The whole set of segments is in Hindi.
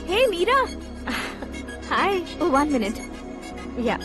Hey Meera. Hi. Oh, 1 minute. Yeah.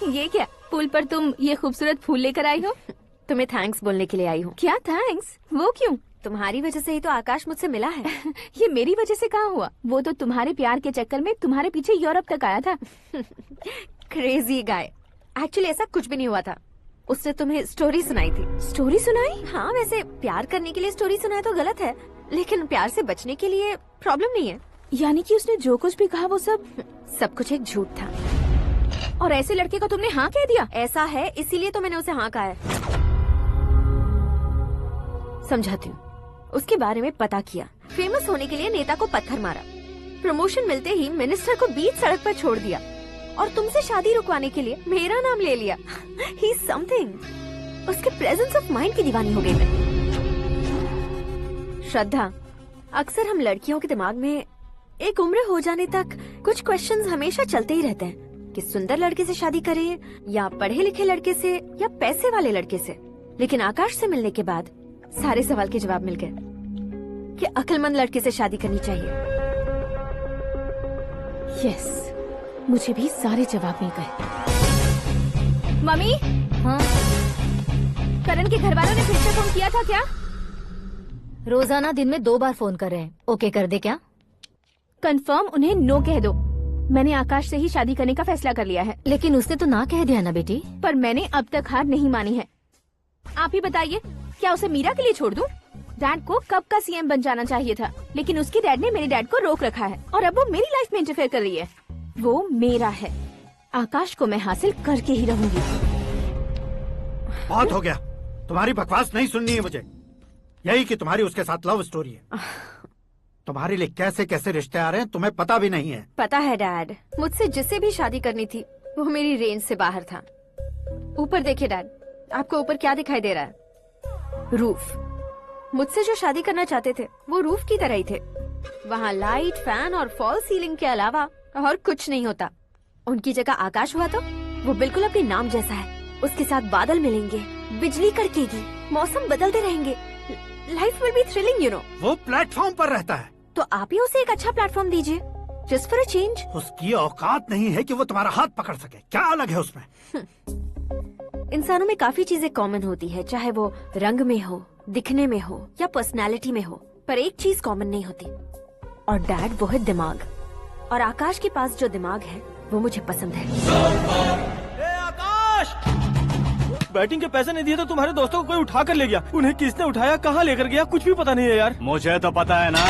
ये क्या, पुल पर तुम ये खूबसूरत फूल लेकर आई हो? तुम्हें थैंक्स बोलने के लिए आई हूँ। क्या थैंक्स? वो क्यों? तुम्हारी वजह से ही तो आकाश मुझसे मिला है। ये मेरी वजह से कहाँ हुआ? वो तो तुम्हारे प्यार के चक्कर में तुम्हारे पीछे यूरोप तक आया था। Crazy guy. एक्चुअली ऐसा कुछ भी नहीं हुआ था। उसने तुम्हें स्टोरी सुनाई थी। स्टोरी सुनाई? हाँ, वैसे प्यार करने के लिए स्टोरी सुनाए तो गलत है, लेकिन प्यार से बचने के लिए प्रॉब्लम नहीं है। यानी कि उसने जो कुछ भी कहा वो सब कुछ एक झूठ था। और ऐसे लड़के को तुमने हाँ कह दिया? ऐसा है, इसीलिए तो मैंने उसे हाँ कहा है। समझाती हूँ। उसके बारे में पता किया, फेमस होने के लिए नेता को पत्थर मारा, प्रमोशन मिलते ही मिनिस्टर को बीच सड़क पर छोड़ दिया, और तुमसे शादी रुकवाने के लिए मेरा नाम ले लिया। He is something. उसके प्रेजेंस ऑफ माइंड की दीवानी हो गई मैं। श्रद्धा, अक्सर हम लड़कियों के दिमाग में एक उम्र हो जाने तक कुछ क्वेश्चंस हमेशा चलते ही रहते हैं कि सुंदर लड़के से शादी करें या पढ़े लिखे लड़के से या पैसे वाले लड़के से। लेकिन आकाश से मिलने के बाद सारे सवाल के जवाब मिल गए कि अक्लमंद लड़के से शादी करनी चाहिए। यस, मुझे भी सारे जवाब मिल गए। मम्मी। हाँ? करण के घर वालों ने फिर से फोन किया था क्या? रोजाना दिन में 2 बार फोन कर रहे हैं। ओके कर दे क्या? कंफर्म उन्हें नो कह दो। मैंने आकाश से ही शादी करने का फैसला कर लिया है। लेकिन उसने तो ना कह दिया ना बेटी। पर मैंने अब तक हार नहीं मानी है। आप ही बताइए, क्या उसे मीरा के लिए छोड़ दूं? डैड को कब का सीएम बन जाना चाहिए था, लेकिन उसके डैड ने मेरे डैड को रोक रखा है और अब वो मेरी लाइफ में इंटरफेयर कर रही है। वो मेरा है। आकाश को मैं हासिल करके ही रहूंगी। बहुत हो गया, तुम्हारी बकवास नहीं सुननी है मुझे। यही कि तुम्हारी उसके साथ लव स्टोरी है। तुम्हारे लिए कैसे कैसे रिश्ते आ रहे हैं तुम्हें पता भी नहीं है। पता है डैड, मुझसे जिससे भी शादी करनी थी वो मेरी रेंज से बाहर था। ऊपर देखिए डैड, आपको ऊपर क्या दिखाई दे रहा है? रूफ। मुझसे जो शादी करना चाहते थे वो रूफ की तरह ही थे। वहाँ लाइट, फैन और फॉल सीलिंग के अलावा और कुछ नहीं होता। उनकी जगह आकाश हुआ तो वो बिल्कुल अपने नाम जैसा है। उसके साथ बादल मिलेंगे, बिजली कड़केगी, मौसम बदलते रहेंगे, life will be thrilling, you know. वो प्लेटफॉर्म पर रहता है तो आप ही उसे एक अच्छा प्लेटफॉर्म दीजिए, जस्ट फॉर अ चेंज। उसकी औकात नहीं है कि वो तुम्हारा हाथ पकड़ सके। क्या अलग है उसमें? इंसानों में काफी चीजें कॉमन होती है, चाहे वो रंग में हो, दिखने में हो या पर्सनालिटी में हो, पर एक चीज कॉमन नहीं होती, और डैड वो है दिमाग। और आकाश के पास जो दिमाग है वो मुझे पसंद है। आकाश, बैटिंग के पैसे नहीं दिए तो तुम्हारे दोस्तों को कोई उठा कर ले गया। उन्हें किसने उठाया, कहाँ लेकर गया, कुछ भी पता नहीं है यार। मुझे तो पता है ना।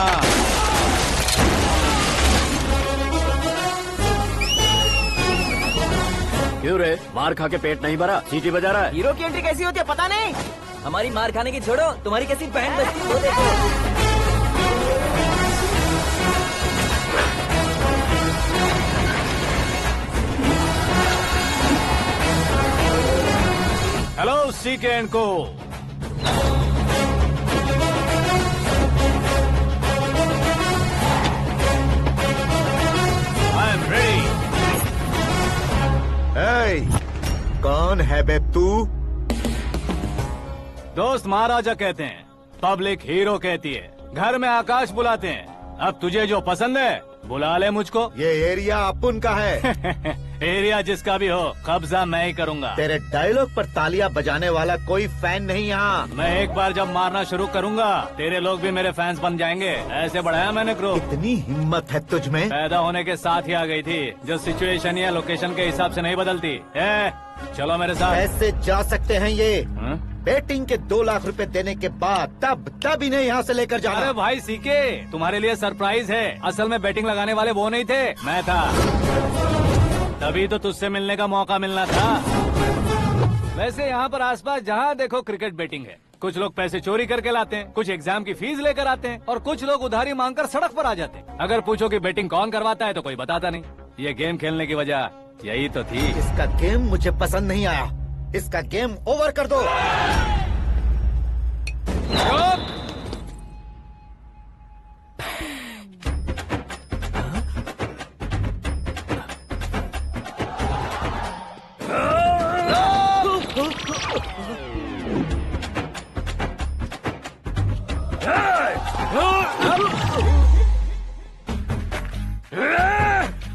क्यों रे, मार खा के पेट नहीं भरा, सीटी बजा रहा है? हीरो की एंट्री कैसी होती है पता नहीं। हमारी मार खाने की छोड़ो, तुम्हारी कैसी बहन बचती है वो देखो। हेलो सीके एंड को। I am ready. कौन है बे तू? दोस्त महाराजा कहते हैं, पब्लिक हीरो कहती है, घर में आकाश बुलाते हैं। अब तुझे जो पसंद है बुला ले मुझको। ये एरिया अपुन का है। एरिया जिसका भी हो, कब्जा मैं ही करूंगा। तेरे डायलॉग पर तालियां बजाने वाला कोई फैन नहीं यहाँ। मैं एक बार जब मारना शुरू करूंगा तेरे लोग भी मेरे फैंस बन जाएंगे। ऐसे बढ़ाया मैंने ग्रुप। इतनी हिम्मत है तुझ में? पैदा होने के साथ ही आ गई थी, जो सिचुएशन या लोकेशन के हिसाब से नहीं बदलती। चलो मेरे साथ। कैसे जा सकते हैं ये? हा? बेटिंग के 2 लाख रुपए देने के बाद तब इन्हें यहाँ से लेकर जाना। अरे भाई सीके, तुम्हारे लिए सरप्राइज है। असल में बैटिंग लगाने वाले वो नहीं थे, मैं था। तभी तो तुझसे मिलने का मौका मिलना था। वैसे यहाँ पर आसपास जहाँ देखो क्रिकेट बैटिंग है। कुछ लोग पैसे चोरी करके लाते हैं, कुछ एग्जाम की फीस लेकर आते हैं और कुछ लोग उधारी मांगकर सड़क पर आ जाते हैं। अगर पूछो कि बैटिंग कौन करवाता है तो कोई बताता नहीं। ये गेम खेलने की वजह यही तो थी। इसका गेम मुझे पसंद नहीं आया। इसका गेम ओवर कर दो।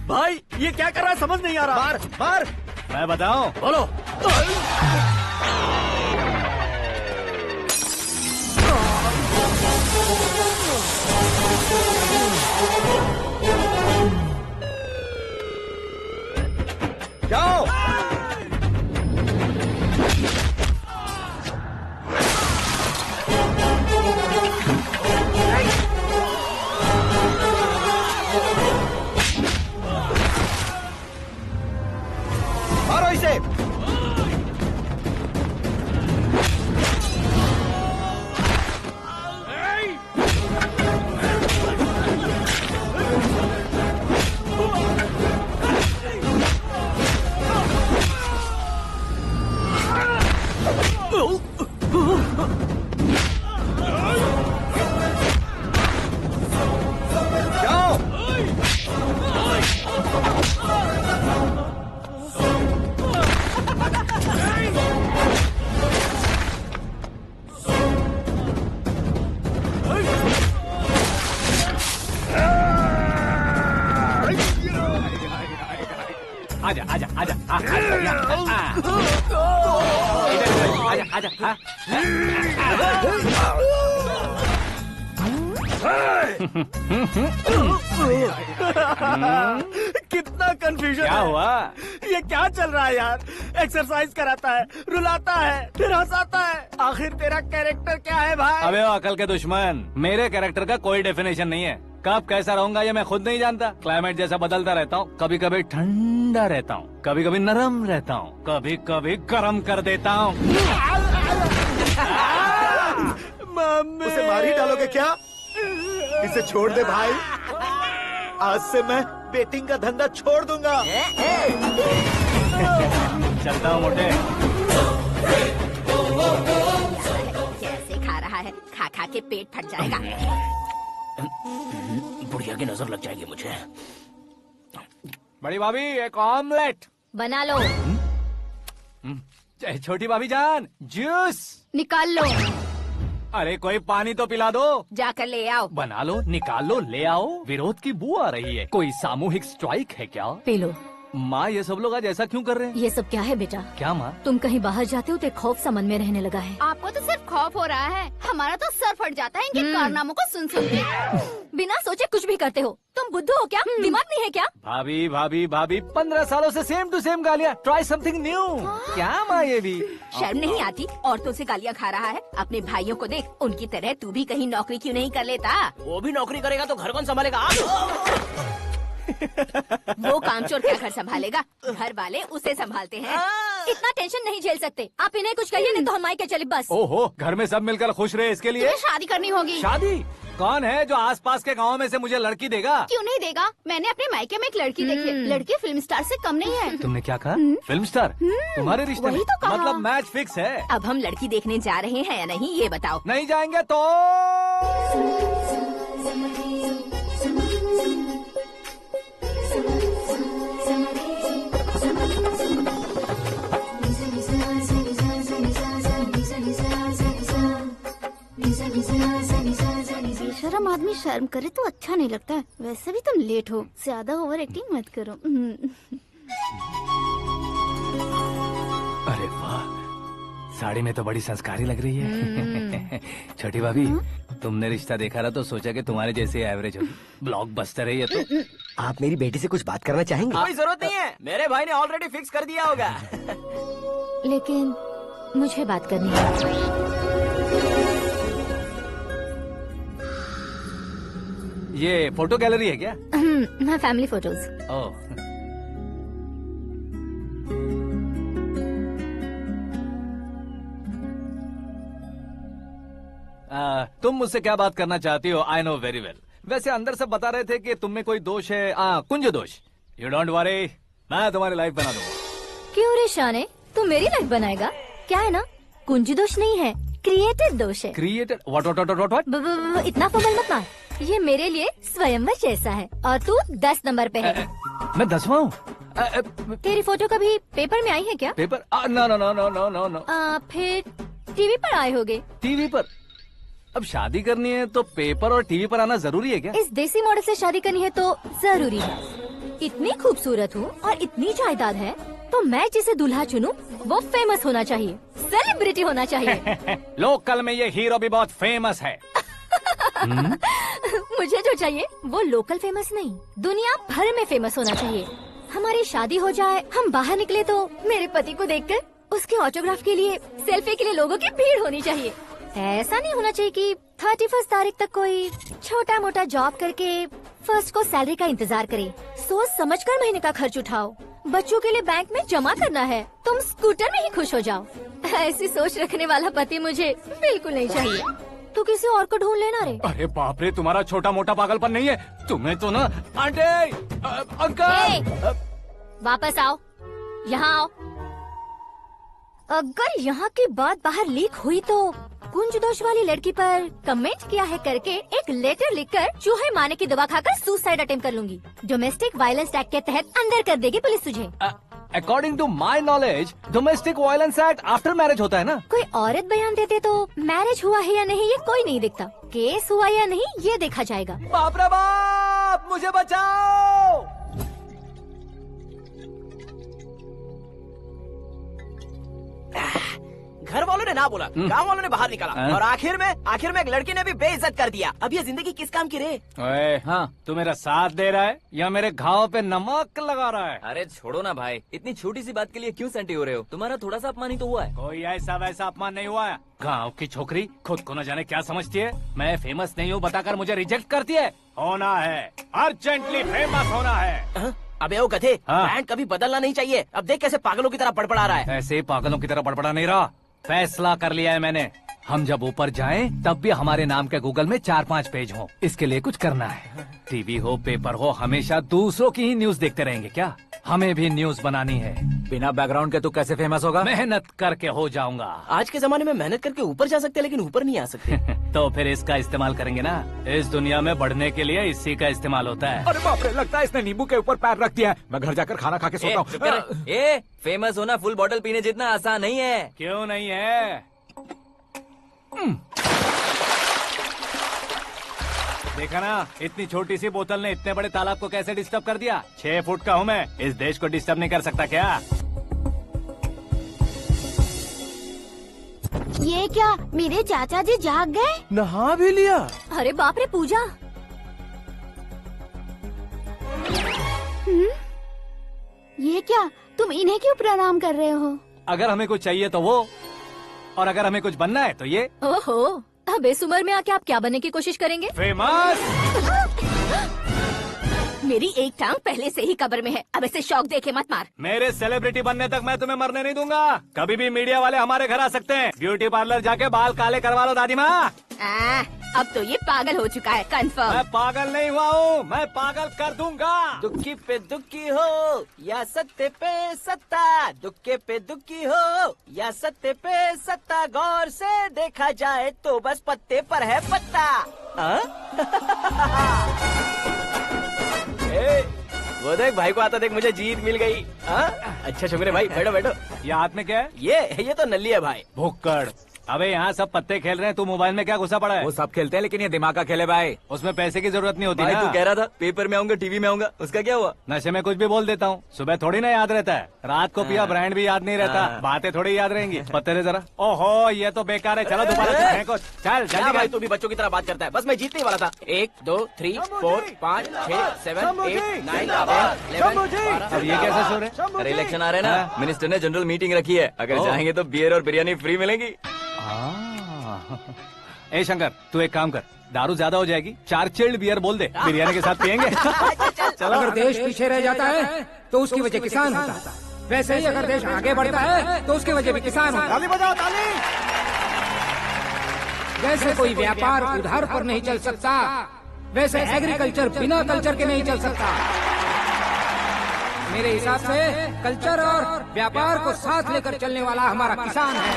भाई ये क्या कर रहा है समझ नहीं आ रहा। मार मार। मैं बताऊं? बोलो। जाओ। मारो इसे। जाओ। आजा आजा आजा आजा आजा आजा। कितना कंफ्यूजन क्या है। हुआ? ये क्या चल रहा है यार। एक्सरसाइज कराता है, रुलाता है, फिर हंसाता है। आखिर तेरा कैरेक्टर क्या है भाई? अबे ओ अकल के दुश्मन, मेरे कैरेक्टर का कोई डेफिनेशन नहीं है। कब कैसा रहूंगा ये मैं खुद नहीं जानता। क्लाइमेट जैसा बदलता रहता हूँ। कभी कभी ठंडा रहता हूँ, कभी कभी नरम रहता हूँ, कभी कभी गर्म कर देता हूँ। उसे मार ही डालोगे क्या? इसे छोड़ दे भाई। आज से मैं बेटिंग का धंधा छोड़ दूंगा। चलता हूँ मोटे। कैसे खा रहा है, खा खा के पेट फट जाएगा। बुढ़िया की नजर लग जाएगी मुझे। बड़ी भाभी एक ऑमलेट। बना लो। छोटी भाभी जान जूस। निकाल लो। अरे कोई पानी तो पिला दो। जाकर ले आओ। बना लो, निकाल लो, ले आओ। विरोध की बू आ रही है। कोई सामूहिक स्ट्राइक है क्या? P low. माँ ये सब लोग आज ऐसा क्यों कर रहे हैं? ये सब क्या है बेटा? क्या माँ? तुम कहीं बाहर जाते हो तो एक खौफ सा मन में रहने लगा है। आपको तो सिर्फ खौफ हो रहा है, हमारा तो सर फट जाता है इनके कारनामों को सुन सुन के। बिना सोचे कुछ भी करते हो। तुम बुद्धू हो क्या? दिमाग नहीं है क्या? भाभी भाभी भाभी 15 सालों से सेम टू सेम गालियाँ। Try something new. क्या माँ ये भी? शर्म नहीं आती? औरतों से गालियाँ खा रहा है। अपने भाइयों को देख, उनकी तरह तू भी कहीं नौकरी क्यों नहीं कर लेता? वो भी नौकरी करेगा तो घर कौन संभालेगा? वो कामचोर क्या घर संभालेगा? घर वाले उसे संभालते हैं। इतना टेंशन नहीं झेल सकते आप। इन्हें कुछ कहिए नहीं तो हम मायके चले बस। ओहो, घर में सब मिलकर खुश रहे इसके लिए। तुम्हें शादी करनी होगी। शादी? कौन है जो आसपास के गाँव में से मुझे लड़की देगा? क्यों नहीं देगा? मैंने अपने मायके में एक लड़की देखी है। लड़की फिल्म स्टार से कम नहीं है। तुमने क्या कहा? Film star? तुम्हारे रिश्ते में? वही तो कहा। मतलब मैच फिक्स है? अब हम लड़की देखने जा रहे हैं या नहीं, ये बताओ। नहीं जाएंगे तो? बेशरम आदमी शर्म करे तो अच्छा नहीं लगता है। वैसे भी तुम लेट हो, ज्यादा ओवर एक्टिंग मत करो। अरे वाह, साड़ी में तो बड़ी संस्कारी लग रही है। छोटी भाभी, तुमने रिश्ता देखा रहा तो सोचा कि तुम्हारे जैसे एवरेज होगी। ब्लॉकबस्टर है ये तो। आप मेरी बेटी से कुछ बात करना चाहेंगे? कोई जरूरत नहीं है, मेरे भाई ने ऑलरेडी फिक्स कर दिया होगा। लेकिन मुझे बात करनी है। ये फोटो गैलरी है क्या? मैं फैमिली फोटोज। ओह, तुम मुझसे क्या बात करना चाहती हो आई नो वेरी वेल। वैसे अंदर से बता रहे थे कि तुम में कोई दोष है, कुंज दोष। यू डोंट वरी, मैं तुम्हारी लाइफ बना दूंगा। क्यों रे शाने, तू मेरी लाइफ बनाएगा? क्या है ना, कुंज दोष नहीं है, क्रिएटेड दोष है। Created what? इतना फमल मत मार, ये मेरे लिए स्वयंवर जैसा है और तू 10 नंबर पे है। मैं 10वां हूँ? तेरी फोटो कभी पेपर में आई है क्या? Paper? No no no no no no no. फिर टीवी पर आए होगे। टीवी पर? अब शादी करनी है तो पेपर और टीवी पर आना जरूरी है क्या? इस देसी मॉडल से शादी करनी है तो जरूरी है। इतनी खूबसूरत हूँ और इतनी जायदाद है तो मैं जिसे दूल्हा चुनूं वो फेमस होना चाहिए, सेलिब्रिटी होना चाहिए। लोकल में ये हीरो भी बहुत फेमस है। मुझे जो चाहिए वो लोकल फेमस नहीं, दुनिया भर में फेमस होना चाहिए। हमारी शादी हो जाए, हम बाहर निकले तो मेरे पति को देखकर उसके ऑटोग्राफ के लिए, सेल्फी के लिए लोगों की भीड़ होनी चाहिए। ऐसा नहीं होना चाहिए कि 31 तारीख तक कोई छोटा मोटा जॉब करके फर्स्ट को सैलरी का इंतजार करे। सोच समझकर महीने का खर्च उठाओ, बच्चों के लिए बैंक में जमा करना है, तुम स्कूटर में ही खुश हो जाओ। ऐसी सोच रखने वाला पति मुझे बिल्कुल नहीं चाहिए। तू किसी और को ढूंढ लेना रे। अरे बाप रे, तुम्हारा छोटा मोटा पागलपन नहीं है, तुम्हें तो ना आंटी, अंकल। वापस आओ, यहाँ आओ। अगर यहाँ की बात बाहर लीक हुई तो कुंज दोष वाली लड़की पर कमेंट किया है करके एक लेटर लिखकर चूहे मारने की दवा खाकर सुसाइड अटेम्प्ट कर लूंगी। डोमेस्टिक वायलेंस एक्ट के तहत अंदर कर देगी पुलिस तुझे। According to my knowledge domestic violence act after marriage होता है ना? कोई औरत बयान देते तो मैरिज हुआ है या नहीं ये कोई नहीं देखता, केस हुआ या नहीं ये देखा जाएगा। बाप रे बाप, मुझे बचाओ। घर वालों ने ना बोला, गांव वालों ने बाहर निकाला और आखिर में एक लड़की ने भी बेइज्जत कर दिया। अब ये जिंदगी किस काम की रे? ओए, हाँ, तू मेरा साथ दे रहा है या मेरे घाव पे नमक लगा रहा है? अरे छोड़ो ना भाई, इतनी छोटी सी बात के लिए क्यों सैंटी हो रहे हो? तुम्हारा थोड़ा सा अपमान ही तो हुआ है। कोई ऐसा वैसा अपमान नहीं हुआ है। गाँव की छोकरी खुद को न जाने क्या समझती है, मैं फेमस नहीं हूँ बताकर मुझे रिजेक्ट करती है। होना है, अर्जेंटली फेमस होना है। अबे ओ गधे, हाँ। ब्रांड कभी बदलना नहीं चाहिए। अब देख कैसे पागलों की तरह बड़बड़ा रहा है। ऐसे पागलों की तरह बड़बड़ा नहीं रहा, फैसला कर लिया है मैंने। हम जब ऊपर जाएं तब भी हमारे नाम के गूगल में 4-5 पेज हो। इसके लिए कुछ करना है। टीवी हो पेपर हो, हमेशा दूसरों की ही न्यूज देखते रहेंगे क्या? हमें भी न्यूज बनानी है। बिना बैकग्राउंड के तू कैसे फेमस होगा? मेहनत करके हो जाऊंगा। आज के जमाने में मेहनत करके ऊपर जा सकते हैं लेकिन ऊपर नहीं आ सकते। तो फिर इसका इस्तेमाल करेंगे ना। इस दुनिया में बढ़ने के लिए इसी का इस्तेमाल होता है। अरे बाप रे, लगता है इसने नींबू के ऊपर पैर रख दिया है। मैं घर जाकर खाना खा के सोता हूँ। फेमस होना फुल बॉटल पीने जितना आसान नहीं है। क्यों नहीं है? देखा ना, इतनी छोटी सी बोतल ने इतने बड़े तालाब को कैसे डिस्टर्ब कर दिया। 6 फुट का हूँ मैं, इस देश को डिस्टर्ब नहीं कर सकता क्या? ये क्या, मेरे चाचा जी जाग गए? नहा भी लिया? अरे बाप रे पूजा, ये क्या, तुम इन्हें क्यों प्रणाम कर रहे हो? अगर हमें कुछ चाहिए तो वो, और अगर हमें कुछ बनना है तो ये। ओहो, अब इस उम्र में आके आप क्या बनने की कोशिश करेंगे? फेमस। मेरी एक टांग पहले से ही कब्र में है, अब इसे शौक देके मत मार। मेरे सेलिब्रिटी बनने तक मैं तुम्हें मरने नहीं दूंगा। कभी भी मीडिया वाले हमारे घर आ सकते हैं। ब्यूटी पार्लर जाके बाल काले करवा लो दादी माँ। अब तो ये पागल हो चुका है, कंफर्म। मैं पागल नहीं हुआ हूँ, मैं पागल कर दूंगा। दुखी पे दुखी हो या सत्य पे सत्ता, दुखे पे दुखी हो या सत्य पे सत्ता, गौर से देखा जाए तो बस पत्ते पर है पत्ता। वो देख भाई को आता देख, मुझे जीत मिल गई। अच्छा शुक्र है भाई, बैठो बैठो। ये हाथ में क्या है? ये तो नल्ली है भाई। भुक्कड़। अबे यहाँ सब पत्ते खेल रहे हैं, तू मोबाइल में क्या घुसा पड़ा है? वो सब खेलते हैं लेकिन ये दिमाग का खेल है भाई। उसमें पैसे की जरूरत नहीं होती भाई ना। तू कह रहा था पेपर में आऊंगा, टीवी में आऊंगा, उसका क्या हुआ? नशे में कुछ भी बोल देता हूँ, सुबह थोड़ी ना याद रहता है। रात को पिया ब्रांड भी याद नहीं रहता, बातें थोड़ी याद रहेंगी। पत्ते दे जरा। ओहो, ये तो बेकार है, चलो दोबारा चल क्या जल्दी भाई, तू भी बच्चों की तरह बात करता है। बस मैं जीतने वाला था। 1 2 3 4 5 6 7 8 9 10 11। अब ये कैसा शोर है? अरे इलेक्शन आ रहे हैं ना, मिनिस्टर ने जनरल मीटिंग रखी है। अगर जाएंगे तो बियर और बिरयानी फ्री मिलेगी। ए शंकर, तू एक काम कर, दारू ज्यादा हो जाएगी, 4 चिल्ड बियर बोल दे, बिरयानी के साथ पियेंगे। चलो। अगर देश पीछे रह जाता है तो उसकी वजह किसान होता है, वैसे ही अगर देश आगे बढ़ता है तो उसकी वजह भी किसान होता है। ताली बजाओ, ताली। जैसे कोई व्यापार उधार पर नहीं चल सकता, वैसे एग्रीकल्चर बिना कल्चर के नहीं चल सकता। मेरे हिसाब से कल्चर और व्यापार को साथ लेकर चलने वाला हमारा किसान है।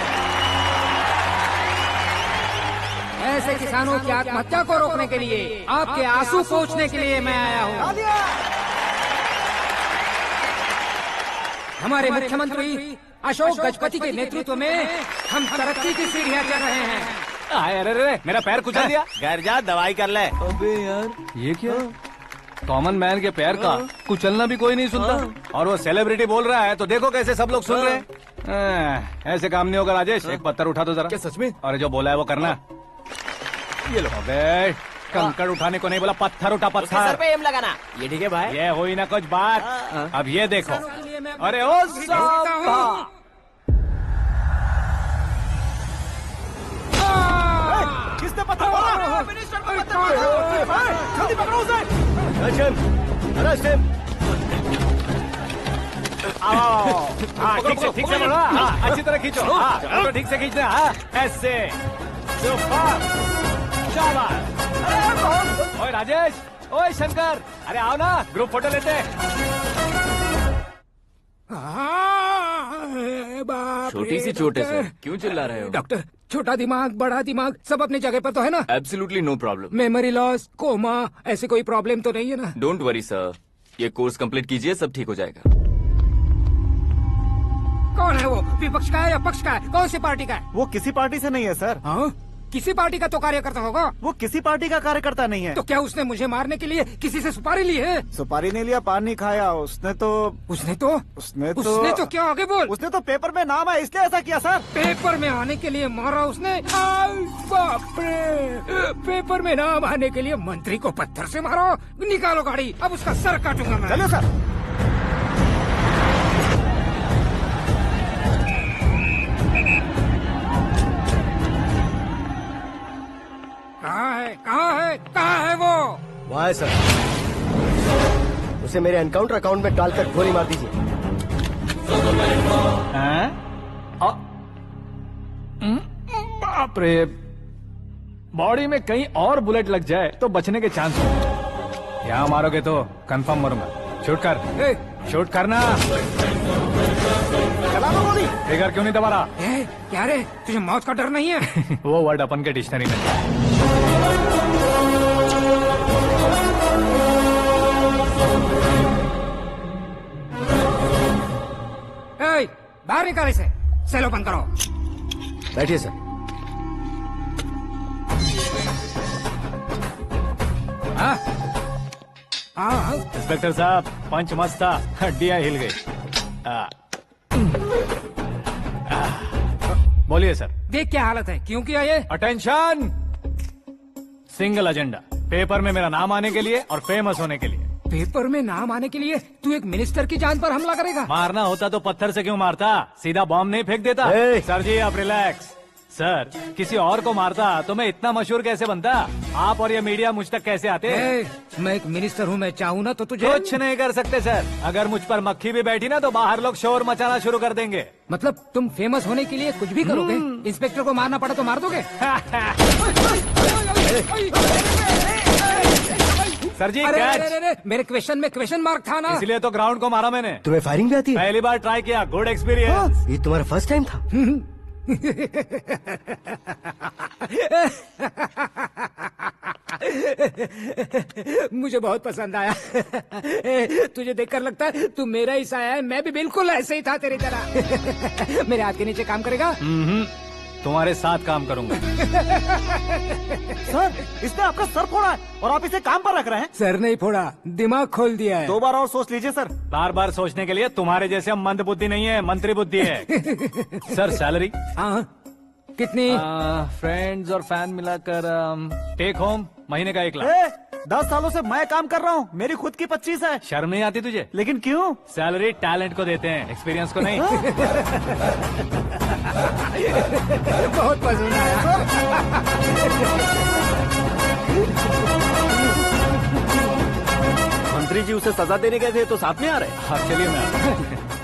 ऐसे किसानों की आत्महत्या को रोकने के लिए, आपके आंसू पोंछने के लिए मैं आया हूँ। हमारे मुख्यमंत्री अशोक गजपति के नेतृत्व में हम तरक्की की सीढ़ियाँ चढ़ रहे हैं। अरे मेरा पैर कुचल दिया। घर जा दवाई कर ले। अबे यार, ये क्या? कॉमन मैन के पैर का कुचलना भी कोई नहीं सुनता, और वो सेलिब्रिटी बोल रहा है तो देखो कैसे सब लोग सुन रहे हैं। ऐसे काम नहीं होगा राजेश, एक पत्थर उठा दो जरा। क्या सच में? और जो बोला है वो करना। ये लो। अबे कंकड़ उठाने को नहीं बोला, पत्थर उठा, उसके सर पत्थर। पे एम लगाना। ये ठीक है भाई। ये हुई ना कुछ बात। अब ये देखो। अरे ओ साहब, किसने पत्थर मारा? मिनिस्टर को पत्थर मारा। जल्दी पकड़ो उसे। हाँ ठीक से बढ़ो। हाँ अच्छी तरह खींचो। हाँ तो ठीक से खींचना। हाँ ऐसे। सुपर। शाबाश। ओए राजेश, ओए शंकर, अरे आओ ना, ग्रुप फोटो लेते हैं। छोटी सी चोट है सर, क्यों चिल्ला रहे हो? डॉक्टर, छोटा दिमाग बड़ा दिमाग सब अपनी जगह पर तो है ना? Absolutely no problem. Memory loss, coma, ऐसी कोई प्रॉब्लम तो नहीं है ना? डोंट वरी सर, ये कोर्स कंप्लीट कीजिए, सब ठीक हो जाएगा। कौन है वो? विपक्ष का है या पक्ष का है? कौन सी पार्टी का है? वो किसी पार्टी से नहीं है सर। हाँ? किसी पार्टी का तो कार्यकर्ता होगा। वो किसी पार्टी का कार्यकर्ता नहीं है। तो क्या उसने मुझे मारने के लिए किसी से सुपारी ली है? सुपारी नहीं लिया, पान नहीं खाया। उसने तो क्या आगे बोल? उसने तो पेपर में नाम है इसलिए ऐसा किया सर। पेपर में आने के लिए मारा उसने? बाप रे! पेपर में नाम आने के लिए मंत्री को पत्थर से मारो? निकालो गाड़ी, अब उसका सर काटूंगा मैं। चलो सर। कहाँ है वो? वहाँ है सर। उसे मेरे एनकाउंटर अकाउंट में डालकर गोली मार दीजिए। बाप रे, बॉडी में कहीं और बुलेट लग जाए तो बचने के चांस हो। यहाँ मारोगे तो कंफर्म मरूंगा। शूट कर, शूट करना। फिगर क्यों नहीं दबा रहा? क्या रे, तुझे मौत का डर नहीं है? वो वर्ड अपन के डिक्शनरी में है। बाहर निकाल इसे, सेल ओपन करो। बैठिए सर। इंस्पेक्टर साहब, पंच मस्त था, हड्डियां हिल गई। बोलिए सर। देख क्या हालत है, क्यों किया ये? अटेंशन, सिंगल एजेंडा, पेपर में मेरा नाम आने के लिए और फेमस होने के लिए। पेपर में नाम आने के लिए तू एक मिनिस्टर की जान पर हमला करेगा? मारना होता तो पत्थर से क्यों मारता, सीधा बॉम्ब नहीं फेंक देता। सर जी आप रिलैक्स। सर, किसी और को मारता तो मैं इतना मशहूर कैसे बनता? आप और ये मीडिया मुझ तक कैसे आते? मैं एक मिनिस्टर हूँ, मैं चाहूँ ना तो तुझे कुछ नहीं कर सकते सर। अगर मुझ पर मक्खी भी बैठी ना तो बाहर लोग शोर मचाना शुरू कर देंगे। मतलब तुम फेमस होने के लिए कुछ भी करोगे? इंस्पेक्टर को मारना पड़ा तो मार दोगे? सर जी अरे, मेरे क्वेश्चन में क्वेश्चन मार्क था ना, इसलिए तो ग्राउंड को मारा मैंने। तुम्हें फायरिंग भी आती है? पहली बार ट्राई किया, गुड एक्सपीरियंस। ये तुम्हारा फर्स्ट टाइम था? मुझे बहुत पसंद आया। तुझे देखकर लगता है तू मेरा ही साया है। मैं भी बिल्कुल ऐसे ही था तेरी तरह। मेरे हाथ के नीचे काम करेगा? तुम्हारे साथ काम करूंगा। सर, इसने आपका सर फोड़ा है और आप इसे काम पर रख रहे हैं? सर नहीं फोड़ा, दिमाग खोल दिया है। 2 बार और सोच लीजिए सर। बार बार सोचने के लिए तुम्हारे जैसे मंद बुद्धि नहीं है, मंत्री बुद्धि है। Sir salary? हाँ, कितनी? फ्रेंड्स और फैन मिलाकर टेक होम महीने का 1 लाख। 10 सालों से मैं काम कर रहा हूँ, मेरी खुद की 25 है। शर्म नहीं आती तुझे? लेकिन क्यों? सैलरी टैलेंट को देते हैं, एक्सपीरियंस को नहीं। बहुत पसंद आया। मंत्री जी उसे सजा देने गए थे तो साथ में आ रहे? हाँ चलिए मैं।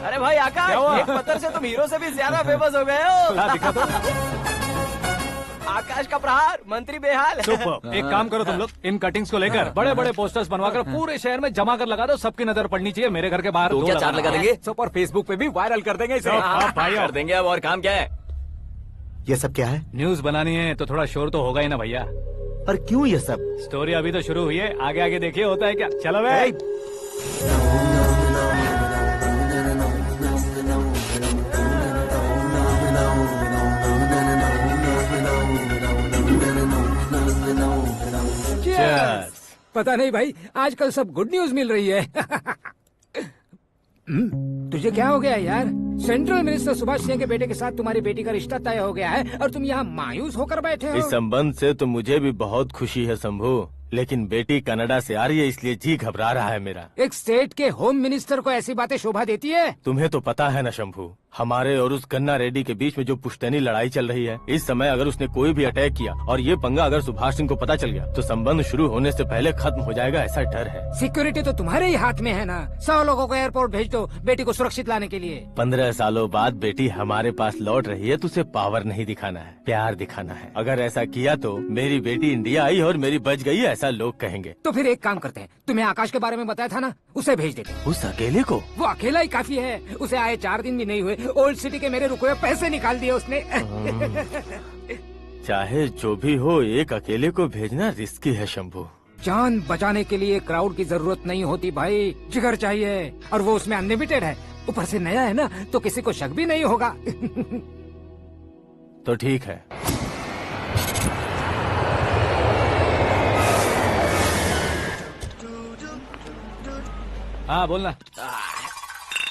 अरे भाई आकाश, एक पत्थर से तुम हीरो से भी ज्यादा फेमस हो गए हो। दिखा दो। आकाश का प्रहार, मंत्री बेहाल। सुपर। एक काम करो तुम लोग, इन कटिंग्स को लेकर बड़े बड़े पोस्टर्स बनवाकर पूरे शहर में जमा कर लगा दो। सबकी नजर पड़नी चाहिए मेरे घर के बाहर। तो दो क्या चार लगाना। लगा देंगे सब, और फेसबुक पे भी वायरल कर देंगे इसे। हाँ, भाई कर देंगे। अब और काम क्या है? ये सब क्या है? न्यूज बनानी है तो थोड़ा शोर तो होगा ही ना भैया। पर क्यों ये सब? स्टोरी अभी तो शुरू हुई है, आगे आगे देखिए होता है क्या। चलो भाई। Cheers. पता नहीं भाई, आजकल सब गुड न्यूज मिल रही है। तुझे क्या हो गया यार? सेंट्रल मिनिस्टर सुभाष सिंह के बेटे के साथ तुम्हारी बेटी का रिश्ता तय हो गया है और तुम यहाँ मायूस होकर बैठे हो। इस संबंध से तो मुझे भी बहुत खुशी है शंभू, लेकिन बेटी कनाडा से आ रही है इसलिए जी घबरा रहा है मेरा। एक स्टेट के होम मिनिस्टर को ऐसी बातें शोभा देती है? तुम्हें तो पता है ना शंभू, हमारे और उस कन्ना रेड्डी के बीच में जो पुश्तैनी लड़ाई चल रही है, इस समय अगर उसने कोई भी अटैक किया और ये पंगा अगर सुभाष सिंह को पता चल गया तो संबंध शुरू होने से पहले खत्म हो जाएगा, ऐसा डर है। सिक्योरिटी तो तुम्हारे ही हाथ में है ना। 100 लोगों को एयरपोर्ट भेज दो बेटी को सुरक्षित लाने के लिए। 15 सालों बाद बेटी हमारे पास लौट रही है तो उसे पावर नहीं दिखाना है, प्यार दिखाना है। अगर ऐसा किया तो मेरी बेटी इंडिया आई और मेरी बच गई, ऐसा लोग कहेंगे। तो फिर एक काम करते हैं, तुम्हें आकाश के बारे में बताया था ना, उसे भेज देते हैं। उस अकेले को? वो अकेला ही काफी है। उसे आए 4 दिन भी नहीं हुए, ओल्ड सिटी के मेरे रुके हुए पैसे निकाल दिए उसने। चाहे जो भी हो, एक अकेले को भेजना रिस्की है शंभू। जान बचाने के लिए क्राउड की जरूरत नहीं होती भाई, जिगर चाहिए, और वो उसमें अनलिमिटेड है। ऊपर से नया है ना, तो किसी को शक भी नहीं होगा। तो ठीक है। हाँ बोलना।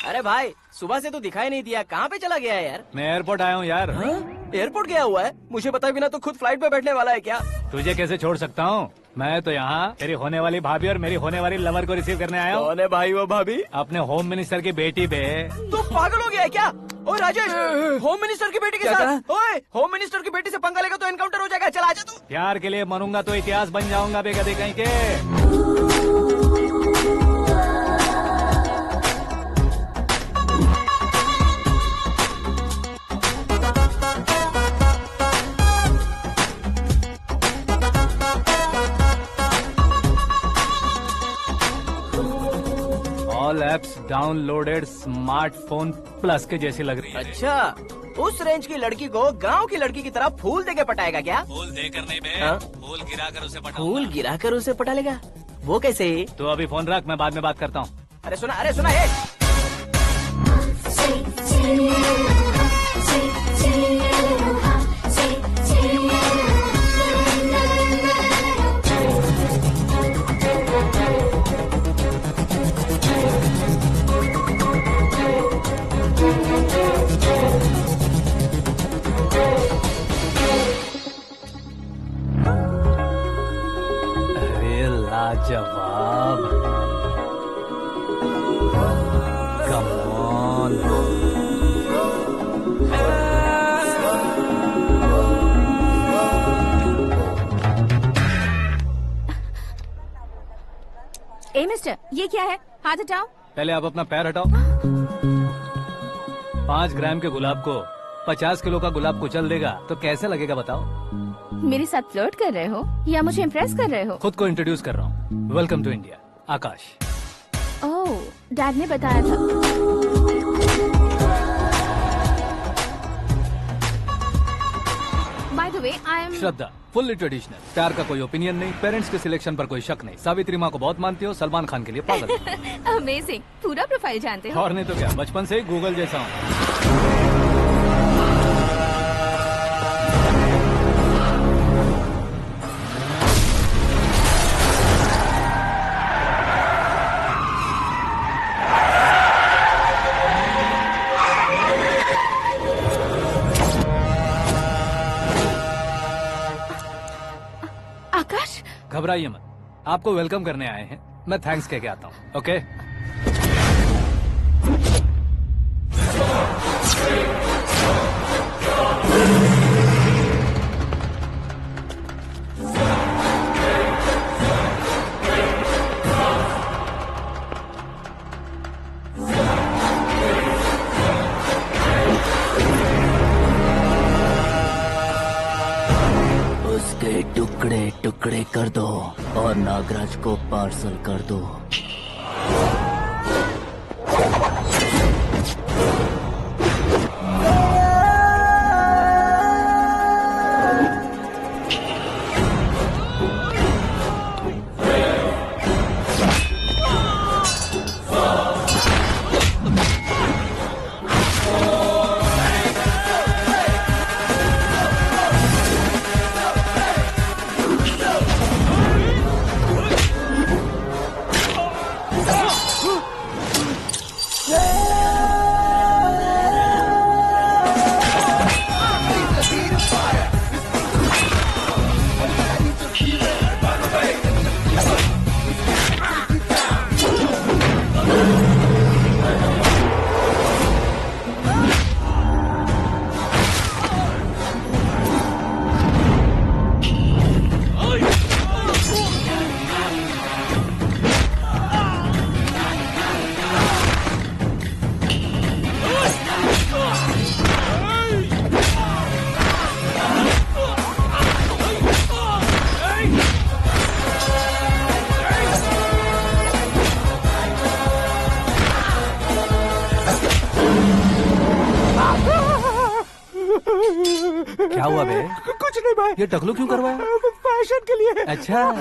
अरे भाई, सुबह से तो दिखाई नहीं दिया, कहाँ पे चला गया है यार? मैं एयरपोर्ट आया हूँ यार। एयरपोर्ट गया हुआ है? मुझे बताए बिना तो खुद फ्लाइट पे बैठने वाला है क्या? तुझे कैसे छोड़ सकता हूँ? मैं तो यहाँ तेरी होने वाली भाभी और मेरी होने वाली लवर को रिसीव करने आया हूँ। कौन है भाई वो भाभी? अपने होम मिनिस्टर की बेटी पे। तो पागल हो गया है क्या? ओ राजेश, होम मिनिस्टर की बेटी के साथ? ओए, होम मिनिस्टर की बेटी से पंगा लेगा तो एनकाउंटर हो जाएगा। चल आजा तू। प्यार के लिए मरूंगा तो इतिहास बन जाऊंगा बेगदे कहीं के। All apps downloaded smartphone plus के जैसी लग रही है। अच्छा, उस रेंज की लड़की को गांव की लड़की की तरह फूल देके पटाएगा क्या? फूल देकर नहीं बे, हाँ? फूल गिराकर उसे पटा। फूल गिराकर उसे पटा लेगा? वो कैसे? तो अभी फोन रख, मैं बाद में बात करता हूँ। अरे सुना है। अरे लाजवाब, कम ऑन। ए मिस्टर, ये क्या है? हाथ हटाओ। पहले आप अपना पैर हटाओ। 5 ग्राम के गुलाब को 50 किलो का गुलाब कुचल देगा तो कैसे लगेगा बताओ? मेरे साथ फ्लर्ट कर रहे हो या मुझे इम्प्रेस कर रहे हो? खुद को इंट्रोड्यूस कर रहा हूँ। Welcome to India, Aakash. Oh, dad ने बताया था। By the way, I am Shraddha, fully traditional. प्यार का कोई ओपिनियन नहीं, पेरेंट्स के सिलेक्शन पर कोई शक नहीं। सावित्री माँ को बहुत मानती हो, सलमान खान के लिए पागल। अमेजिंग, पूरा प्रोफाइल जानते हो। और नहीं तो क्या, बचपन से ही गूगल जैसा हूँ। आकाश, घबराइए मत, आपको वेलकम करने आए हैं। मैं थैंक्स कह के आता हूँ। ओके? उसके टुकड़े टुकड़े कर दो और नागराज को पार्सल कर दो। क्या हुआ बे? कुछ नहीं भाई। ये टकलू क्यों करवाया? फैशन के लिए। अच्छा।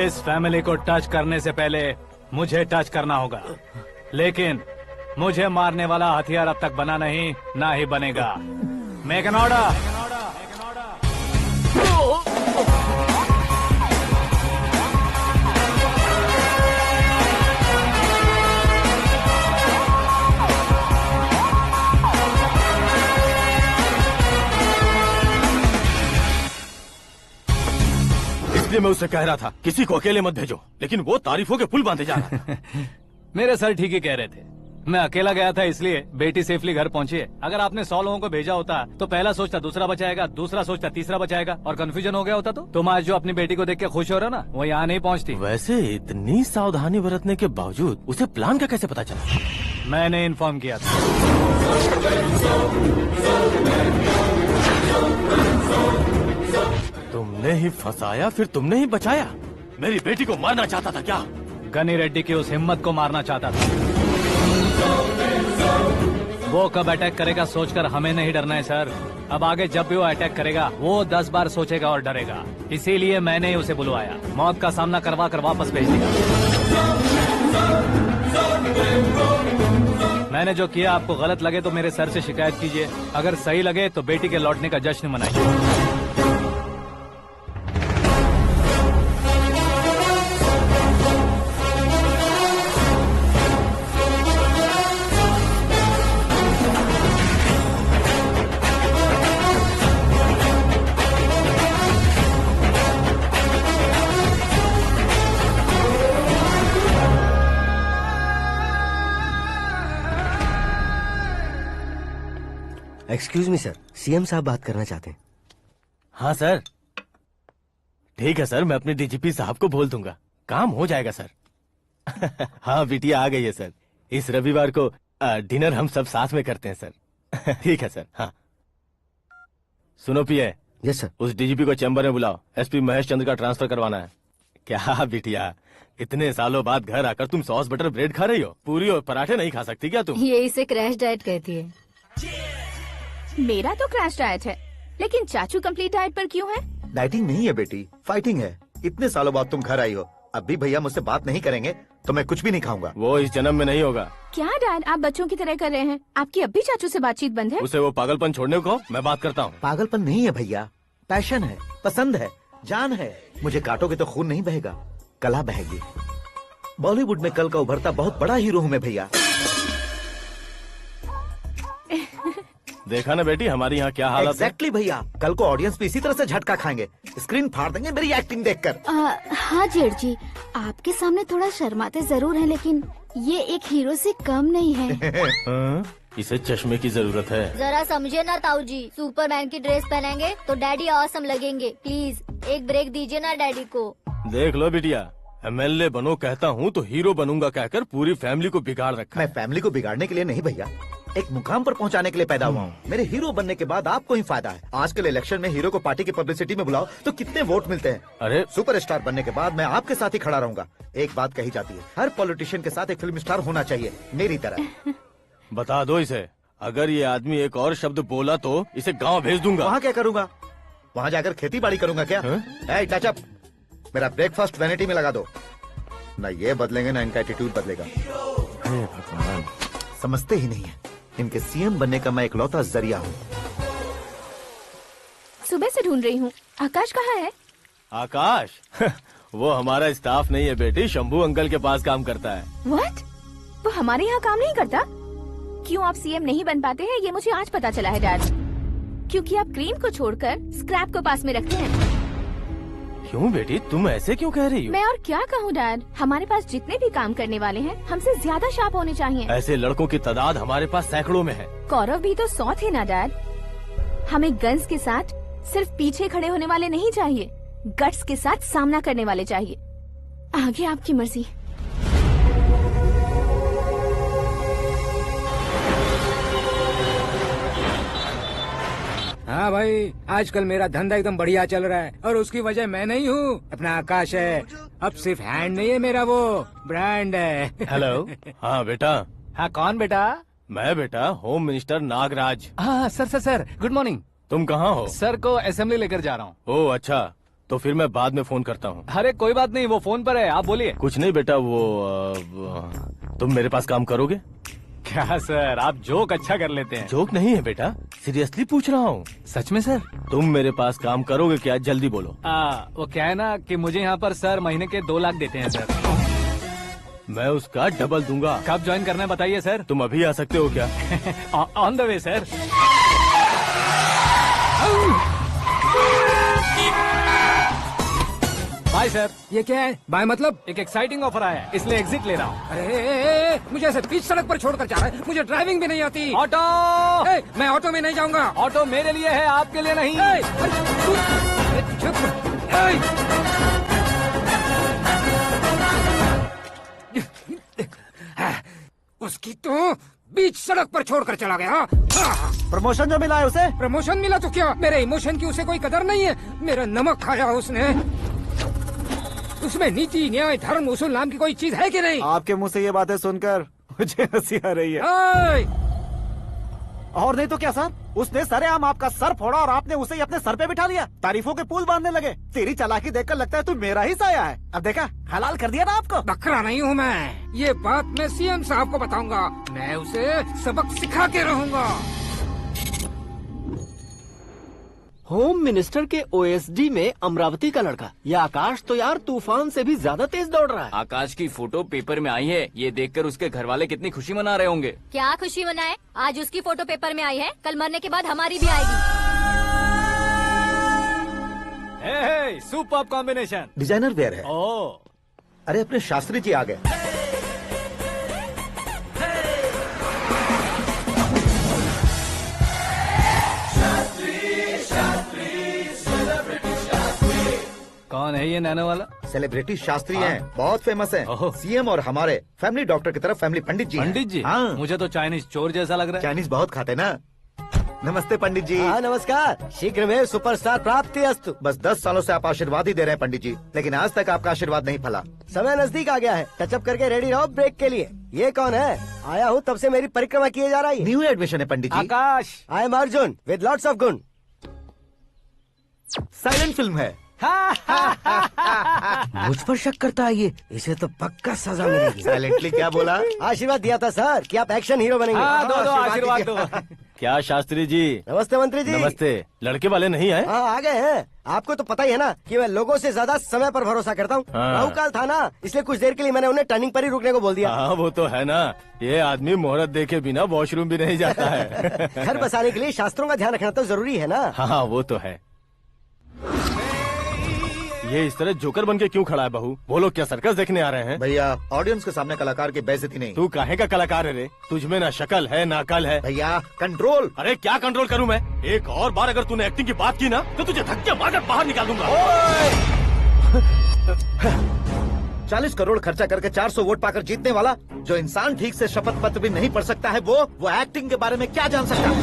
इस फैमिली को टच करने से पहले मुझे टच करना होगा, लेकिन मुझे मारने वाला हथियार अब तक बना नहीं, ना ही बनेगा। Make an order. इसलिए मैं उससे कह रहा था किसी को अकेले मत भेजो, लेकिन वो तारीफों के पुल बांधे जा रहा था। मेरे सर ठीक ही कह रहे थे। मैं अकेला गया था इसलिए बेटी सेफली घर पहुंची है। अगर आपने 100 लोगों को भेजा होता तो पहला सोचता दूसरा बचाएगा, दूसरा सोचता तीसरा बचाएगा, और कंफ्यूजन हो गया होता तो तुम आज जो अपनी बेटी को देख के खुश हो रहे हो ना, वो यहाँ नहीं पहुँचती। वैसे इतनी सावधानी बरतने के बावजूद उसे प्लान का कैसे पता चला? मैंने इन्फॉर्म किया था। तुमने ही फंसाया, फिर तुमने ही बचाया। मेरी बेटी को मारना चाहता था क्या? गनी रेड्डी की उस हिम्मत को मारना चाहता था। वो कब अटैक करेगा सोचकर हमें नहीं डरना है सर। अब आगे जब भी वो अटैक करेगा वो 10 बार सोचेगा और डरेगा। इसीलिए मैंने ही उसे बुलवाया। मौत का सामना करवा कर वापस भेज दिया। मैंने जो किया आपको गलत लगे तो मेरे सर से शिकायत कीजिए, अगर सही लगे तो बेटी के लौटने का जश्न मनाइए। एक्सक्यूज मी सर, सीएम साहब बात करना चाहते हैं। हाँ सर, ठीक है सर, मैं अपने डीजीपी साहब को बोल दूंगा, काम हो जाएगा सर। हाँ बिटिया आ गई है सर। इस रविवार को डिनर हम सब साथ में करते हैं सर। ठीक है सर। हाँ सुनो पिए। Yes sir. उस डीजीपी को चैम्बर में बुलाओ, एसपी महेश चंद्र का ट्रांसफर करवाना है। क्या बिटिया, इतने सालों बाद घर आकर तुम सॉस बटर ब्रेड खा रही हो? पूरी और पराठे नहीं खा सकती क्या तुम? ये इसे क्रैश डाइट कहती है। मेरा तो क्रैश डाइट है, लेकिन चाचू कंप्लीट डाइट पर क्यों है? डाइटिंग नहीं है बेटी, फाइटिंग है। इतने सालों बाद तुम घर आई हो, अब भी भैया मुझसे बात नहीं करेंगे तो मैं कुछ भी नहीं खाऊंगा। वो इस जन्म में नहीं होगा। क्या डैड, आप बच्चों की तरह कर रहे हैं? आपकी अब भी चाचू से बातचीत बंद है? उसे वो पागलपन छोड़ने को कहो, मैं बात करता हूँ। पागलपन नहीं है भैया, पैशन है, पसंद है, जान है। मुझे काटोगे तो खून नहीं बहेगा, कला बहेगी। बॉलीवुड में कल का उभरता बहुत बड़ा हीरो हूँ मैं भैया। देखा ना बेटी हमारी यहाँ क्या हालत है। एग्जैक्टली भैया, कल को ऑडियंस भी इसी तरह से झटका खाएंगे, स्क्रीन फाड़ देंगे मेरी एक्टिंग देखकर। हाँ जेठ जी, आपके सामने थोड़ा शर्माते जरूर हैं, लेकिन ये एक हीरो से कम नहीं है। हाँ? इसे चश्मे की जरूरत है। जरा समझे ना ताऊ जी, सुपरमैन की ड्रेस पहनेंगे तो डैडी ऑसम लगेंगे। प्लीज एक ब्रेक दीजिए ना डैडी को। देख लो बिटिया, MLA बनो कहता हूँ तो हीरो बनूंगा कहकर पूरी फैमिली को बिगाड़ रखा। मैं फैमिली को बिगाड़ने के लिए नहीं भैया, एक मुकाम पर पहुंचाने के लिए पैदा हुआ हूँ। मेरे हीरो बनने के बाद आपको ही फायदा है। आजकल इलेक्शन में हीरो को पार्टी की पब्लिसिटी में बुलाओ तो कितने वोट मिलते हैं। अरे सुपरस्टार बनने के बाद मैं आपके साथ ही खड़ा रहूंगा। एक बात कही जाती है, हर पॉलिटिशियन के साथ एक फिल्म स्टार होना चाहिए, मेरी तरह। बता दो इसे, अगर ये आदमी एक और शब्द बोला तो इसे गाँव भेज दूंगा। वहाँ क्या करूँगा? वहाँ जाकर खेती बाड़ी करूंगा क्या? टच अप, मेरा ब्रेकफास्ट वैनिटी में लगा दो। न ये बदलेंगे ना इनका एटीट्यूड बदलेगा। भगवान, समझते ही नहीं है, इनके सीएम बनने का मैं इकलौता जरिया हूँ। सुबह से ढूंढ रही हूँ, आकाश कहाँ है? आकाश वो हमारा स्टाफ नहीं है बेटी, शंभू अंकल के पास काम करता है। व्हाट? वो हमारे यहाँ काम नहीं करता? क्यों आप सीएम नहीं बन पाते हैं ये मुझे आज पता चला है डैड। क्योंकि आप क्रीम को छोड़कर स्क्रैप को पास में रखते हैं। क्यों बेटी, तुम ऐसे क्यों कह रही हो? मैं और क्या कहूँ डैड, हमारे पास जितने भी काम करने वाले हैं हमसे ज्यादा शार्प होने चाहिए। ऐसे लड़कों की तादाद हमारे पास सैकड़ों में है। कौरव भी तो 100 थे ना डैड। हमें गन्स के साथ सिर्फ पीछे खड़े होने वाले नहीं चाहिए, गट्स के साथ सामना करने वाले चाहिए। आगे आपकी मर्जी। हाँ भाई, आजकल मेरा धंधा एकदम बढ़िया चल रहा है और उसकी वजह मैं नहीं हूँ, अपना आकाश है। अब सिर्फ हैंड नहीं है मेरा, वो ब्रांड है। हेलो। हाँ बेटा। हाँ कौन बेटा? मैं बेटा होम मिनिस्टर नागराज। हाँ सर गुड मॉर्निंग। तुम कहाँ हो? सर को असेंबली लेकर जा रहा हूँ। ओह अच्छा, तो फिर मैं बाद में फोन करता हूँ। अरे कोई बात नहीं, वो फोन पर है, आप बोलिए। कुछ नहीं बेटा, तुम मेरे पास काम करोगे? क्या सर, आप जोक अच्छा कर लेते हैं। जोक नहीं है बेटा, सीरियसली पूछ रहा हूँ। सच में सर? तुम मेरे पास काम करोगे क्या? जल्दी बोलो। वो क्या है ना कि मुझे यहाँ पर सर महीने के 2 लाख देते हैं सर। मैं उसका डबल दूंगा। कब ज्वाइन करना है बताइए सर। तुम अभी आ सकते हो क्या? On the way sir. Bye sir. ये क्या है? बाय मतलब? एक एक्साइटिंग ऑफर आया है, इसलिए एग्जिट ले रहा हूँ। अरे मुझे ऐसे बीच सड़क पर छोड़कर जा रहा है, मुझे ड्राइविंग भी नहीं आती। ऑटो। मैं ऑटो में नहीं जाऊंगा। ऑटो मेरे लिए है, आपके लिए नहीं। उसकी तो बीच सड़क पर छोड़कर चला गया। प्रमोशन जो मिला है उसे? प्रमोशन मिला तो क्या, मेरे इमोशन की उसे कोई कदर नहीं है। मेरा नमक खाया उसने। उसमें नीति न्याय धर्म उसूल नाम की कोई चीज है कि नहीं? आपके मुंह से ये बातें सुनकर मुझे हंसी आ रही है। और नहीं तो क्या सर, उसने सरेआम आपका सर फोड़ा और आपने उसे ही अपने सर पे बिठा लिया। तारीफों के पुल बांधने लगे। तेरी चालाकी देखकर लगता है तू मेरा ही साया है। अब देखा, हलाल कर दिया ना आपको। बकरा नहीं हूँ मैं, ये बात मैं सीएम साहब को बताऊंगा। मैं उसे सबक सिखा के रहूंगा। होम मिनिस्टर के ओएसडी में अमरावती का लड़का, ये आकाश तो यार तूफान से भी ज्यादा तेज दौड़ रहा है। आकाश की फोटो पेपर में आई है, ये देखकर उसके घर वाले कितनी खुशी मना रहे होंगे। क्या खुशी मनाए? आज उसकी फोटो पेपर में आई है, कल मरने के बाद हमारी भी आएगी। Superb combination. डिजाइनर वेयर है। ओह, अरे अपने शास्त्री जी आ गए। कौन है ये नैनो वाला? सेलिब्रिटी शास्त्री हैं, बहुत फेमस हैं। सीएम और हमारे फैमिली डॉक्टर की तरफ फैमिली पंडित जी हैं। पंडित जी? हाँ। मुझे तो चाइनीज चोर जैसा लग रहा है। चाइनीज बहुत खाते ना। नमस्ते पंडित जी। हाँ नमस्कार, शीघ्र में सुपरस्टार प्राप्ति अस्तु। बस 10 सालों से आप आशीर्वाद ही दे रहे हैं पंडित जी, लेकिन आज तक आपका आशीर्वाद नहीं फला। समय नजदीक आ गया है, टचअप करके रेडी रहो ब्रेक के लिए। ये कौन है? आया हूँ तब से मेरी परिक्रमा किए जा रही है। न्यू एडमिशन है Pandit ji. Aakash. I am Arjun with lots of गुण। साइलेंट फिल्म है। मुझ पर शक करता है ये, इसे तो पक्का सजा मिलेगी। साइलेंटली क्या बोला? आशीर्वाद दिया था सर कि आप एक्शन हीरो बनेंगे। हाँ, दो आशीर्वाद दो। क्या शास्त्री जी? नमस्ते मंत्री जी। नमस्ते। लड़के वाले नहीं आए? हाँ, आ गए हैं। आपको तो पता ही है ना कि मैं लोगों से ज्यादा समय पर भरोसा करता हूँ। हाँ। राहु काल था ना, इसलिए कुछ देर के लिए मैंने उन्हें टर्निंग पर ही रुकने को बोल दिया। हाँ वो तो है ना, ये आदमी मुहूर्त देखे बिना वॉशरूम भी नहीं जाता है। घर बसाने के लिए शास्त्रों का ध्यान रखना तो जरूरी है ना। हाँ वो तो है। ये इस तरह जोकर बन के क्यों खड़ा है बहू? वो लोग क्या सर्कस देखने आ रहे हैं? भैया ऑडियंस के सामने कलाकार की बेइज्जती नहीं। तू काहे का कलाकार है रे? तुझमें ना शक्ल है ना अकल है। भैया कंट्रोल। अरे क्या कंट्रोल करूं मैं? एक और बार अगर तूने एक्टिंग की बात की ना तो तुझे धक्के मारकर बाहर निकाल दूंगा। 40 करोड़ खर्चा करके 400 वोट पाकर जीतने वाला जो इंसान ठीक से शपथ पत्र भी नहीं पढ़ सकता है, वो एक्टिंग के बारे में क्या जान सकता है?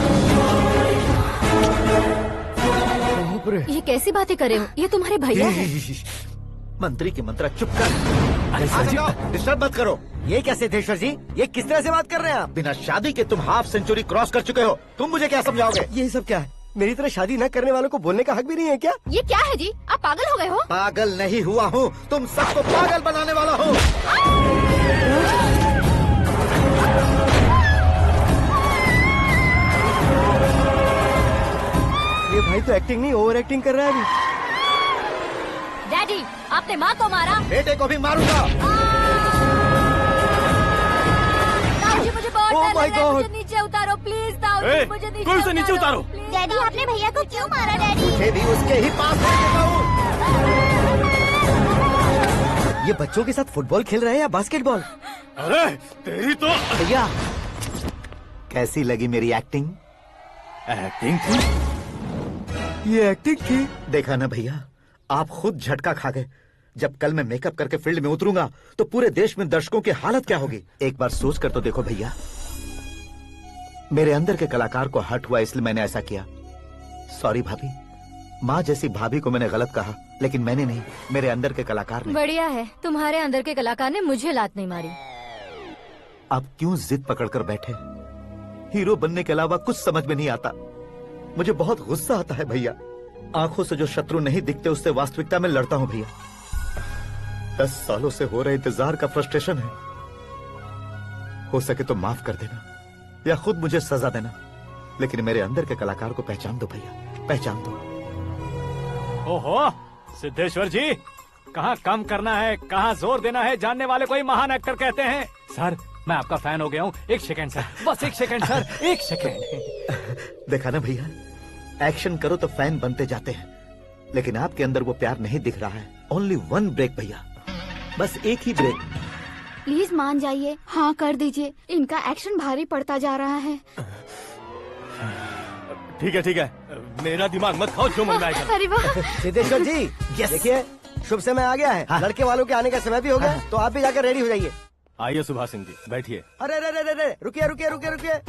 ये कैसी बातें करे हो? ये तुम्हारे भैया हैं। मंत्री की मंत्रा चुप कर। डिस्टर्ब मत करो। ये क्या सिद्धेश्वर जी, ये किस तरह से बात कर रहे हैं आप? बिना शादी के तुम हाफ सेंचुरी क्रॉस कर चुके हो, तुम मुझे क्या समझाओगे? ये सब क्या है? मेरी तरह शादी न करने वालों को बोलने का हक भी नहीं है क्या? ये क्या है जी? आप पागल हो गए हो? पागल नहीं हुआ हूँ, तुम सबको पागल बनाने वाला हूँ। ये भाई तो एक्टिंग नहीं ओवर एक्टिंग कर रहा है अभी। डैडी, आपने माँ को मारा। बेटे को भी मारूंगा। ताऊजी मुझे बहुत Oh डर my लग रहा है, God! मुझे नीचे उतारो प्लीज। ताऊजी ए, मुझे कोई उसे नीचे उतारो। डैडी, आपने भैया को क्यों मारा? डैडी, मुझे भी उसके ही पास ले चुका हूँ। ये बच्चों के साथ फुटबॉल खेल रहे हैं या बास्केटबॉल? अरे तेरी तो भैया कैसी लगी मेरी एक्टिंग? एक्टिंग थी। ये एक्टिंग थी। देखा ना भैया, आप खुद झटका खा गए। जब कल मैं मेकअप करके फील्ड में उतरूंगा तो पूरे देश में दर्शकों की हालत क्या होगी? एक बार सोच कर तो देखो भैया। मेरे अंदर के कलाकार को हर्ट हुआ इसलिए मैंने ऐसा किया। सॉरी भाभी। माँ जैसी भाभी को मैंने गलत कहा, लेकिन मैंने नहीं, मेरे अंदर के कलाकार ने। बढ़िया है, तुम्हारे अंदर के कलाकार ने मुझे लात नहीं मारी। आप क्यों जिद पकड़कर बैठे? हीरो बनने के अलावा कुछ समझ में नहीं आता। मुझे बहुत गुस्सा आता है भैया। आंखों से जो शत्रु नहीं दिखते उससे वास्तविकता में लड़ता हूं भैया। 10 सालों से हो रहे इंतजार का फ्रस्ट्रेशन है। हो सके तो माफ कर देना या खुद मुझे सजा देना, लेकिन मेरे अंदर के कलाकार को पहचान दो भैया, पहचान दो। ओहो सिद्धेश्वर जी, कहाँ कम करना है कहाँ जोर देना है जानने वाले को ही महान एक्टर कहते हैं। सर मैं आपका फैन हो गया हूँ। एक सेकंड सर, बस एक सेकंड सर, एक सेकंड। देखा ना भैया, एक्शन करो तो फैन बनते जाते हैं, लेकिन आपके अंदर वो प्यार नहीं दिख रहा है। ओनली वन ब्रेक भैया, बस एक ही ब्रेक। प्लीज मान जाइए, हाँ कर दीजिए। इनका एक्शन भारी पड़ता जा रहा है। ठीक है, मेरा दिमाग मत खाओ, जो मन में आएगा। अरे वाह सिद्धेश्वर जी, देखिए शुभ समय आ गया है। लड़के वालों के आने का समय भी हो गया, तो आप भी जाकर रेडी हो जाइए। आइए सुभाष सिंह जी, बैठिए। अरे रुकिए।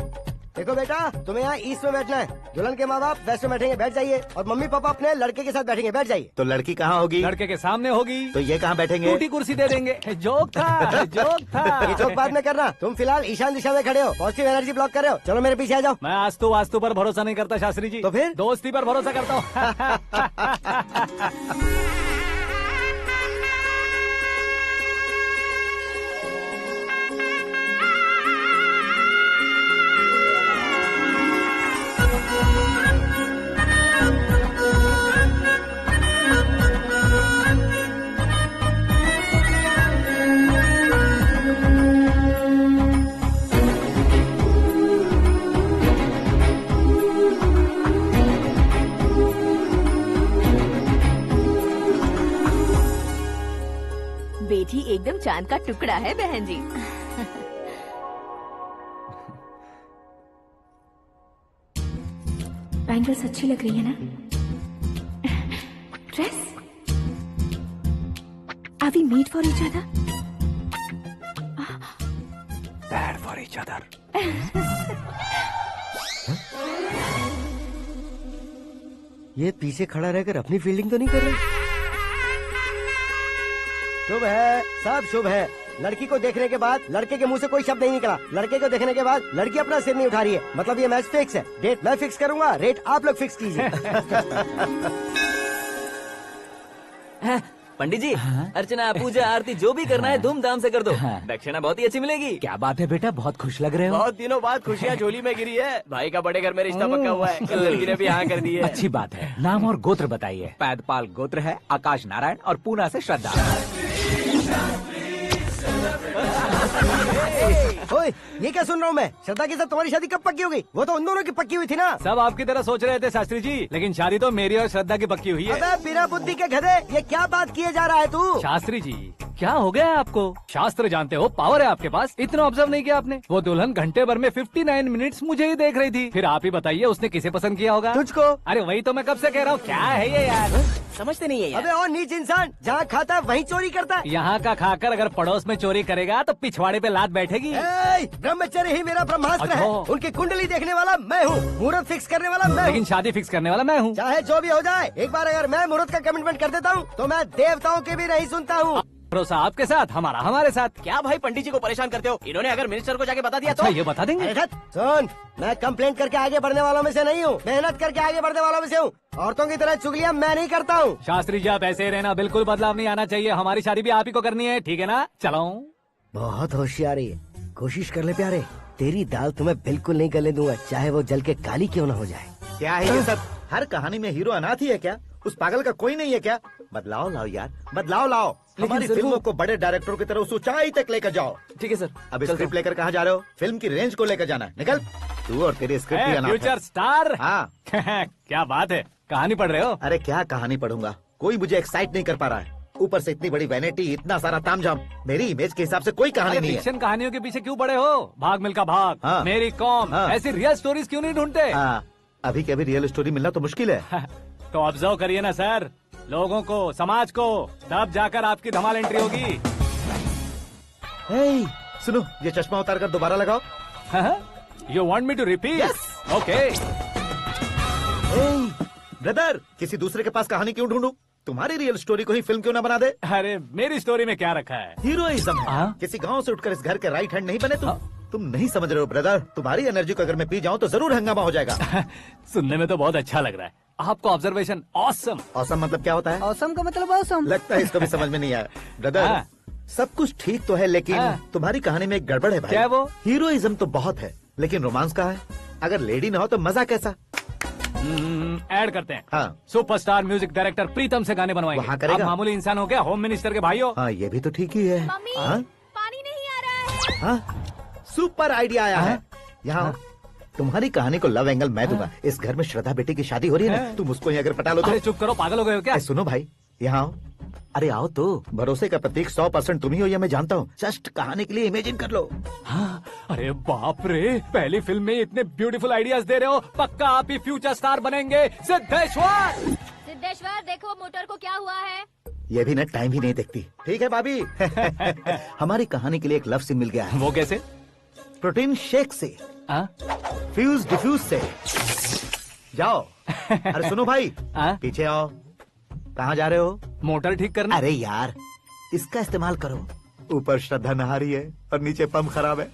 देखो बेटा, तुम्हें यहाँ ईस्ट में बैठना है। दुल्हन के माँ बाप वेस्ट में बैठेंगे, बैठ जाइए। और मम्मी पापा अपने लड़के के साथ बैठेंगे, बैठ जाइए। तो लड़की कहाँ होगी? लड़के के सामने होगी। तो ये कहाँ बैठेंगे? टूटी कुर्सी दे देंगे। जोक था, जोक था। ये जोक बाद में करना। तुम फिलहाल ईशान दिशा में खड़े हो, पॉजिटिव एनर्जी ब्लॉक कर रहे हो। चलो मेरे पीछे आ जाओ। मैं वास्तु पर भरोसा नहीं करता शास्त्री जी। तो फिर? दोस्ती पर भरोसा करता हूँ। बेटी एकदम चांद का टुकड़ा है बहन जी। बैंगल्स अच्छी लग रही है ना? Dress? Are we made for each other? Bad for each other. ये पीछे खड़ा रहकर अपनी फील्डिंग तो नहीं कर रहा? शुभ है, सब शुभ है। लड़की को देखने के बाद लड़के के मुंह से कोई शब्द नहीं निकला। लड़के को देखने के बाद लड़की अपना सिर नहीं उठा रही है, मतलब ये मैच फिक्स है। डेट मैं फिक्स करूंगा, रेट आप लोग फिक्स कीजिए। पंडित जी, अर्चना पूजा आरती जो भी करना है धूमधाम से कर दो। दक्षिणा बहुत ही अच्छी मिलेगी। क्या बात है बेटा, बहुत खुश लग रहे हो। बहुत दिनों बाद खुशियाँ झोली में गिरी है। भाई का बड़े घर में रिश्ता पक्का हुआ है। कल लड़की ने भी हाँ कर दी है। अच्छी बात है। नाम और गोत्र बताइए। पैदपाल गोत्र है, आकाश नारायण और पूना से श्रद्धा। ओए, ये क्या सुन रहा हूँ मैं? श्रद्धा के साथ तुम्हारी शादी कब पक्की हो गई? वो तो उन दोनों की पक्की हुई थी ना। सब आपकी तरह सोच रहे थे शास्त्री जी, लेकिन शादी तो मेरी और श्रद्धा की पक्की हुई है। अबे बिना बुद्धि के गधे, ये क्या बात किए जा रहा है तू? शास्त्री जी, क्या हो गया है आपको? शास्त्र जानते हो, पावर है आपके पास। इतना ऑब्जर्व नहीं किया आपने? वो दुल्हन घंटे भर में 59 मिनट्स मुझे ही देख रही थी। फिर आप ही बताइए उसने किसे पसंद किया होगा? तुझको। अरे वही तो मैं कब से कह रहा हूँ, क्या है ये यार? समझते नहीं है यार। अबे और नीच इंसान, जहाँ खाता है वहीं चोरी करता है। यहाँ का खाकर अगर पड़ोस में चोरी करेगा तो पिछवाड़े पे लात बैठेगी। ब्रह्मचर्य ही मेरा ब्रह्मास्त्र है। अच्छा। उनकी कुंडली देखने वाला मैं हूँ, मुहूर्त फिक्स करने वाला मैं लेकिन हूँ। शादी फिक्स करने वाला मैं हूँ। चाहे जो भी हो जाए, एक बार अगर मैं मुहूर्त का कमिटमेंट कर देता हूँ तो मैं देवताओं के भी नहीं सुनता हूँ। भरोसा आपके साथ, हमारा हमारे साथ। क्या भाई पंडित जी को परेशान करते हो? इन्होंने अगर मिनिस्टर को जाके बता दिया अच्छा, तो ये बता देंगे। अरे सुन, मैं कंप्लेंट करके आगे बढ़ने वालों में से नहीं हूँ, मेहनत करके आगे बढ़ने वालों में से हूँ। औरतों की तरह चुगलियाँ मैं नहीं करता हूँ। शास्त्री जी, आप ऐसे ही रहना, बिल्कुल बदलाव नहीं आना चाहिए। हमारी शादी भी आप ही को करनी है, ठीक है ना? चलो। बहुत होशियारी है, कोशिश कर ले प्यारे। तेरी दाल तुम्हें बिल्कुल नहीं गलने दूंगा, चाहे वो जल के काली क्यों न हो जाए। क्या है ये सब? हर कहानी में हीरो अनाथ ही है क्या? उस पागल का कोई नहीं है क्या? बदलाव लाओ यार, बदलाव लाओ। हमारी फिल्मों को बड़े डायरेक्टरों की तरह उस ऊंचाई तक लेकर जाओ। ठीक है सर। अब स्क्रिप्ट लेकर कहाँ जा रहे हो? फिल्म की रेंज को लेकर जाना है। निकल तू और तेरी स्क्रिप्ट ही अनाथ है। Future star. हाँ। क्या बात है, कहानी पढ़ रहे हो? अरे क्या कहानी पढ़ूंगा, कोई मुझे एक्साइट नहीं कर पा रहा है। ऊपर से इतनी बड़ी वैनिटी, इतना सारा तामझाम। मेरी इमेज के हिसाब से कोई कहानी नहीं है। फिक्शन कहानियों के पीछे क्यों पड़े हो? भाग मिल्खा भाग, हाँ। मेरी कॉम, हाँ। ऐसी रियल स्टोरीज क्यों नहीं ढूंढते? हाँ, अभी के अभी रियल स्टोरी मिलना तो मुश्किल है। तो ऑब्जर्व करिए ना सर, लोगों को, समाज को, तब जाकर आपकी धमाल एंट्री होगी। सुनो, ये चश्मा उतार कर दोबारा लगाओ। You want me to repeat? Okay. Brother, किसी दूसरे के पास कहानी क्यों ढूंढूं? तुम्हारी रियल स्टोरी को ही फिल्म क्यों ना बना दे? अरे मेरी स्टोरी में क्या रखा है? हीरोइज्म है। किसी गांव से उठकर इस घर के राइट हैंड नहीं बने तुम नहीं समझ रहे हो ब्रदर। तुम्हारी एनर्जी को अगर मैं पी जाऊं तो जरूर हंगामा हो जाएगा। सुनने में तो बहुत अच्छा लग रहा है आपको। Observation awesome. ऑसम मतलब क्या होता है? ऑसम का मतलब ऑसम। लगता है इसको भी समझ में नहीं आया। ब्रदर, सब कुछ ठीक तो है, लेकिन तुम्हारी कहानी में एक गड़बड़ है भाई। क्या वो? हीरोइज्म तो बहुत है, लेकिन रोमांस कहाँ है? अगर लेडी ना हो तो मजा कैसा? ऐड करते हैं। हाँ। सुपरस्टार म्यूजिक डायरेक्टर प्रीतम से गाने बनवाएंगे। वहाँ करेगा? आप मामूली इंसान हो क्या, होम मिनिस्टर के भाई हो? हाँ, ये भी तो ठीक ही है। मम्मी, हाँ? पानी नहीं आ रहा है। हाँ? सुपर आइडिया आया है। यहाँ तुम्हारी कहानी को लव एंगल मैं दूंगा। इस घर में श्रद्धा बेटी की शादी हो रही है ना, तुम उसको ही अगर पटा लो तो। अरे चुप करो, पागल हो गए हो क्या? सुनो भाई, यहाँ आओ। अरे आओ तो। भरोसे का प्रतीक 100% तुम ही हो, ये मैं जानता हूँ। जस्ट कहानी के लिए इमेजिन कर लो। हाँ, अरे बाप रे, पहली फिल्म में इतने ब्यूटीफुल आइडियाज दे रहे हो। पक्का आप ही फ्यूचर स्टार बनेंगे। सिद्धेश्वर, सिद्धेश्वर देखो मोटर को क्या हुआ है। ये भी ना टाइम ही नहीं देखती। ठीक है भाभी। हमारी कहानी के लिए एक लव सीन मिल गया है। वो कैसे? प्रोटीन शेक से, फ्यूज डिफ्यूज से। जाओ। अरे सुनो भाई, पीछे आओ। कहाँ जा रहे हो? मोटर ठीक करना। अरे यार, इसका इस्तेमाल करो। ऊपर श्रद्धा नहा रही है और नीचे पंप खराब है।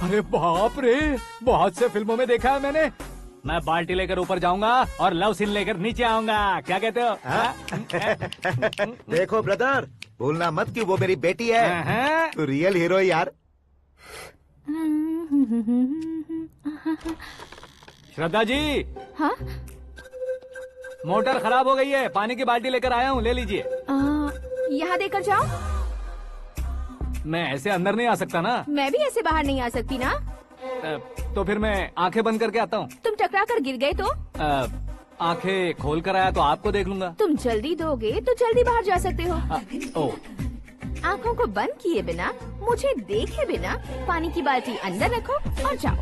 अरे बाप रे, बहुत से फिल्मों में देखा है मैंने। मैं बाल्टी लेकर ऊपर जाऊंगा और लव सीन लेकर नीचे आऊंगा। क्या कहते हो? देखो ब्रदर, भूलना मत कि वो मेरी बेटी है। तू रियल हीरो यार। श्रद्धा जी। हाँ? मोटर खराब हो गई है, पानी की बाल्टी लेकर आया हूँ, ले लीजिए। यहाँ देकर जाओ। मैं ऐसे अंदर नहीं आ सकता ना। मैं भी ऐसे बाहर नहीं आ सकती ना। तो फिर मैं आंखें बंद करके आता हूँ। तुम टकरा कर गिर गए तो? आंखें खोल कर आया तो आपको देख लूंगा। तुम जल्दी दोगे तो जल्दी बाहर जा सकते हो। ओ। आँखों को बंद किए बिना, मुझे देखे बिना पानी की बाल्टी अंदर रखो और जाओ।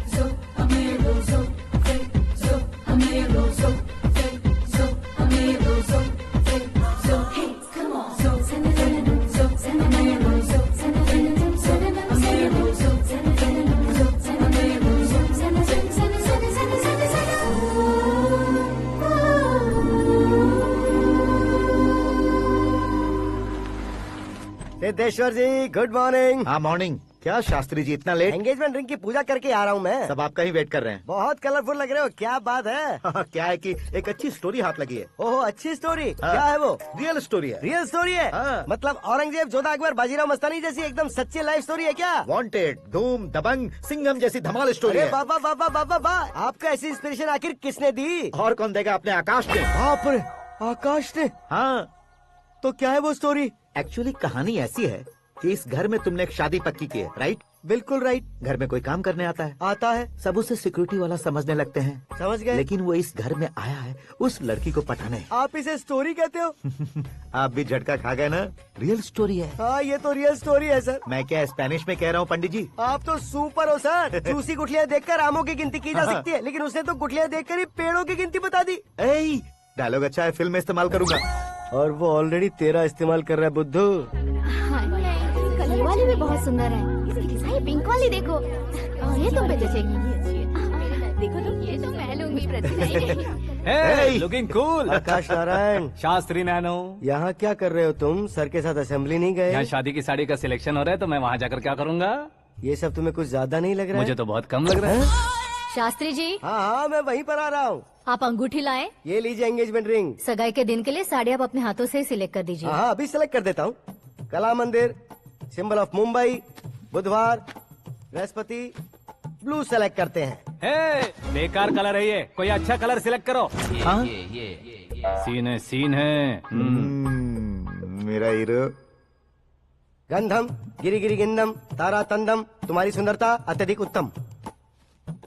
सिद्धेश्वर जी, गुड मॉर्निंग। हाँ मॉर्निंग। क्या शास्त्री जी इतना लेट? एंगेजमेंट रिंग की पूजा करके आ रहा हूँ मैं। सब आपका ही वेट कर रहे हैं। बहुत कलरफुल लग रहे हो, क्या बात है? क्या है कि एक अच्छी स्टोरी हाथ लगी है। ओहो, अच्छी स्टोरी। क्या है वो? रियल स्टोरी है। रियल स्टोरी है? मतलब औरंगजेब, जोधा अकबर, बाजीराव मस्तानी जैसी एकदम सच्ची लाइफ स्टोरी है क्या? वांटेड, धूम, दबंग, सिंघम जैसी धमाल स्टोरी है। बाबा बाबा बाबा बा, आपका ऐसी इंस्पिरेशन आखिर किसने दी? और कौन देगा? अपने आकाश ने। बाप रे, आकाश ने? हाँ। तो क्या है वो स्टोरी? एक्चुअली कहानी ऐसी है कि इस घर में तुमने एक शादी पक्की की है, राइट? बिल्कुल राइट। घर में कोई काम करने आता है? आता है। सब उसे सिक्योरिटी वाला समझने लगते हैं। समझ गए। लेकिन वो इस घर में आया है उस लड़की को पटाने। आप इसे स्टोरी कहते हो? आप भी झटका खा गए ना? रियल स्टोरी है। हाँ, ये तो रियल स्टोरी है सर। मैं क्या स्पेनिश में कह रहा हूँ पंडित जी? आप तो सुपर हो सर। चूसी गुठलियाँ देखकर आमों की गिनती की जा सकती है, लेकिन उसने तो गुठलियाँ देखकर ही पेड़ों की गिनती बता दी। डायलॉग अच्छा है, फिल्म में इस्तेमाल करूंगा। और वो ऑलरेडी तेरा इस्तेमाल कर रहा है बुद्धू। कलर वाली भी बहुत सुंदर है। ये पिंक वाली देखो, और ये तुम पे जचेगी। देखो तुम, ये तो मैं लूंगी। Looking cool. Aakash Narayan. Shastri nano. यहाँ क्या कर रहे हो तुम? सर के साथ असेंबली नहीं गए? यहाँ शादी की साड़ी का सिलेक्शन हो रहा है, तो मैं वहाँ जाकर क्या करूँगा? ये सब तुम्हें कुछ ज्यादा नहीं लग रहा है? मुझे तो बहुत कम लग रहा है। शास्त्री जी। हाँ हाँ, मैं वहीं पर आ रहा हूँ। आप अंगूठी लाएं। ये लीजिए एंगेजमेंट रिंग। सगाई के दिन के लिए साड़ी आप अपने हाथों से सिलेक्ट कर दीजिए। हाँ, अभी सिलेक्ट कर देता हूँ। कला मंदिर, सिंबल ऑफ मुंबई, बुधवार, बृहस्पति, ब्लू सेलेक्ट करते हैं। बेकार कलर है ये, कोई अच्छा कलर सिलेक्ट करो। सीन है। मेरा हीरो। गंधम, गिरी गिरी गिंदम, तारा तंदम, तुम्हारी सुंदरता अत्यधिक उत्तम।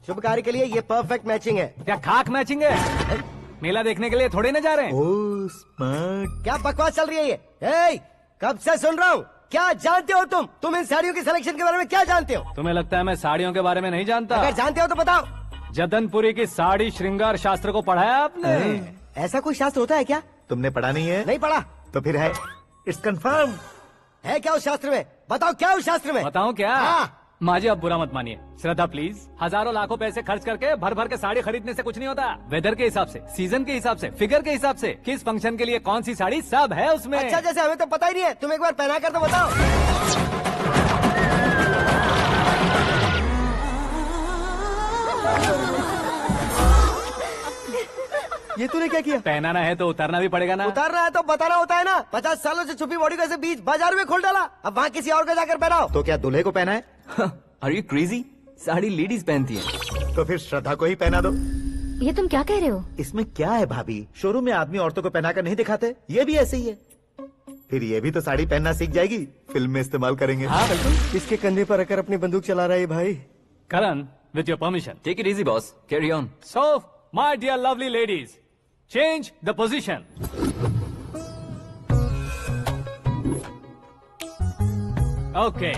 शुभ कार्य के लिए ये परफेक्ट मैचिंग है। क्या खाक मैचिंग है? मेला देखने के लिए थोड़े न जा रहे हैं। Oh smart. क्या बकवास चल रही है ये? ए, कब से सुन रहा हूँ। क्या जानते हो तुम इन साड़ियों की सिलेक्शन के बारे में क्या जानते हो? तुम्हें लगता है मैं साड़ियों के बारे में नहीं जानता? अगर जानते हो तो बताओ। जदनपुरी की साड़ी श्रृंगार शास्त्र को पढ़ा है आपने? ऐसा कोई शास्त्र होता है क्या? तुमने पढ़ा नहीं है? नहीं पढ़ा। तो फिर है, इट्स कंफर्म। है क्या उस शास्त्र में? बताओ क्या उस शास्त्र में? बताऊं क्या? हाँ। माँ जी, अब बुरा मत मानिए। श्रद्धा प्लीज। हजारों लाखों पैसे खर्च करके भर भर के साड़ी खरीदने से कुछ नहीं होता। वेदर के हिसाब से, सीजन के हिसाब से, फिगर के हिसाब से, किस फंक्शन के लिए कौन सी साड़ी, सब है उसमें। अच्छा, जैसे हमें तो पता ही नहीं है। तुम एक बार पहना कर तो बताओ। ये तूने क्या किया? पहनाना है तो उतारना भी पड़ेगा ना। उतारना है तो बताना होता है ना। 50 सालों से छुपी बॉडी को ऐसे बीच बाजार में खोल डाला, अब वहाँ किसी और को जाकर पहनाओ। तो क्या दूल्हे को पहना है? Are you crazy? Sari ladies पहनती है। तो फिर श्रद्धा को ही पहना दो। ये तुम क्या कह रहे हो? इसमें क्या है भाभी? शोरूम में आदमी औरतों को पहनाकर नहीं दिखाते? ये भी ऐसे ही है। फिर ये भी तो साड़ी पहनना सीख जाएगी, फिल्म में इस्तेमाल करेंगे। हाँ बिल्कुल। इसके कंधे पर रखकर अपनी बंदूक चला रहा है भाई। Karan, with your permission. Take it easy boss, carry on. So my dear lovely ladies, change the position. Okay,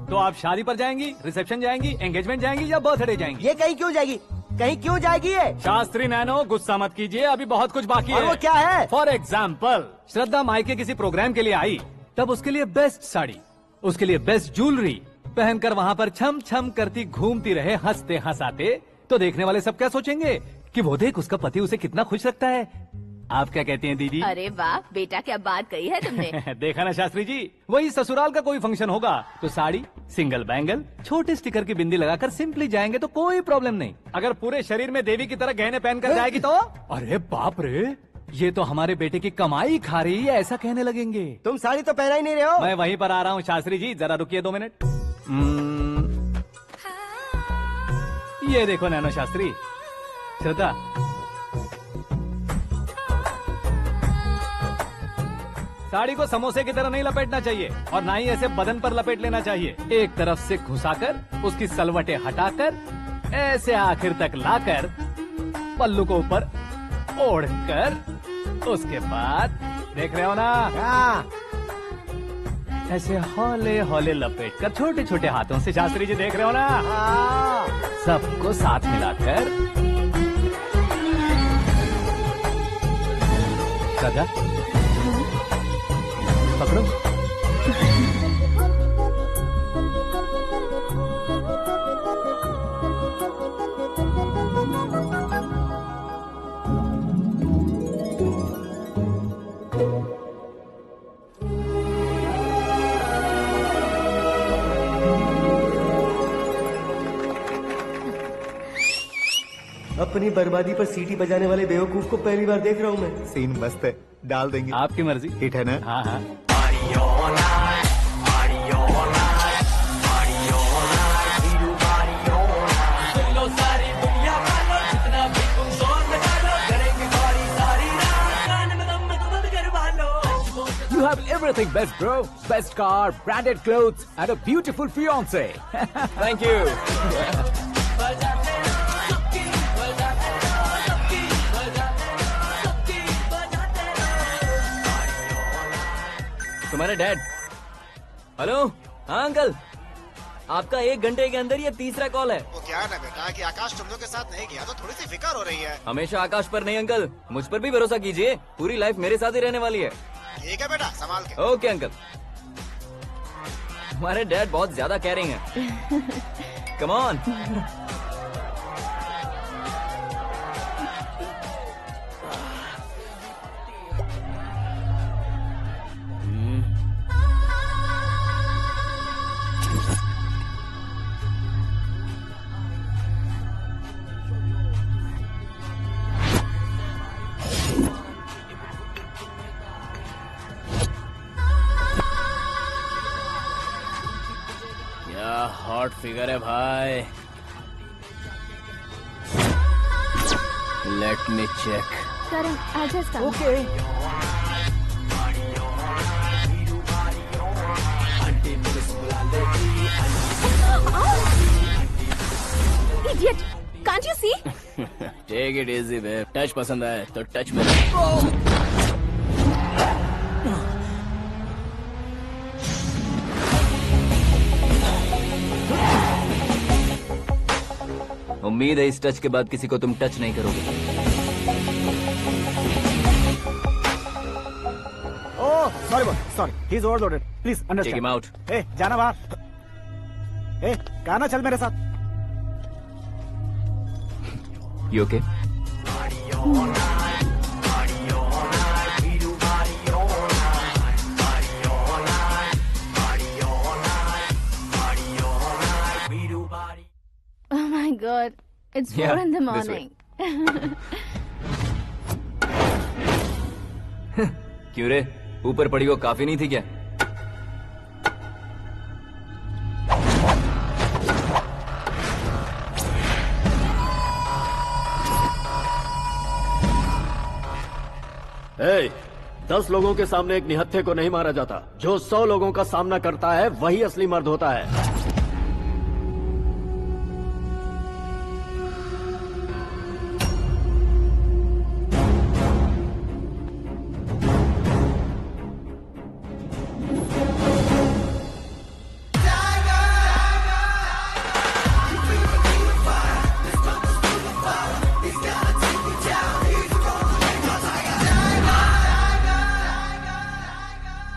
तो आप शादी पर जाएंगी, रिसेप्शन जाएंगी, एंगेजमेंट जाएंगी या बर्थडे जाएंगी? ये कहीं क्यों जाएगी? कहीं क्यों जाएगी ये? शास्त्री नैनो, गुस्सा मत कीजिए, अभी बहुत कुछ बाकी है। और वो क्या है? फॉर एग्जाम्पल, श्रद्धा मायके किसी प्रोग्राम के लिए आई, तब उसके लिए बेस्ट साड़ी, उसके लिए बेस्ट ज्वेलरी पहनकर वहाँ पर छम छम करती घूमती रहे हंसते हंसाते, तो देखने वाले सब क्या सोचेंगे कि वो देख उसका पति उसे कितना खुश रखता है। आप क्या कहती हैं दीदी? अरे वाह बेटा, क्या बात कही है तुमने। देखा ना शास्त्री जी, वही ससुराल का कोई फंक्शन होगा तो साड़ी, सिंगल बैंगल, छोटे स्टिकर की बिंदी लगाकर सिंपली जाएंगे तो कोई प्रॉब्लम नहीं। अगर पूरे शरीर में देवी की तरह गहने पहनकर जाएगी तो अरे बाप रे, ये तो हमारे बेटे की कमाई खा रही है, ऐसा कहने लगेंगे। तुम साड़ी तो पहना ही नहीं रहे हो। मैं वहीं पर आ रहा हूँ शास्त्री जी, जरा रुकिए 2 मिनट। ये देखो नैनो शास्त्री, श्रद्धा, साड़ी को समोसे की तरह नहीं लपेटना चाहिए और ना ही ऐसे बदन पर लपेट लेना चाहिए। एक तरफ से घुसाकर उसकी सलवटें हटाकर ऐसे आखिर तक लाकर पल्लू को ऊपर ओढ़कर, उसके बाद देख रहे हो ना, ऐसे हौले हौले लपेट कर छोटे छोटे हाथों से, शास्त्री जी देख रहे हो ना, सबको साथ मिलाकर सदा पकड़ो। अपनी बर्बादी पर सीटी बजाने वाले बेवकूफ को पहली बार देख रहा हूँ मैं। सीन मस्त है, डाल देंगे। आपकी मर्जी। हिट है ना? हाँ हाँ। You have everything best, bro. Best car, branded clothes, and a beautiful fiance. Thank you. तुम्हारे डैड। हेलो, हाँ अंकल, आपका 1 घंटे के अंदर ये तीसरा कॉल है। वो क्या है ना बेटा कि आकाश तुम लोग के साथ नहीं गया तो थोड़ी सी फिक्र हो रही है। हमेशा आकाश पर नहीं अंकल, मुझ पर भी भरोसा कीजिए, पूरी लाइफ मेरे साथ ही रहने वाली है। ठीक है बेटा, संभाल के। Okay uncle. हमारे डैड बहुत ज्यादा केयरिंग है। Come on. हॉट फिगर है भाई। Let me check. Karan, I just come. Okay. Idiot! Can't you see? Take it easy babe. Touch पसंद आए तो टच में। उम्मीद है इस टच के बाद किसी को तुम टच नहीं करोगे। Oh sorry boss, sorry, he is overloaded, please take understand. Him out. ए जाना बाहर। ए गाना चल मेरे साथ। You okay? Oh my God! It's 4 in the this way. morning. क्यों रे, ऊपर पड़ी वो काफी नहीं थी क्या? ए, 10 लोगों के सामने एक निहत्थे को नहीं मारा जाता। जो 100 लोगों का सामना करता है वही असली मर्द होता है।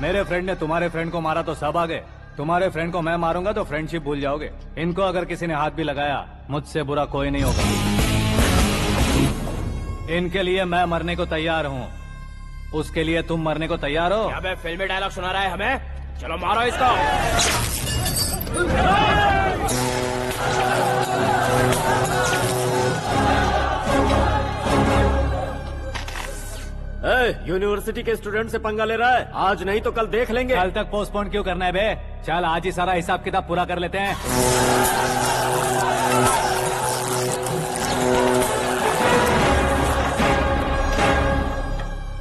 मेरे फ्रेंड ने तुम्हारे फ्रेंड को मारा तो सब आ गए। तुम्हारे फ्रेंड को मैं मारूंगा तो फ्रेंडशिप भूल जाओगे। इनको अगर किसी ने हाथ भी लगाया, मुझसे बुरा कोई नहीं होगा। इनके लिए मैं मरने को तैयार हूँ, उसके लिए तुम मरने को तैयार हो? अबे फिल्मी डायलॉग सुना रहा है हमें? चलो मारो इसको। यूनिवर्सिटी के स्टूडेंट से पंगा ले रहा है। आज नहीं तो कल देख लेंगे। कल तक पोस्टपोन क्यों करना है बे? चल आज ही सारा हिसाब किताब पूरा कर लेते हैं।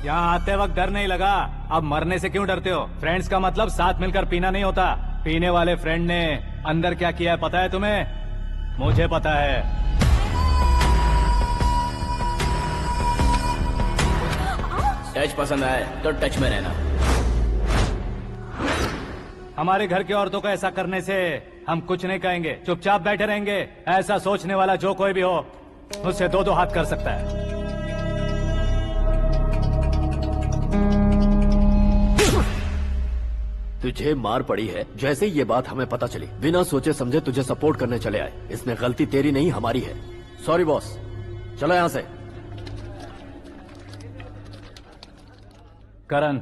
यहाँ आते वक्त डर नहीं लगा, अब मरने से क्यों डरते हो? फ्रेंड्स का मतलब साथ मिलकर पीना नहीं होता। पीने वाले फ्रेंड ने अंदर क्या किया है पता है तुम्हें? मुझे पता है। टच पसंद आए तो टच में रहना। हमारे घर की औरतों को ऐसा करने से हम कुछ नहीं कहेंगे, चुपचाप बैठे रहेंगे। ऐसा सोचने वाला जो कोई भी हो, उससे 2-2 हाथ कर सकता है। तुझे मार पड़ी है, जैसे ये बात हमें पता चली बिना सोचे समझे तुझे सपोर्ट करने चले आए। इसमें गलती तेरी नहीं हमारी है। सॉरी बॉस, चलो यहाँ से। करण,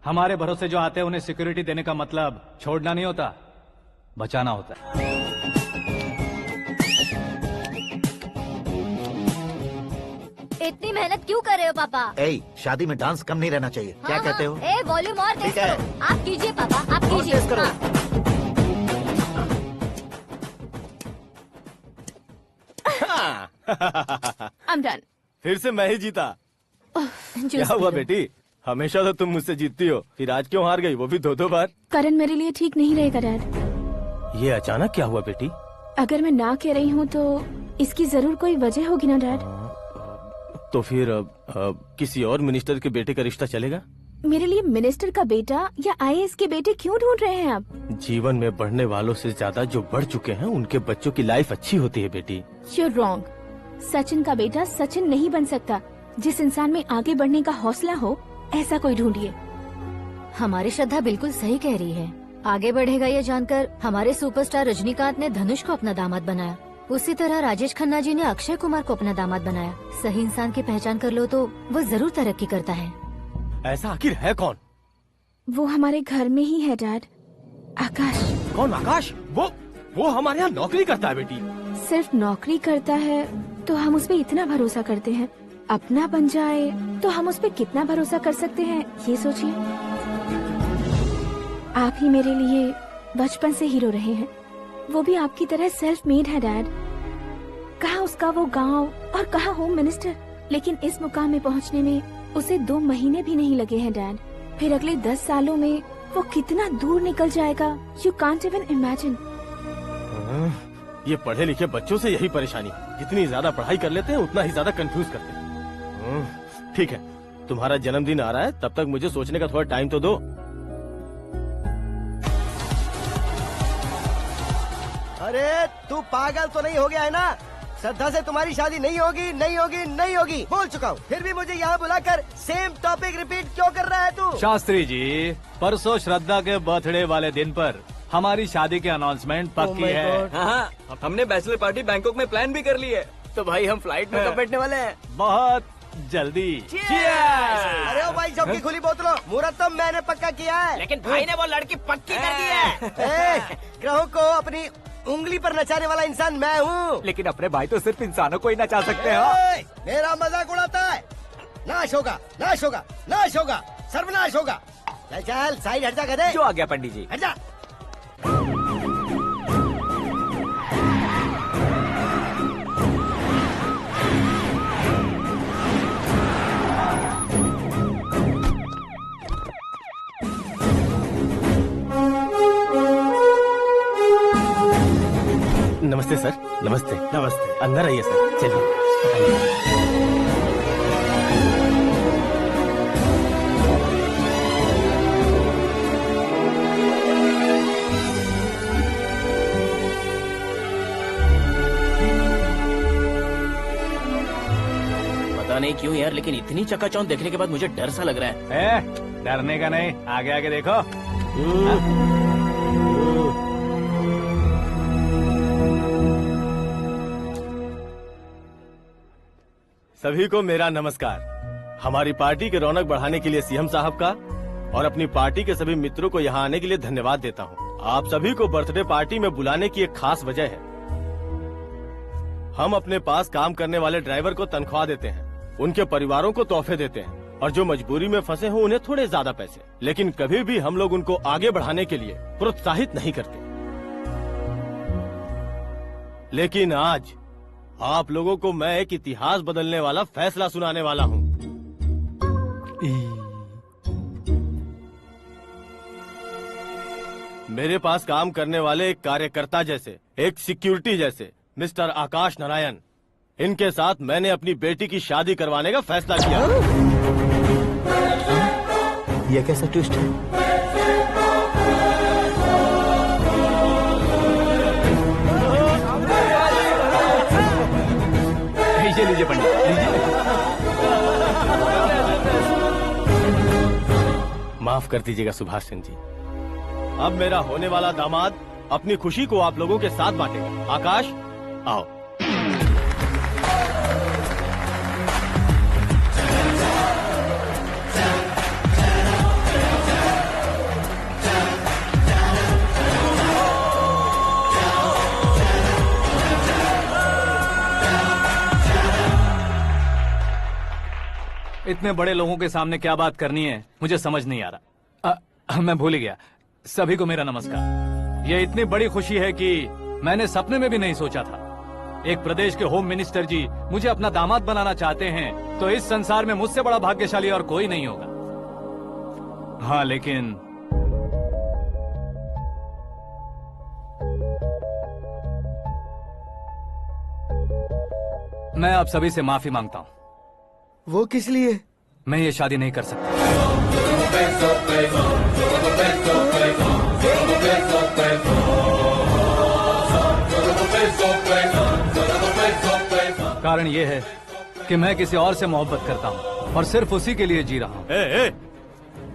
हमारे भरोसे जो आते हैं उन्हें सिक्योरिटी देने का मतलब छोड़ना नहीं होता, बचाना होता है। इतनी मेहनत क्यों कर रहे हो पापा? ए, शादी में डांस कम नहीं रहना चाहिए। क्या कहते हो? ए वॉल्यूम और तेज ठीक है। करो। आप कीजिए पापा, आप और कीजिए। तेज करो। I'm done. फिर से मैं ही जीता। क्या हुआ बेटी? हमेशा तो तुम मुझसे जीतती हो, फिर आज क्यों हार गई, वो भी 2-2 बार? करण मेरे लिए ठीक नहीं रहेगा डैड। ये अचानक क्या हुआ बेटी? अगर मैं ना कह रही हूँ तो इसकी जरूर कोई वजह होगी ना डैड। तो फिर किसी और मिनिस्टर के बेटे का रिश्ता चलेगा? मेरे लिए मिनिस्टर का बेटा या आईएएस के बेटे क्यों ढूंढ रहे हैं आप? जीवन में बढ़ने वालों से ज्यादा जो बढ़ चुके हैं उनके बच्चों की लाइफ अच्छी होती है बेटी। You're wrong. सचिन का बेटा सचिन नहीं बन सकता। जिस इंसान में आगे बढ़ने का हौसला हो ऐसा कोई ढूंढिए। हमारी श्रद्धा बिल्कुल सही कह रही है। आगे बढ़ेगा ये जानकर हमारे सुपरस्टार रजनीकांत ने धनुष को अपना दामाद बनाया। उसी तरह राजेश खन्ना जी ने अक्षय कुमार को अपना दामाद बनाया। सही इंसान की पहचान कर लो तो वो जरूर तरक्की करता है। ऐसा आखिर है कौन? वो हमारे घर में ही है डैड। आकाश। कौन आकाश? वो हमारे यहाँ नौकरी करता है बेटी। सिर्फ नौकरी करता है तो हम उस पे इतना भरोसा करते हैं। अपना बन जाए तो हम उस पे कितना भरोसा कर सकते हैं ये सोचिए। आप ही मेरे लिए बचपन से हीरो रहे हैं। वो भी आपकी तरह सेल्फ मेड है डैड। कहाँ उसका वो गांव और कहाँ होम मिनिस्टर, लेकिन इस मुकाम में पहुँचने में उसे 2 महीने भी नहीं लगे हैं डैड। फिर अगले 10 सालों में वो कितना दूर निकल जाएगा, यू कांट इवन इमेजिन। ये पढ़े लिखे बच्चों से यही परेशानी है, जितनी ज्यादा पढ़ाई कर लेते हैं उतना ही ज्यादा कंफ्यूज करते हैं। ठीक है, तुम्हारा जन्मदिन आ रहा है, तब तक मुझे सोचने का थोड़ा टाइम तो दो। अरे तू पागल तो नहीं हो गया है ना? श्रद्धा से तुम्हारी शादी नहीं होगी, नहीं होगी, नहीं होगी, बोल चुका हूँ। फिर भी मुझे यहाँ बुलाकर सेम टॉपिक रिपीट क्यों कर रहा है तू? शास्त्री जी, परसों श्रद्धा के बर्थडे वाले दिन पर हमारी शादी की अनाउंसमेंट पक्की है। हाँ, हमने बैचलर पार्टी बैंकॉक में प्लान भी कर ली है। तो भाई हम फ्लाइट में कब बैठने वाले हैं? बहुत जल्दी। अरे ओ भाई, सबकी खुली बोतलों, मुहूर्त तो मैंने पक्का किया है। लेकिन भाई ने वो लड़की पक्की कर दी है। ग्रहों को अपनी उंगली पर नचाने वाला इंसान मैं हूँ। लेकिन अपने भाई तो सिर्फ इंसानों को ही नचा सकते हैं। मेरा मजाक उड़ाता है। नाश होगा, नाश होगा, नाश होगा, सर्वनाश होगा। चल चल साइड हट जा गधे। जो आ गया पंडित जी। हट जा। नमस्ते सर। नमस्ते। नमस्ते। अंदर आइए सर, चलिए। पता नहीं क्यों यार, लेकिन इतनी चकाचौंध देखने के बाद मुझे डर सा लग रहा है। डरने का नहीं, आगे आगे देखो। सभी को मेरा नमस्कार। हमारी पार्टी की रौनक बढ़ाने के लिए सीएम साहब का और अपनी पार्टी के सभी मित्रों को यहाँ आने के लिए धन्यवाद देता हूँ। आप सभी को बर्थडे पार्टी में बुलाने की एक खास वजह है। हम अपने पास काम करने वाले ड्राइवर को तनख्वाह देते हैं, उनके परिवारों को तोहफे देते हैं और जो मजबूरी में फंसे हो उन्हें थोड़े ज्यादा पैसे। लेकिन कभी भी हम लोग उनको आगे बढ़ाने के लिए प्रोत्साहित नहीं करते। लेकिन आज आप लोगों को मैं एक इतिहास बदलने वाला फैसला सुनाने वाला हूँ। मेरे पास काम करने वाले एक कार्यकर्ता जैसे, एक सिक्योरिटी जैसे मिस्टर आकाश नारायण, इनके साथ मैंने अपनी बेटी की शादी करवाने का फैसला किया। यह कैसा ट्विस्ट है? लीजिए पंडित, लीजिए। माफ कर दीजिएगा सुभाष सिंह जी। अब मेरा होने वाला दामाद अपनी खुशी को आप लोगों के साथ बांटेगा। आकाश, आओ। इतने बड़े लोगों के सामने क्या बात करनी है मुझे समझ नहीं आ रहा। मैं भूल ही गया। सभी को मेरा नमस्कार। ये इतनी बड़ी खुशी है कि मैंने सपने में भी नहीं सोचा था। एक प्रदेश के होम मिनिस्टर जी मुझे अपना दामाद बनाना चाहते हैं, तो इस संसार में मुझसे बड़ा भाग्यशाली और कोई नहीं होगा। हाँ, लेकिन मैं आप सभी से माफी मांगता हूँ। वो किस लिए? मैं ये शादी नहीं कर सकता। कारण ये है कि मैं किसी और से मोहब्बत करता हूँ और सिर्फ उसी के लिए जी रहा हूँ।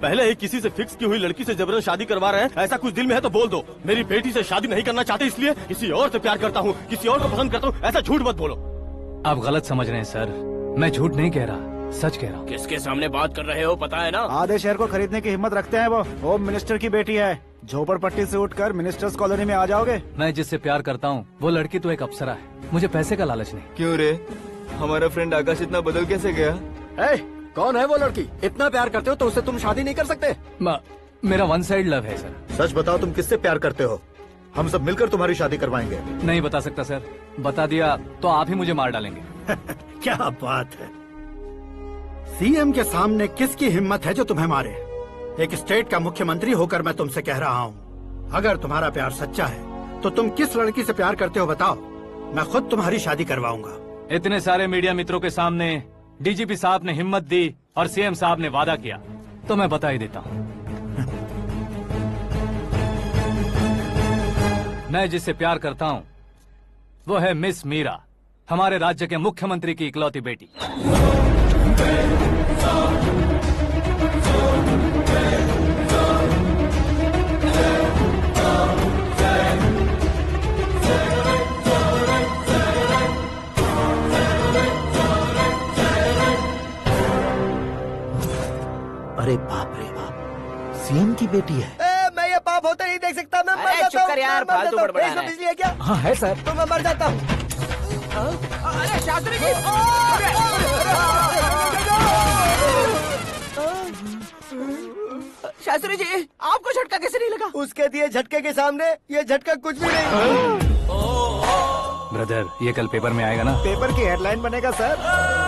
पहले ही किसी से फिक्स की हुई लड़की से जबरन शादी करवा रहे हैं। ऐसा कुछ दिल में है तो बोल दो। मेरी बेटी से शादी नहीं करना चाहते इसलिए किसी और से प्यार करता हूँ, किसी और को पसंद करता हूँ, ऐसा झूठ मत बोलो। आप गलत समझ रहे हैं सर। मैं झूठ नहीं कह रहा, सच कह रहा हूँ। किसके सामने बात कर रहे हो पता है ना? आधे शहर को खरीदने की हिम्मत रखते हैं वो। होम मिनिस्टर की बेटी है। झोपड़पट्टी से उठकर मिनिस्टर्स कॉलोनी में आ जाओगे। मैं जिससे प्यार करता हूँ वो लड़की तो एक अप्सरा है। मुझे पैसे का लालच नहीं। क्यों रे? हमारा फ्रेंड आकाश इतना बदल कैसे गया? कौन है वो लड़की? इतना प्यार करते हो तो उससे तुम शादी नहीं कर सकते? मेरा वन साइड लव है सर। सच बताओ, तुम किससे प्यार करते हो? हम सब मिलकर तुम्हारी शादी करवाएंगे। नहीं बता सकता सर। बता दिया तो आप ही मुझे मार डालेंगे। क्या बात है। सीएम के सामने किसकी हिम्मत है जो तुम्हें मारे? एक स्टेट का मुख्यमंत्री होकर मैं तुमसे कह रहा हूँ, अगर तुम्हारा प्यार सच्चा है तो तुम किस लड़की से प्यार करते हो बताओ। मैं खुद तुम्हारी शादी करवाऊंगा। इतने सारे मीडिया मित्रों के सामने डीजीपी साहब ने हिम्मत दी और सीएम साहब ने वादा किया, तो मैं बता ही देता हूँ। मैं जिससे प्यार करता हूँ वो है मिस मीरा, हमारे राज्य के मुख्यमंत्री की इकलौती बेटी। अरे बाप रे बाप, सीएम की बेटी है। मैं ये पाप होते नहीं देख सकता। मैं मर जाता हूँ। यार, फालतू बड़बड़ा रहा है। बिजली है क्या? हाँ है सर। तो मैं मर जाता हूँ। अरे शास्त्री जी! शास्त्री जी, आपको झटका कैसे नहीं लगा? उसके दिए झटके के सामने ये झटका कुछ भी नहीं। ब्रदर, ये कल पेपर में आएगा ना? पेपर की हेडलाइन बनेगा सर।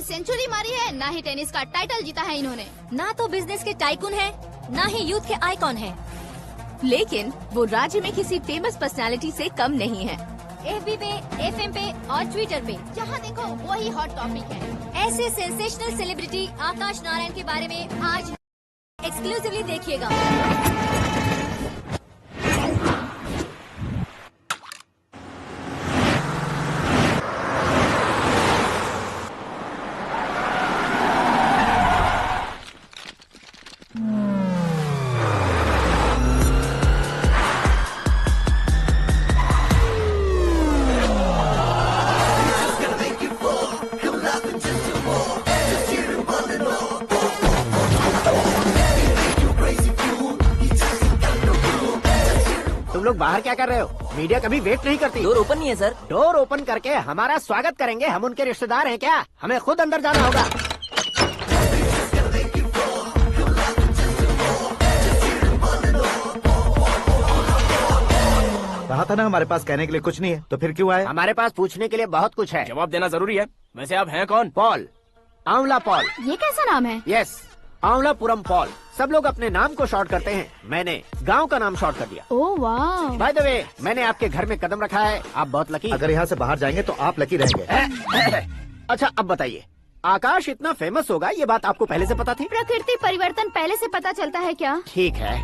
सेंचुरी मारी है, ना ही टेनिस का टाइटल जीता है इन्होंने। ना तो बिजनेस के टाइकून है, ना ही यूथ के आइकॉन है। लेकिन वो राज्य में किसी फेमस पर्सनालिटी से कम नहीं है। FB पे, FM पे और ट्विटर पे जहाँ देखो वही हॉट टॉपिक है। ऐसे सेंसेशनल सेलिब्रिटी आकाश नारायण के बारे में आज एक्सक्लूसिवली देखिएगा। लोग बाहर क्या कर रहे हो? मीडिया कभी वेट नहीं करती। डोर ओपन नहीं है सर। डोर ओपन करके हमारा स्वागत करेंगे। हम उनके रिश्तेदार हैं क्या? हमें खुद अंदर जाना होगा। कहा था ना हमारे पास कहने के लिए कुछ नहीं है, तो फिर क्यों आए? हमारे पास पूछने के लिए बहुत कुछ है। जवाब देना जरूरी है। वैसे आप हैं कौन? पॉल, आंवला पॉल। ये कैसा नाम है? Yes, Aanwalapuram Paul. सब लोग अपने नाम को शॉर्ट करते हैं, मैंने गांव का नाम शॉर्ट कर दिया। ओह वाह। बाय द वे, मैंने आपके घर में कदम रखा है। आप बहुत लकी। अगर यहाँ से बाहर जाएंगे तो आप लकी रहेंगे। अच्छा अब बताइए, आकाश इतना फेमस होगा ये बात आपको पहले से पता थी? प्रकृति परिवर्तन पहले से पता चलता है क्या? ठीक है,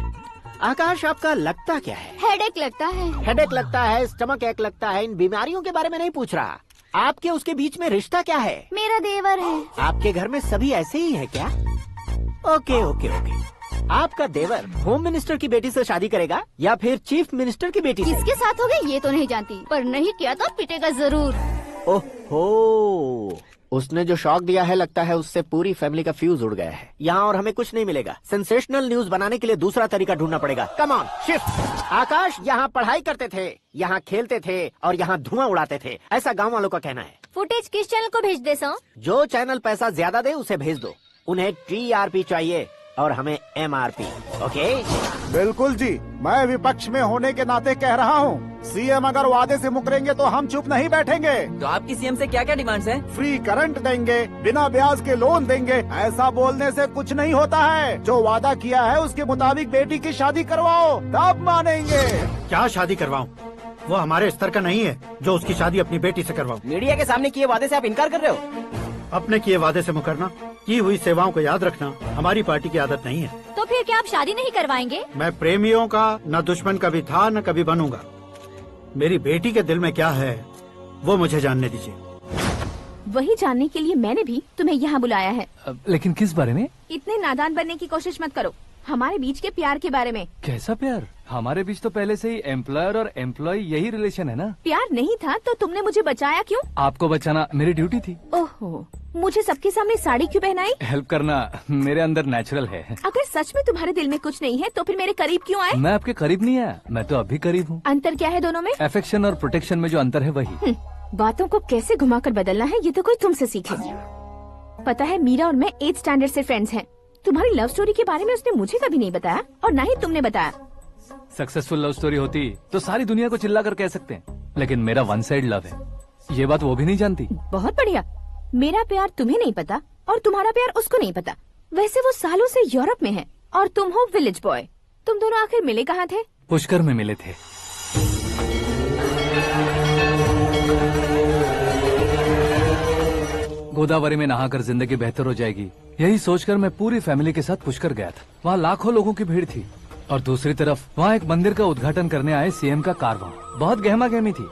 आकाश आपका लगता क्या है? हेडेक लगता है। हेडेक लगता है, स्टमक एक लगता है। इन बीमारियों के बारे में नहीं पूछ रहा। आपके उसके बीच में रिश्ता क्या है? मेरा देवर है। आपके घर में सभी ऐसे ही है क्या? Okay okay okay. आपका देवर होम मिनिस्टर की बेटी से शादी करेगा या फिर चीफ मिनिस्टर की बेटी से? किसके साथ होगा ये तो नहीं जानती, पर नहीं किया तो पिटेगा जरूर। ओहो, उसने जो शॉक दिया है लगता है उससे पूरी फैमिली का फ्यूज उड़ गया है। यहाँ और हमें कुछ नहीं मिलेगा। सेंसेशनल न्यूज बनाने के लिए दूसरा तरीका ढूंढना पड़ेगा। Come on shift. आकाश यहाँ पढ़ाई करते थे, यहाँ खेलते थे और यहाँ धुआं उड़ाते थे, ऐसा गांव वालों का कहना है। फुटेज किस चैनल को भेज दे सो? जो चैनल पैसा ज्यादा दे उसे भेज दो। उन्हें TRP चाहिए और हमें MRP। ओके? बिल्कुल जी, मैं विपक्ष में होने के नाते कह रहा हूँ, सीएम अगर वादे से मुकरेंगे तो हम चुप नहीं बैठेंगे। तो आपकी सीएम से क्या क्या डिमांड्स हैं? फ्री करंट देंगे, बिना ब्याज के लोन देंगे। ऐसा बोलने से कुछ नहीं होता है। जो वादा किया है उसके मुताबिक बेटी की शादी करवाओ, तब मानेंगे। क्या शादी करवाऊं? वो हमारे स्तर का नहीं है जो उसकी शादी अपनी बेटी से करवाऊं। मीडिया के सामने किए वादे से आप इनकार कर रहे हो? अपने किए वादे से मुकरना, की हुई सेवाओं को याद रखना हमारी पार्टी की आदत नहीं है। तो फिर क्या आप शादी नहीं करवाएंगे? मैं प्रेमियों का न दुश्मन कभी था न कभी बनूंगा। मेरी बेटी के दिल में क्या है वो मुझे जानने दीजिए। वही जानने के लिए मैंने भी तुम्हें यहाँ बुलाया है। लेकिन किस बारे में? इतने नादान बनने की कोशिश मत करो। हमारे बीच के प्यार के बारे में। कैसा प्यार? हमारे बीच तो पहले से ही एम्प्लॉयर और एम्प्लॉय यही रिलेशन है ना। प्यार नहीं था तो तुमने मुझे बचाया क्यों? आपको बचाना मेरी ड्यूटी थी। ओहो, मुझे सबके सामने साड़ी क्यों पहनाई? हेल्प करना मेरे अंदर नेचुरल है। अगर सच में तुम्हारे दिल में कुछ नहीं है तो फिर मेरे करीब क्यों आए? मैं आपके करीब नहीं आया, मैं तो अभी करीब हूँ। अंतर क्या है दोनों में? अफेक्शन और प्रोटेक्शन में जो अंतर है वही। बातों को कैसे घुमाकर बदलना है ये तो कोई तुमसे सीखे। पता है मीरा और मैं 8th स्टैंडर्ड से फ्रेंड्स हैं। तुम्हारी लव स्टोरी के बारे में उसने मुझे कभी नहीं बताया और ना ही तुमने बताया। सक्सेसफुल लव स्टोरी होती तो सारी दुनिया को चिल्ला कर कह सकते हैं, लेकिन मेरा वन साइड लव है, ये बात वो भी नहीं जानती। बहुत बढ़िया। मेरा प्यार तुम्हें नहीं पता और तुम्हारा प्यार उसको नहीं पता। वैसे वो सालों से यूरोप में है और तुम हो विलेज बॉय। तुम दोनों आखिर मिले कहाँ थे? पुष्कर में मिले थे। गोदावरी में नहाकर जिंदगी बेहतर हो जाएगी, यही सोचकर मैं पूरी फैमिली के साथ पुष्कर गया था। वहाँ लाखों लोगों की भीड़ थी और दूसरी तरफ वहाँ एक मंदिर का उद्घाटन करने आए सीएम का कारवां। बहुत गहमा गहमी थी।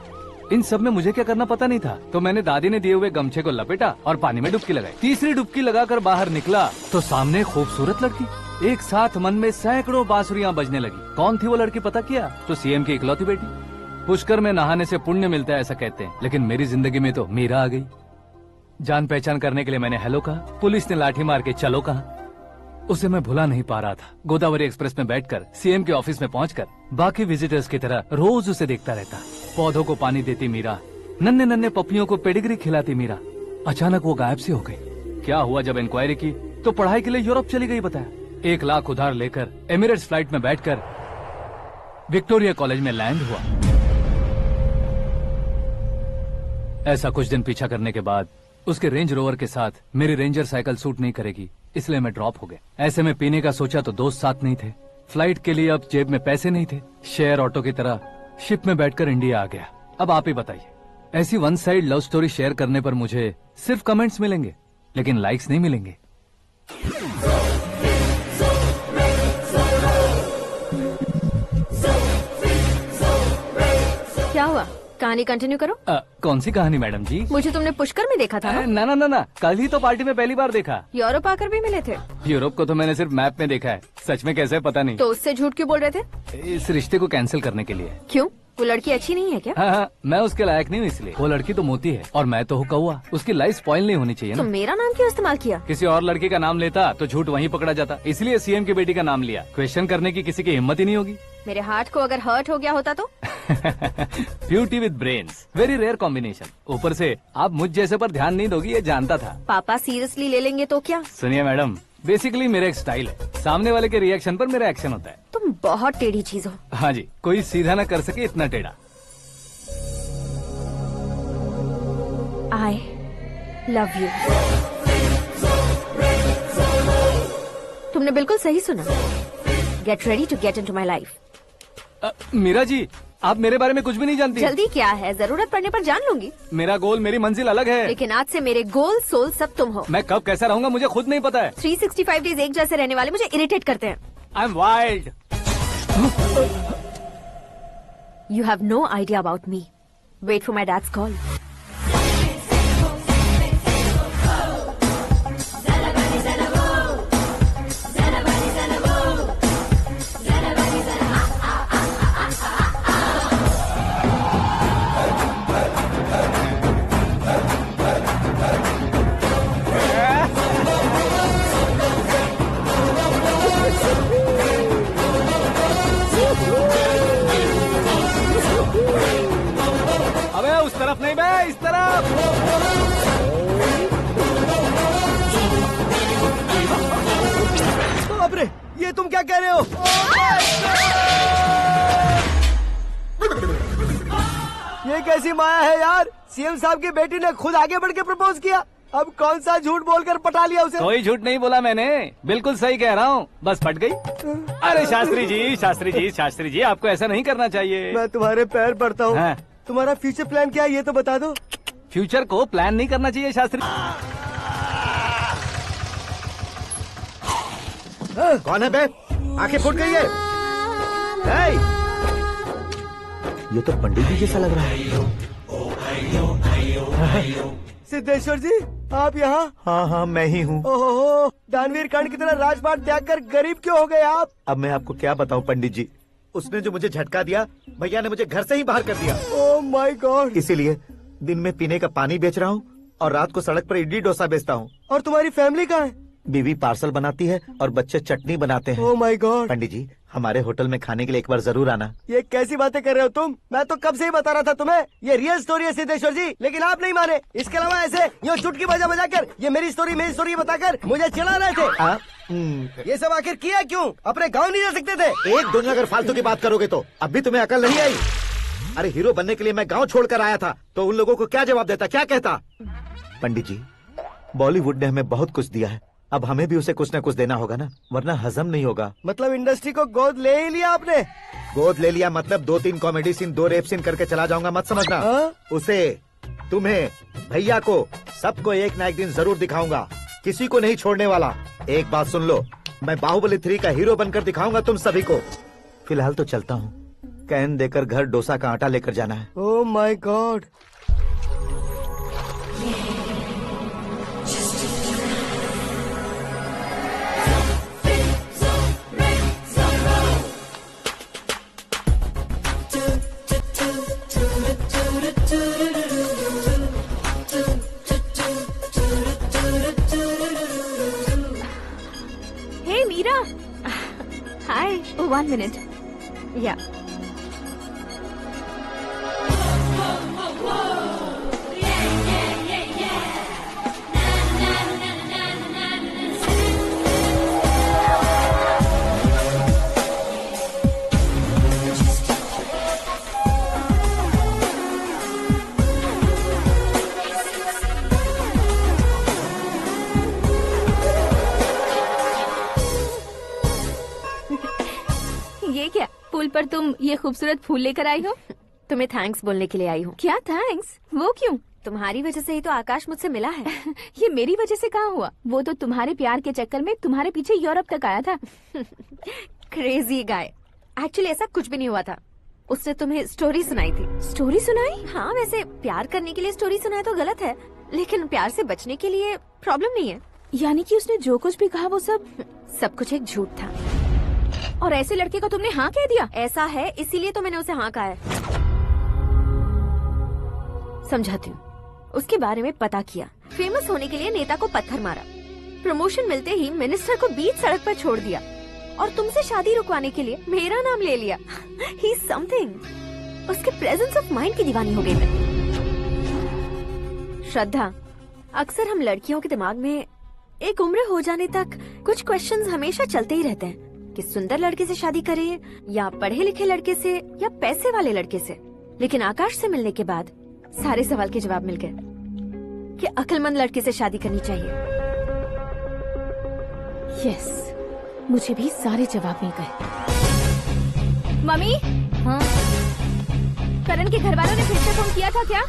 इन सब में मुझे क्या करना पता नहीं था, तो मैंने दादी ने दिए हुए गमछे को लपेटा और पानी में डुबकी लगाई। तीसरी डुबकी लगाकर बाहर निकला तो सामने खूबसूरत लड़की। एक साथ मन में सैकड़ों बांसुरियां बजने लगी। कौन थी वो लड़की पता किया? तो सीएम की इकलौती बेटी। पुष्कर में नहाने से पुण्य मिलता है ऐसा कहते हैं, लेकिन मेरी जिंदगी में तो मीरा आ गई। जान पहचान करने के लिए मैंने हेलो कहा, पुलिस ने लाठी मार के चलो कहा। उसे मैं भुला नहीं पा रहा था। गोदावरी एक्सप्रेस में बैठकर सीएम के ऑफिस में पहुंचकर बाकी विजिटर्स की तरह रोज उसे देखता रहता। पौधों को पानी देती मीरा, नन्हे नन्हे पपियों को पेडिग्री खिलाती मीरा। अचानक वो गायब सी हो गई। क्या हुआ? जब इंक्वायरी की तो पढ़ाई के लिए यूरोप चली गई बताया। 1 लाख उधार लेकर एमिरेट्स फ्लाइट में बैठकर विक्टोरिया कॉलेज में लैंड हुआ। ऐसा कुछ दिन पीछा करने के बाद उसके रेंज रोवर के साथ मेरी रेंजर साइकिल सूट नहीं करेगी, इसलिए मैं ड्रॉप हो गया। ऐसे में पीने का सोचा तो दोस्त साथ नहीं थे। फ्लाइट के लिए अब जेब में पैसे नहीं थे। शेयर ऑटो की तरह शिप में बैठकर इंडिया आ गया। अब आप ही बताइए, ऐसी one side love story share करने पर मुझे सिर्फ कमेंट्स मिलेंगे लेकिन लाइक्स नहीं मिलेंगे। क्या हुआ? कहानी कंटिन्यू करो। कौन सी कहानी मैडम जी? मुझे तुमने पुष्कर में देखा था ना? ना ना ना, कल ही तो पार्टी में पहली बार देखा। यूरोप आकर भी मिले थे? यूरोप को तो मैंने सिर्फ मैप में देखा है, सच में कैसे पता नहीं। तो उससे झूठ क्यों बोल रहे थे? इस रिश्ते को कैंसिल करने के लिए। क्यों? वो लड़की अच्छी नहीं है क्या? हाँ, मैं उसके लायक नहीं हूँ इसलिए। वो लड़की तो मोती है और मैं तो हूँ कौवा। उसकी लाइफ स्पॉइल नहीं होनी चाहिए ना। तो मेरा नाम क्यों इस्तेमाल किया? किसी और लड़की का नाम लेता तो झूठ वहीं पकड़ा जाता, इसलिए सीएम की बेटी का नाम लिया। क्वेश्चन करने की किसी की हिम्मत ही नहीं होगी। मेरे हार्ट को अगर हर्ट हो गया होता तो? Beauty with brains, very rare combination. ऊपर से आप मुझ जैसे पर ध्यान नहीं दोगी ये जानता था। पापा सीरियसली ले लेंगे तो क्या? सुनिए मैडम, बेसिकली मेरा एक स्टाइल है, सामने वाले के रिएक्शन पर मेरा एक्शन होता है। तुम बहुत टेढ़ी चीज हो। हाँ जी, कोई सीधा न कर सके इतना टेढ़ा। I love you। तुमने बिल्कुल सही सुना। Get ready to get into my life। Meera ji, आप मेरे बारे में कुछ भी नहीं जानती। जल्दी क्या है, जरूरत पड़ने पर जान लूंगी। मेरा गोल, मेरी मंजिल अलग है। लेकिन आज से मेरे गोल सोल सब तुम हो। मैं कब कैसा रहूंगा मुझे खुद नहीं पता है। 365 डेज एक जैसे रहने वाले मुझे इरिटेट करते हैं। I'm wild। You have no idea about me। Wait for my dad's call। ये तुम क्या कह रहे हो? ये कैसी माया है यार? सीएम साहब की बेटी ने खुद आगे बढ़ के प्रपोज किया। अब कौन सा झूठ बोलकर पटा लिया उसे? कोई झूठ नहीं बोला मैंने, बिल्कुल सही कह रहा हूँ, बस फट गई। अरे शास्त्री जी, शास्त्री जी, शास्त्री जी, आपको ऐसा नहीं करना चाहिए। मैं तुम्हारे पैर पड़ता हूँ। हाँ। तुम्हारा फ्यूचर प्लान क्या है ये तो बता दो। फ्यूचर को प्लान नहीं करना चाहिए शास्त्री। कौन है बे? आंखें फूट गई है। हे! ये तो पंडित जी जैसा लग रहा है। सिद्धेश्वर जी, आप यहाँ? हाँ हाँ, मैं ही हूँ। ओहो, दानवीर कर्ण की तरह राजपाट त्याग कर गरीब क्यों हो गए आप? अब मैं आपको क्या बताऊँ पंडित जी, उसने जो मुझे झटका दिया, भैया ने मुझे घर से ही बाहर कर दिया। ओह माय गॉड। इसीलिए दिन में पीने का पानी बेच रहा हूँ और रात को सड़क पर इडली डोसा बेचता हूँ। और तुम्हारी फैमिली कहाँ है? बीवी पार्सल बनाती है और बच्चे चटनी बनाते हैं। ओह माय गॉड। पंडित जी, हमारे होटल में खाने के लिए एक बार जरूर आना। ये कैसी बातें कर रहे हो तुम? मैं तो कब से ही बता रहा था तुम्हें, ये रियल स्टोरी है सिद्धेश्वर जी, लेकिन आप नहीं माने। इसके अलावा ऐसे यूँ चुटकी बजा बजा कर ये मेरी स्टोरी बताकर मुझे चिढ़ा रहे थे। ये सब आखिर किया क्यों? अपने गाँव नहीं जा सकते थे? एक दुनिया अगर फालतू की बात करोगे तो अब भी तुम्हें अकल नहीं आई। अरे हीरो बनने के लिए मैं गाँव छोड़कर आया था, तो उन लोगों को क्या जवाब देता, क्या कहता? पंडित जी, बॉलीवुड ने हमें बहुत कुछ दिया है, अब हमें भी उसे कुछ न कुछ देना होगा ना, वरना हजम नहीं होगा। मतलब इंडस्ट्री को गोद ले ही लिया आपने? गोद ले लिया मतलब 2-3 कॉमेडी सीन, 2 रेप सीन करके चला जाऊंगा मत समझना। उसे, तुम्हें, भैया को, सबको एक ना एक दिन जरूर दिखाऊंगा, किसी को नहीं छोड़ने वाला। एक बात सुन लो, मैं बाहुबली 3 का हीरो बनकर दिखाऊंगा तुम सभी को। फिलहाल तो चलता हूँ, कैन देकर घर डोसा का आटा लेकर जाना है। Oh my god. Hey Meera, hi. 1 minute. या ये क्या, पुल पर तुम ये खूबसूरत फूल लेकर आई हो? तुम्हें थैंक्स बोलने के लिए आई हूँ। क्या थैंक्स? वो क्यों? तुम्हारी वजह से ही तो आकाश मुझसे मिला है। ये मेरी वजह से कहाँ हुआ? वो तो तुम्हारे प्यार के चक्कर में तुम्हारे पीछे यूरोप तक आया था। Crazy guy. एक्चुअली ऐसा कुछ भी नहीं हुआ था, उसने तुम्हें स्टोरी सुनाई थी। स्टोरी सुनाई? हाँ, वैसे प्यार करने के लिए स्टोरी सुनाए तो गलत है, लेकिन प्यार से बचने के लिए प्रॉब्लम नहीं है। यानी कि उसने जो कुछ भी कहा वो सब कुछ एक झूठ था। और ऐसे लड़के को तुमने हाँ कह दिया? ऐसा है, इसीलिए तो मैंने उसे हाँ कहा है। समझाती हूँ। उसके बारे में पता किया, फेमस होने के लिए नेता को पत्थर मारा, प्रमोशन मिलते ही मिनिस्टर को बीच सड़क पर छोड़ दिया, और तुमसे शादी रुकवाने के लिए मेरा नाम ले लिया। ही समथिंग। उसके प्रेजेंस ऑफ माइंड की दीवानी हो गई मैं। श्रद्धा, अक्सर हम लड़कियों के दिमाग में एक उम्र हो जाने तक कुछ क्वेश्चंस हमेशा चलते ही रहते हैं कि सुंदर लड़के से शादी करें या पढ़े लिखे लड़के से या पैसे वाले लड़के से। लेकिन आकाश से मिलने के बाद सारे सवाल के जवाब मिल गए कि अक्लमंद लड़के से शादी करनी चाहिए। यस, मुझे भी सारे जवाब मिल गए। मम्मी, हाँ? करण के घर वालों ने फिर से फोन किया था क्या?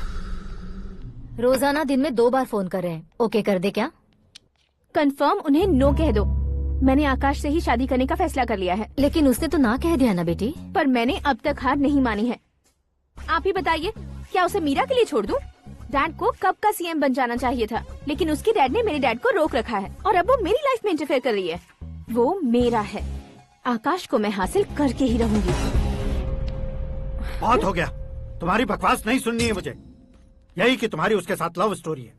रोजाना दिन में 2 बार फोन कर रहे हैं। ओके कर दे क्या? कंफर्म उन्हें नो कह दो। मैंने आकाश से ही शादी करने का फैसला कर लिया है। लेकिन उसने तो ना कह दिया ना बेटी। पर मैंने अब तक हार नहीं मानी है। आप ही बताइए, क्या उसे मीरा के लिए छोड़ दूं? डैड को कब का सीएम बन जाना चाहिए था, लेकिन उसके डैड ने मेरे डैड को रोक रखा है और अब वो मेरी लाइफ में इंटरफेयर कर रही है। वो मेरा है, आकाश को मैं हासिल करके ही रहूंगी। बहुत हो गया, तुम्हारी बकवास नहीं सुननी है मुझे। यही कि तुम्हारी उसके साथ लव स्टोरी है।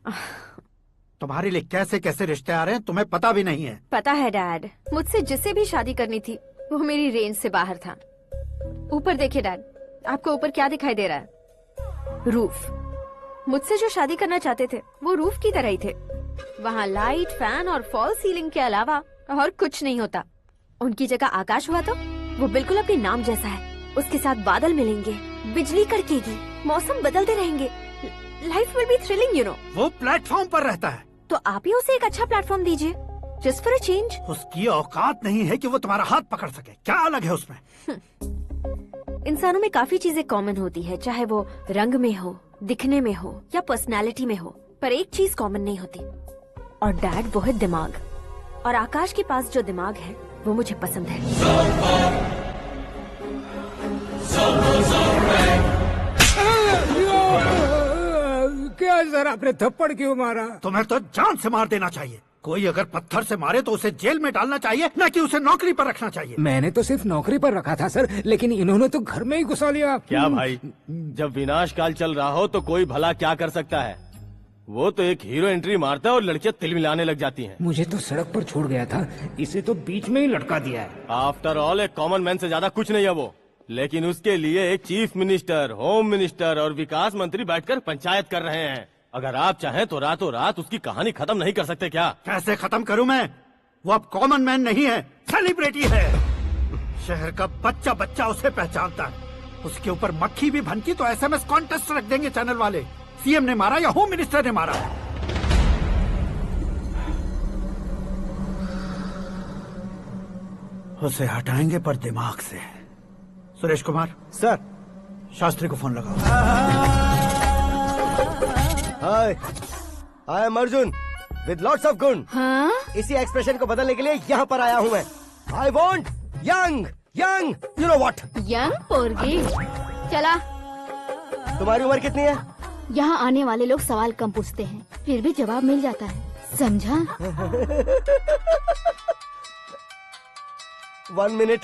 तुम्हारे लिए कैसे कैसे रिश्ते आ रहे हैं तुम्हें पता भी नहीं है। पता है डैड, मुझसे जिसे भी शादी करनी थी वो मेरी रेंज से बाहर था। ऊपर देखिए डैड, आपको ऊपर क्या दिखाई दे रहा है? रूफ। मुझसे जो शादी करना चाहते थे वो रूफ की तरह ही थे। वहाँ लाइट, फैन और फॉल सीलिंग के अलावा और कुछ नहीं होता। उनकी जगह आकाश हुआ तो वो बिल्कुल अपने नाम जैसा है। उसके साथ बादल मिलेंगे, बिजली कड़केगी, मौसम बदलते रहेंगे, life will be thrilling you know. वो प्लेटफॉर्म पर रहता है। तो आप ही उसे एक अच्छा प्लेटफॉर्म दीजिए, जस्ट फॉर अ चेंज। उसकी औकात नहीं है कि वो तुम्हारा हाथ पकड़ सके। क्या अलग है उसमें? इंसानों में काफी चीजें कॉमन होती है, चाहे वो रंग में हो, दिखने में हो या पर्सनालिटी में हो, पर एक चीज कॉमन नहीं होती, और डैड वो है दिमाग। और आकाश के पास जो दिमाग है वो मुझे पसंद है। क्या सर, आपने थप्पड़ क्यों मारा? तुम्हें तो जान से मार देना चाहिए। कोई अगर पत्थर से मारे तो उसे जेल में डालना चाहिए, न कि उसे नौकरी पर रखना चाहिए। मैंने तो सिर्फ नौकरी पर रखा था सर, लेकिन इन्होंने तो घर में ही घुसा लिया। क्या भाई, जब विनाश काल चल रहा हो तो कोई भला क्या कर सकता है? वो तो एक हीरो एंट्री मारता है और लड़कियां तिल मिलाने लग जाती हैं। मुझे तो सड़क पर छोड़ गया था, इसे तो बीच में ही लटका दिया है। आफ्टर ऑल एक कॉमन मैन से ज्यादा कुछ नहीं है वो, लेकिन उसके लिए एक चीफ मिनिस्टर, होम मिनिस्टर और विकास मंत्री बैठकर पंचायत कर रहे हैं। अगर आप चाहें तो रातों रात उसकी कहानी खत्म नहीं कर सकते क्या? कैसे खत्म करूं मैं? वो अब कॉमन मैन नहीं है, सेलिब्रिटी है। शहर का बच्चा बच्चा उसे पहचानता है। उसके ऊपर मक्खी भी भनकी तो SMS कॉन्टेस्ट रख देंगे चैनल वाले। सीएम ने मारा या होम मिनिस्टर ने मारा? उसे हटाएंगे पर दिमाग से। सुरेश कुमार सर, शास्त्री को फोन लगाओ। Hi, I am Arjun with lots of गुण। हाँ? इसी एक्सप्रेशन को बदलने के लिए यहाँ पर आया हूँ मैं। I want young young you know what. Young पोरगी। चला। तुम्हारी उम्र कितनी है? यहाँ आने वाले लोग सवाल कम पूछते हैं, फिर भी जवाब मिल जाता है, समझा? 1 मिनट।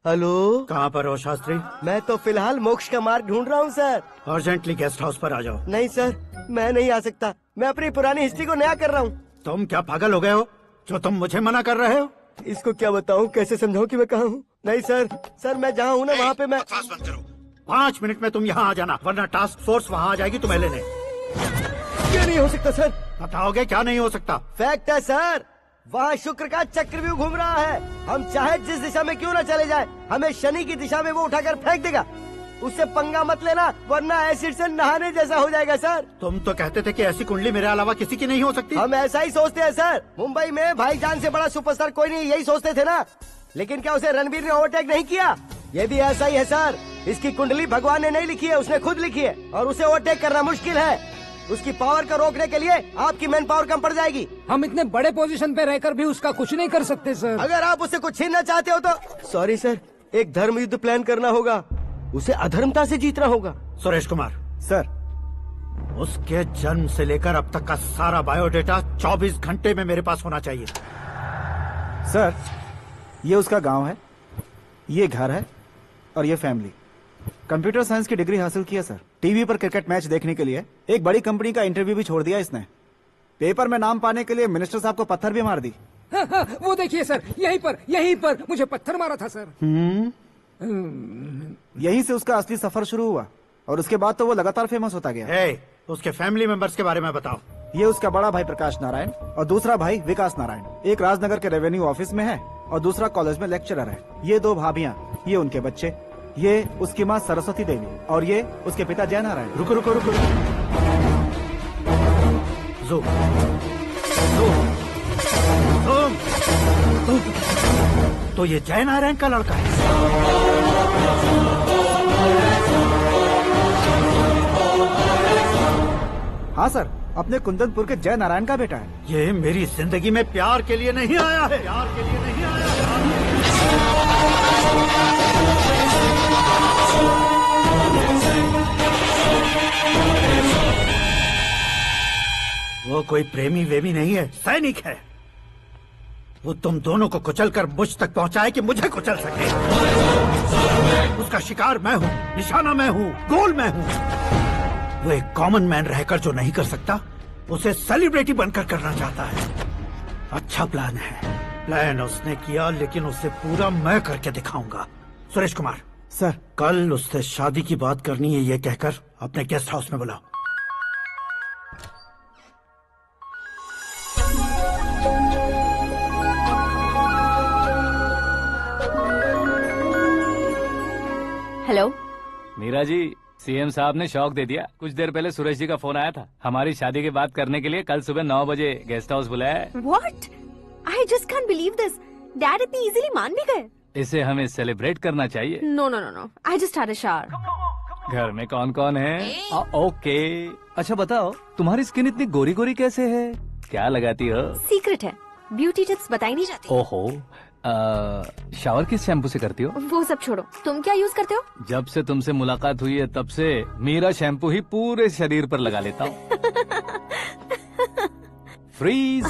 हेलो, कहाँ पर हो शास्त्री? मैं तो फिलहाल मोक्ष का मार्ग ढूंढ रहा हूँ सर। अर्जेंटली गेस्ट हाउस पर आ जाओ। नहीं सर, मैं नहीं आ सकता। मैं अपनी पुरानी हिस्ट्री को नया कर रहा हूँ। तुम क्या पागल हो गए हो जो तुम मुझे मना कर रहे हो? इसको क्या बताऊँ, कैसे समझाऊँ कि मैं कहाँ हूँ? नहीं सर, सर मैं जहाँ हूँ ना वहाँ पे मैं। 5 मिनट में तुम यहाँ आ जाना, वरना टास्क फोर्स वहाँ आ जाएगी तुम्हें लेने। क्या नहीं हो सकता सर? बताओगे क्या नहीं हो सकता? फैक्ट है सर, वहाँ शुक्र का चक्रव्यूह घूम रहा है। हम चाहे जिस दिशा में क्यों न चले जाए, हमें शनि की दिशा में वो उठाकर फेंक देगा। उससे पंगा मत लेना, वरना एसिड से नहाने जैसा हो जाएगा सर। तुम तो कहते थे कि ऐसी कुंडली मेरे अलावा किसी की नहीं हो सकती। हम ऐसा ही सोचते हैं सर। मुंबई में भाईजान से बड़ा सुपरस्टार कोई नहीं, यही सोचते थे ना। लेकिन क्या उसे रणबीर ने ओवरटेक नहीं किया? ये भी ऐसा ही है सर। इसकी कुंडली भगवान ने नहीं लिखी है, उसने खुद लिखी है, और उसे ओवरटेक करना मुश्किल है। उसकी पावर को रोकने के लिए आपकी मैन पावर कम पड़ जाएगी। हम इतने बड़े पोजीशन पे रहकर भी उसका कुछ नहीं कर सकते सर। अगर आप उससे कुछ छीनना चाहते हो तो सॉरी सर, एक धर्म युद्ध प्लान करना होगा। उसे अधर्मता से जीतना होगा। सुरेश कुमार सर, उसके जन्म से लेकर अब तक का सारा बायोडेटा 24 घंटे में मेरे पास होना चाहिए। सर, ये उसका गांव है, ये घर है और ये फैमिली। कंप्यूटर साइंस की डिग्री हासिल किया सर। टीवी पर क्रिकेट मैच देखने के लिए एक बड़ी कंपनी का इंटरव्यू भी छोड़ दिया इसने। पेपर में नाम पाने के लिए मिनिस्टर साहब को पत्थर भी मार दी। हाँ, वो देखिए सर, यहीं पर मुझे पत्थर मारा था सर। यहीं से उसका असली सफर शुरू हुआ और उसके बाद तो वो लगातार फेमस होता गया। उसके फैमिली मेंबर्स के बारे में बताओ। ये उसका बड़ा भाई प्रकाश नारायण और दूसरा भाई विकास नारायण। एक राजनगर के रेवेन्यू ऑफिस में है और दूसरा कॉलेज में लेक्चरर है। ये 2 भाभियां, ये उनके बच्चे, ये उसकी माँ सरस्वती देवी और ये उसके पिता जय नारायण। रुको रुको रुको, ज़ूम। तो ये जय नारायण का लड़का है। हाँ सर, अपने कुंदनपुर के जय नारायण का बेटा है। ये मेरी जिंदगी में प्यार के लिए नहीं आया है, प्यार के लिए नहीं आया है। वो कोई प्रेमी वेमी नहीं है, सैनिक है। वो तुम दोनों को कुचलकर मुझ तक पहुंचाए कि मुझे कुचल सके। उसका शिकार मैं हूँ, निशाना मैं हूँ, गोल मैं हूँ। वो एक कॉमन मैन रहकर जो नहीं कर सकता, उसे सेलिब्रिटी बनकर करना चाहता है। अच्छा प्लान है। प्लान उसने किया, लेकिन उसे पूरा मैं करके दिखाऊंगा। सुरेश कुमार सर, कल उससे शादी की बात करनी है, ये कहकर अपने गेस्ट हाउस में बुलाओ। हेलो। मीरा जी, सीएम साहब ने शौक दे दिया। कुछ देर पहले सुरेश जी का फोन आया था, हमारी शादी की बात करने के लिए कल सुबह 9 बजे गेस्ट हाउस बुलाया है। What? I just can't believe this. Dad इतनी इजीली मान भी गए? इसे हमें सेलिब्रेट करना चाहिए। No, no, no, no. I just had a shower. घर में कौन कौन है? ओके। अच्छा बताओ, तुम्हारी स्किन इतनी गोरी गोरी कैसे है? क्या लगाती हो? सीक्रेट है, ब्यूटी टिप्स बताई नहीं जाती। ओहो, शावर किस शैम्पू से करती हो? वो सब छोड़ो, तुम क्या यूज करते हो? जब से तुमसे मुलाकात हुई है तब से मेरा शैम्पू ही पूरे शरीर पर लगा लेता हूँ। फ्रीज।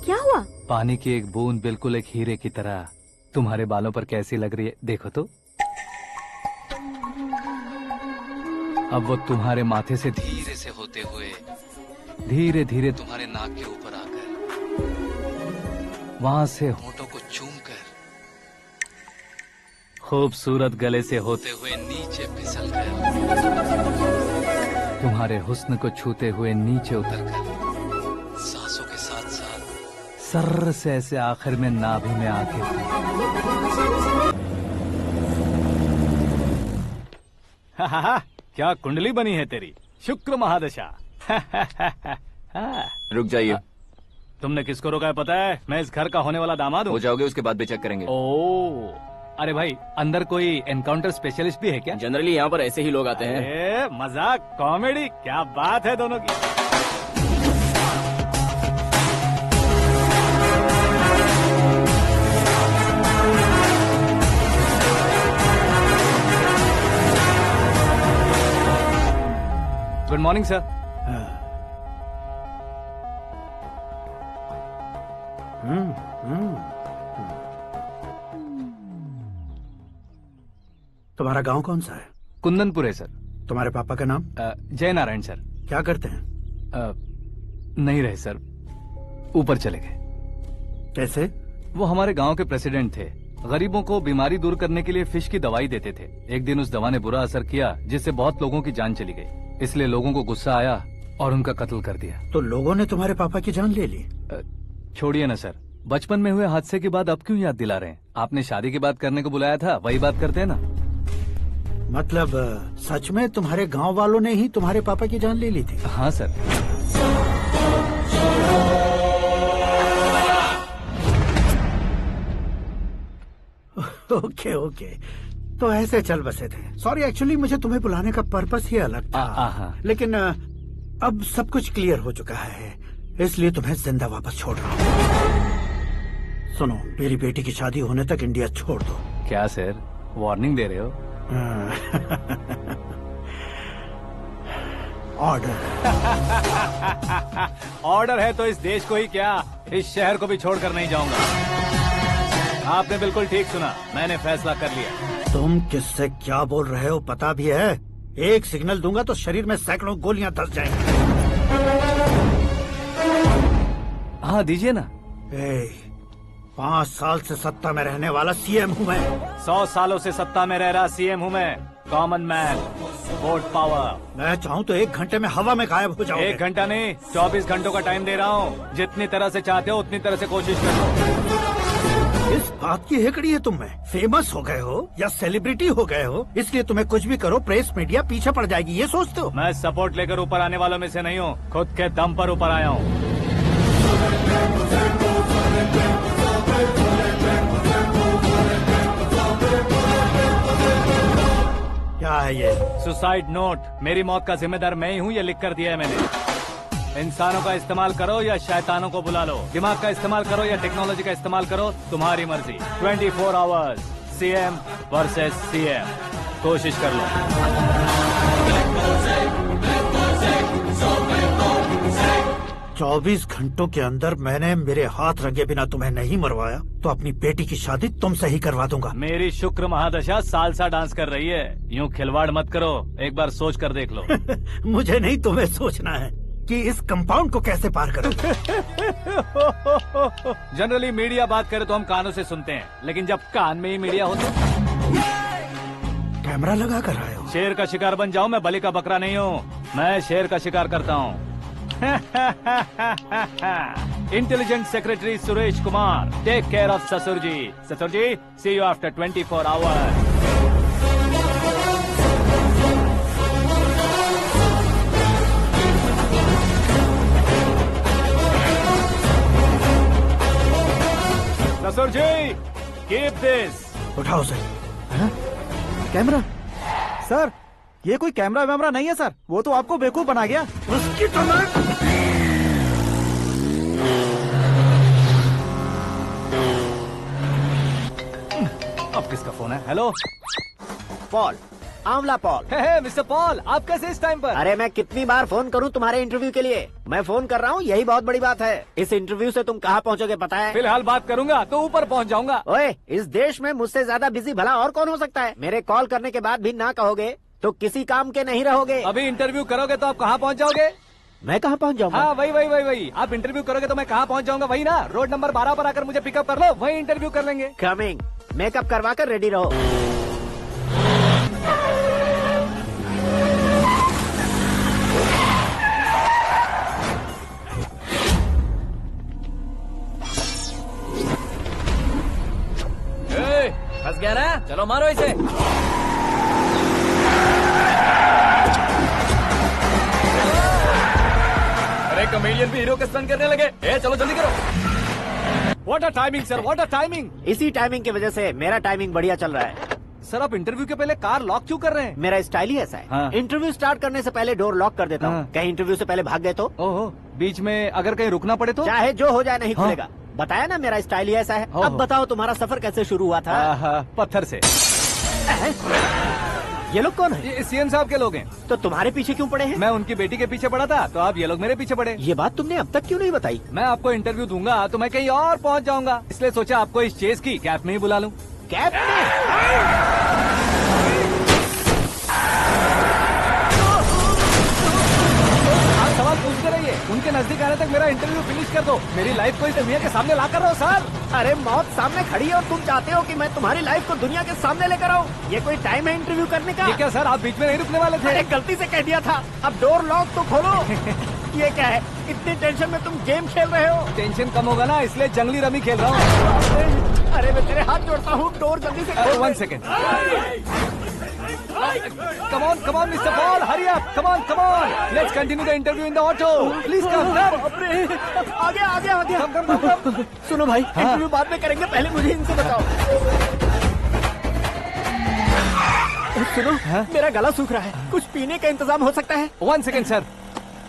क्या हुआ? पानी की एक बूंद बिल्कुल एक हीरे की तरह तुम्हारे बालों पर कैसी लग रही है, देखो तो। अब वो तुम्हारे माथे से धीरे से होते हुए धीरे धीरे तुम्हारे नाक के ऊपर आकर वहां से होठों को चूमकर खूबसूरत गले से होते हुए नीचे फिसलकर तुम्हारे हुस्न को छूते हुए नीचे उतरकर सांसों के साथ साथ सर्र से ऐसे आखिर में नाभि में आके क्या कुंडली बनी है तेरी, शुक्र महादशा। रुक जाइए। तुमने किसको रोका है पता है? मैं इस घर का होने वाला दामाद हूँ। हो जाओगे उसके बाद भी चेक करेंगे। ओ, अरे भाई, अंदर कोई एनकाउंटर स्पेशलिस्ट भी है क्या? जनरली यहाँ पर ऐसे ही लोग आते हैं। मजाक, कॉमेडी, क्या बात है दोनों की। Good morning sir. तुम्हारा गांव कौन सा है? कुंदनपुर है सर। तुम्हारे पापा का नाम? जय नारायण सर। क्या करते हैं? नहीं रहे सर, ऊपर चले गए। कैसे? वो हमारे गांव के प्रेसिडेंट थे। गरीबों को बीमारी दूर करने के लिए फिश की दवाई देते थे। एक दिन उस दवा ने बुरा असर किया जिससे बहुत लोगों की जान चली गई। इसलिए लोगों को गुस्सा आया और उनका कत्ल कर दिया। तो लोगों ने तुम्हारे पापा की जान ले ली? छोड़िए ना सर, बचपन में हुए हादसे के बाद अब क्यों याद दिला रहे हैं? आपने शादी की बात करने को बुलाया था, वही बात करते हैं ना। मतलब सच में तुम्हारे गांव वालों ने ही तुम्हारे पापा की जान ले ली थी? हाँ सर। ओके ओके, तो ऐसे चल बसे थे। सॉरी, एक्चुअली मुझे तुम्हें बुलाने का पर्पस ही अलग था। लेकिन अब सब कुछ क्लियर हो चुका है, इसलिए तुम्हें जिंदा वापस छोड़ रहा हूँ। सुनो, मेरी बेटी की शादी होने तक इंडिया छोड़ दो। क्या सर, वार्निंग दे रहे हो? ऑर्डर। ऑर्डर है तो इस देश को ही क्या, इस शहर को भी छोड़कर नहीं जाऊंगा। आपने बिल्कुल ठीक सुना, मैंने फैसला कर लिया। तुम किससे क्या बोल रहे हो पता भी है? एक सिग्नल दूंगा तो शरीर में सैकड़ों गोलियां धस जाएंगी। हाँ दीजिए ना। 5 साल से सत्ता में रहने वाला सीएम हूँ मैं। 100 सालों से सत्ता में रह रहा सीएम हूँ मैं। Common man, vote power. मैं चाहूँ तो 1 घंटे में हवा में गायब हो जाऊँ। 1 घंटा नहीं, 24 घंटों का टाइम दे रहा हूँ। जितनी तरह से चाहते हो उतनी तरह से कोशिश करो। इस बात की हेकड़ी है तुम में? फेमस हो गए हो या सेलिब्रिटी हो गए हो, इसलिए तुम्हें कुछ भी करो प्रेस मीडिया पीछे पड़ जाएगी, ये सोचते हो? मैं सपोर्ट लेकर ऊपर आने वालों में से नहीं हूँ, खुद के दम पर ऊपर आया हूँ। क्या है ये? Suicide note. मेरी मौत का जिम्मेदार मैं ही हूँ, ये लिख कर दिया है मैंने। इंसानों का इस्तेमाल करो या शैतानों को बुला लो, दिमाग का इस्तेमाल करो या टेक्नोलॉजी का इस्तेमाल करो, तुम्हारी मर्जी। 24 आवर्स, सीएम वर्सेस सीएम, कोशिश कर लो। 24 घंटों के अंदर मैंने मेरे हाथ रंगे बिना तुम्हें नहीं मरवाया तो अपनी बेटी की शादी तुमसे ही करवा दूंगा। मेरी शुक्र महादशा सालसा डांस कर रही है, यूँ खिलवाड़ मत करो, एक बार सोच कर देख लो। मुझे नहीं, तुम्हें सोचना है कि इस कंपाउंड को कैसे पार करूं। जनरली मीडिया बात करे तो हम कानों से सुनते हैं, लेकिन जब कान में ही मीडिया होता कैमरा लगा कर आए हो। शेर का शिकार बन जाऊं, मैं बलि का बकरा नहीं हूँ, मैं शेर का शिकार करता हूँ। Intelligent secretary Suresh Kumar, take care of ससुर जी। ससुर जी, सी यू आफ्टर 24 आवर्स। ससुर जी, कीप दिस। उठाओ उसे। कैमरा? सर, ये कोई कैमरा वैमरा नहीं है सर, वो तो आपको बेवकूफ बना गया। उसकी तो मैं... अब किसका फोन है? हेलो पॉल, आंवला पॉल। मिस्टर पॉल, आप कैसे इस टाइम पर? अरे मैं कितनी बार फोन करूं तुम्हारे इंटरव्यू के लिए? मैं फोन कर रहा हूं, यही बहुत बड़ी बात है। इस इंटरव्यू से तुम कहां पहुंचोगे पता है? फिलहाल बात करूंगा तो ऊपर पहुंच जाऊंगा। ओए, इस देश में मुझसे ज्यादा बिजी भला और कौन हो सकता है? मेरे कॉल करने के बाद भी ना कहोगे तो किसी काम के नहीं रहोगे। अभी इंटरव्यू करोगे तो आप कहाँ पहुँच जाओगे? मैं कहाँ पहुँच जाऊंगा? हाँ, वही। आप इंटरव्यू करोगे तो मैं कहाँ पहुँच जाऊंगा? वही ना, रोड नंबर 12 पर आकर मुझे पिकअप कर लो, वही इंटरव्यू कर लेंगे। कमिंग। मेकअप करवा कर रेडी रहो। फंस गया ना, चलो मारो इसे। अरे कॉमेडियन भी हीरो के स्टंट करने लगे। चलो जल्दी करो। What a timing sir, what a timing. इसी टाइमिंग की वजह से मेरा टाइमिंग बढ़िया चल रहा है। सर, आप इंटरव्यू के पहले कार लॉक क्यों कर रहे हैं? मेरा स्टाइल ही ऐसा है। हाँ। इंटरव्यू स्टार्ट करने से पहले डोर लॉक कर देता हूँ। कहीं इंटरव्यू से पहले भाग गए तो? ओहो, बीच में अगर कहीं रुकना पड़े तो? चाहे जो हो जाए नहीं खुलेगा। बताया ना मेरा स्टाइल ही ऐसा है। अब बताओ तुम्हारा सफर कैसे शुरू हुआ था? पत्थर से। ये लोग कौन है? ये सीएम साहब के लोग हैं। तो तुम्हारे पीछे क्यों पड़े हैं? मैं उनकी बेटी के पीछे पड़ा था, तो आप ये लोग मेरे पीछे पड़े। ये बात तुमने अब तक क्यों नहीं बताई? मैं आपको इंटरव्यू दूंगा तो मैं कहीं और पहुंच जाऊंगा, इसलिए सोचा आपको इस चेस की कैब में ही बुला लूं। कैब में? सवाल पूछते रहिए, उनके नजदीक आने तक मेरा इंटरव्यू फिनिश कर दो। मेरी लाइफ को इस दुनिया के सामने ला कर रहो सर। अरे मौत सामने खड़ी है और तुम चाहते हो कि मैं तुम्हारी लाइफ को दुनिया के सामने लेकर आऊं? ये कोई टाइम है इंटरव्यू करने का? ये क्या सर, आप बीच में नहीं रुकने वाले थे? अरे गलती से कह दिया था। अब डोर लॉक तो खोलो। ये क्या है, इतनी टेंशन में तुम गेम खेल रहे हो? टेंशन कम होगा ना, इसलिए जंगली रमी खेल रहा हूँ। अरे मैं तेरे हाथ जोड़ता हूँ, डोर जल्दी से खोल। 1 second. Come on, Mr. Paul, hurry up! Come on! Let's continue the interview in the auto. Please come. आगे। Come. सुनो भाई, इंटरव्यू बाद में करेंगे, पहले मुझे इनसे बताओ। सुनो, मेरा गला सूख रहा है, कुछ पीने का इंतजाम हो सकता है? 1 सेकेंड सर,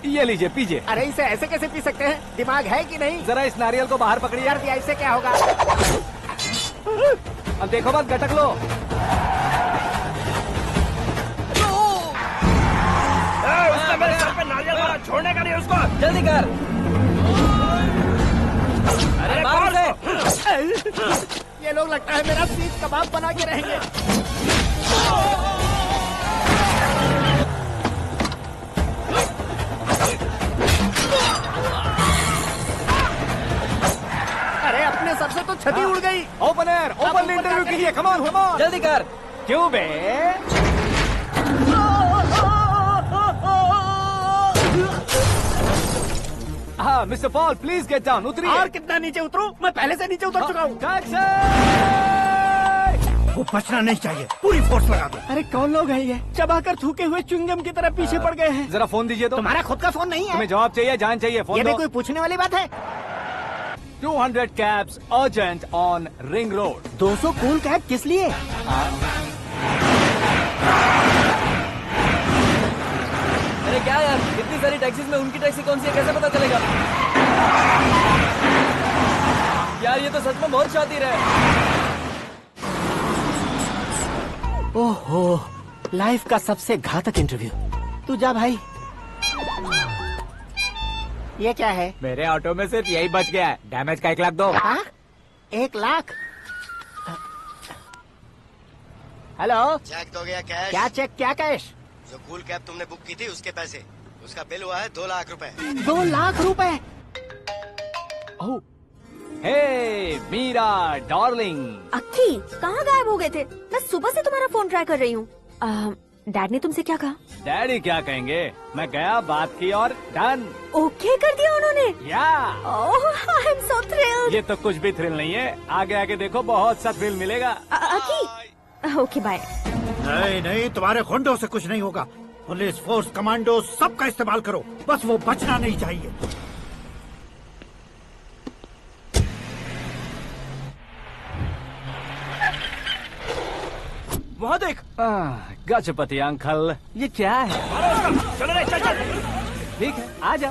ये लीजिए पीजिए। अरे इसे ऐसे कैसे पी सकते हैं? दिमाग है कि नहीं? जरा इस नारियल को बाहर पकड़िए। यार दिया, इससे क्या होगा? अब देखो मत, गटक लो। उसने मेरे सर पे नारियल मारा, छोड़ने का नहीं उसको। जल्दी कर। अरे मार उसे। ये लोग लगता है मेरा सीख कबाब बना के रहेंगे। अरे अपने सर से तो छती उड़ गई। ओपन इंटरव्यू कीजिए। कम ऑन जल्दी कर। क्यों बे? हाँ mister Paul, please get down. उतरिए। और कितना नीचे उतरूं? मैं पहले से नीचे उतर चुका हूँ। वो बचना नहीं चाहिए, पूरी फोर्स लगा दो। अरे कौन लोग हैं ये? चबाकर थूके हुए च्युइंगम की तरह पीछे पड़ गए हैं। जरा फोन दीजिए तो। तुम्हारा खुद का फोन नहीं है? तुम्हें जवाब चाहिए, जान चाहिए, फोन ये भी दो। कोई पूछने वाली बात है? 200 cabs urgent on Ring Road. 200 cool cab किस लिए? अरे क्या यार, इतनी सारी टैक्सीज में उनकी टैक्सी कौन सी है, कैसे पता चलेगा? यार ये तो सच में बहुत शातिर है। ओहो, लाइफ का सबसे घातक इंटरव्यू। तू जा भाई। ये क्या है? मेरे ऑटो में सिर्फ यही बच गया है, डैमेज का 1 लाख दो। 1 लाख? हेलो, चेक तो गया कैश? क्या चेक, क्या कैश? जो कूल कैब तुमने बुक की थी उसके पैसे, उसका बिल हुआ है 2 लाख रुपए। 2 लाख रुपए? हे मीरा डार्लिंग। अक्की, कहाँ गायब हो गए थे? मैं सुबह से तुम्हारा फोन ट्राई कर रही हूँ। डैड ने तुमसे क्या कहा? डैडी क्या कहेंगे, मैं गया, बात की और डन। ओके कर दिया उन्होंने? या। ओह, आई एम सो थ्रिल्ड। ये तो कुछ भी थ्रिल नहीं है, आगे आगे देखो बहुत सा थ्रिल मिलेगा। अक्की, ओके बाय। नहीं, तुम्हारे गुंडों से कुछ नहीं होगा। पुलिस फोर्स, कमांडो, सबका इस्तेमाल करो, बस वो बचना नहीं चाहिए। वहाँ देख। गजपति अंकल, ये क्या है? चलो रे, चल चल। ठीक है, आ जा।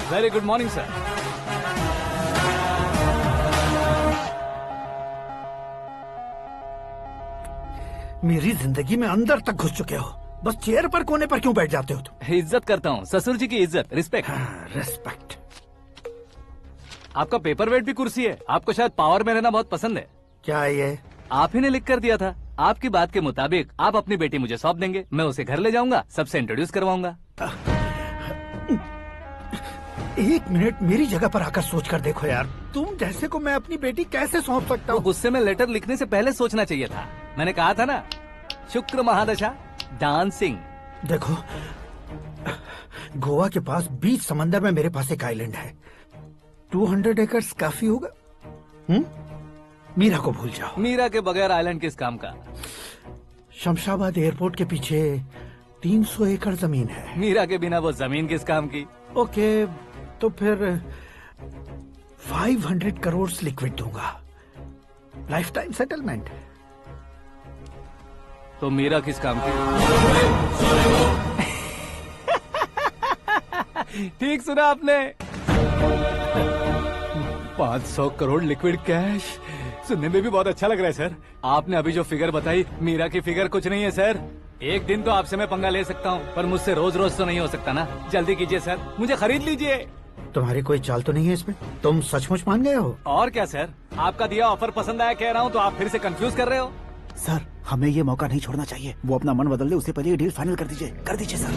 Very good morning sir. मेरी जिंदगी में अंदर तक घुस चुके हो, बस चेयर पर कोने पर क्यों बैठ जाते हो तुम? इज्जत करता हूँ, ससुर जी की इज्जत, रिस्पेक्ट। रिस्पेक्ट। आपका पेपर वेट भी कुर्सी है। आपको शायद पावर में रहना बहुत पसंद है। क्या है ये? आप ही ने लिख कर दिया था। आपकी बात के मुताबिक आप अपनी बेटी मुझे सौंप देंगे, मैं उसे घर ले जाऊंगा, सबसे इंट्रोड्यूस करवाऊंगा। एक मिनट मेरी जगह पर आकर सोच कर देखो यार, तुम जैसे को मैं अपनी बेटी कैसे सौंप सकता हूँ? गुस्से में लेटर लिखने से पहले सोचना चाहिए था। मैंने कहा था ना, शुक्र महादशा डांसिंग। देखो, गोवा के पास बीच समंदर में मेरे पास एक आइलैंड है। 200 एकर्स काफी होगा। मीरा को भूल जाओ। मीरा के बगैर आइलैंड किस काम का? शमशाबाद एयरपोर्ट के पीछे 300 एकड़ जमीन है। मीरा के बिना वो जमीन किस काम की? ओके, तो फिर 500 करोड़ लिक्विड दूंगा, लाइफ टाइम सेटलमेंट। तो मीरा किस काम की? ठीक सुना आपने। 500 करोड़ लिक्विड कैश सुनने में भी बहुत अच्छा लग रहा है सर। आपने अभी जो फिगर बताई, मीरा की फिगर कुछ नहीं है सर। एक दिन तो आपसे मैं पंगा ले सकता हूँ, पर मुझसे रोज रोज तो नहीं हो सकता ना। जल्दी कीजिए सर, मुझे खरीद लीजिए। तुम्हारी कोई चाल तो नहीं है इसमें? तुम सचमुच मान गए हो? और क्या सर, आपका दिया ऑफर पसंद आया कह रहा हूँ, तो आप फिर से कंफ्यूज कर रहे हो। सर, हमें ये मौका नहीं छोड़ना चाहिए। वो अपना मन बदल दे, उससे पहले ये डील फाइनल कर दीजिए। कर दीजिए सर।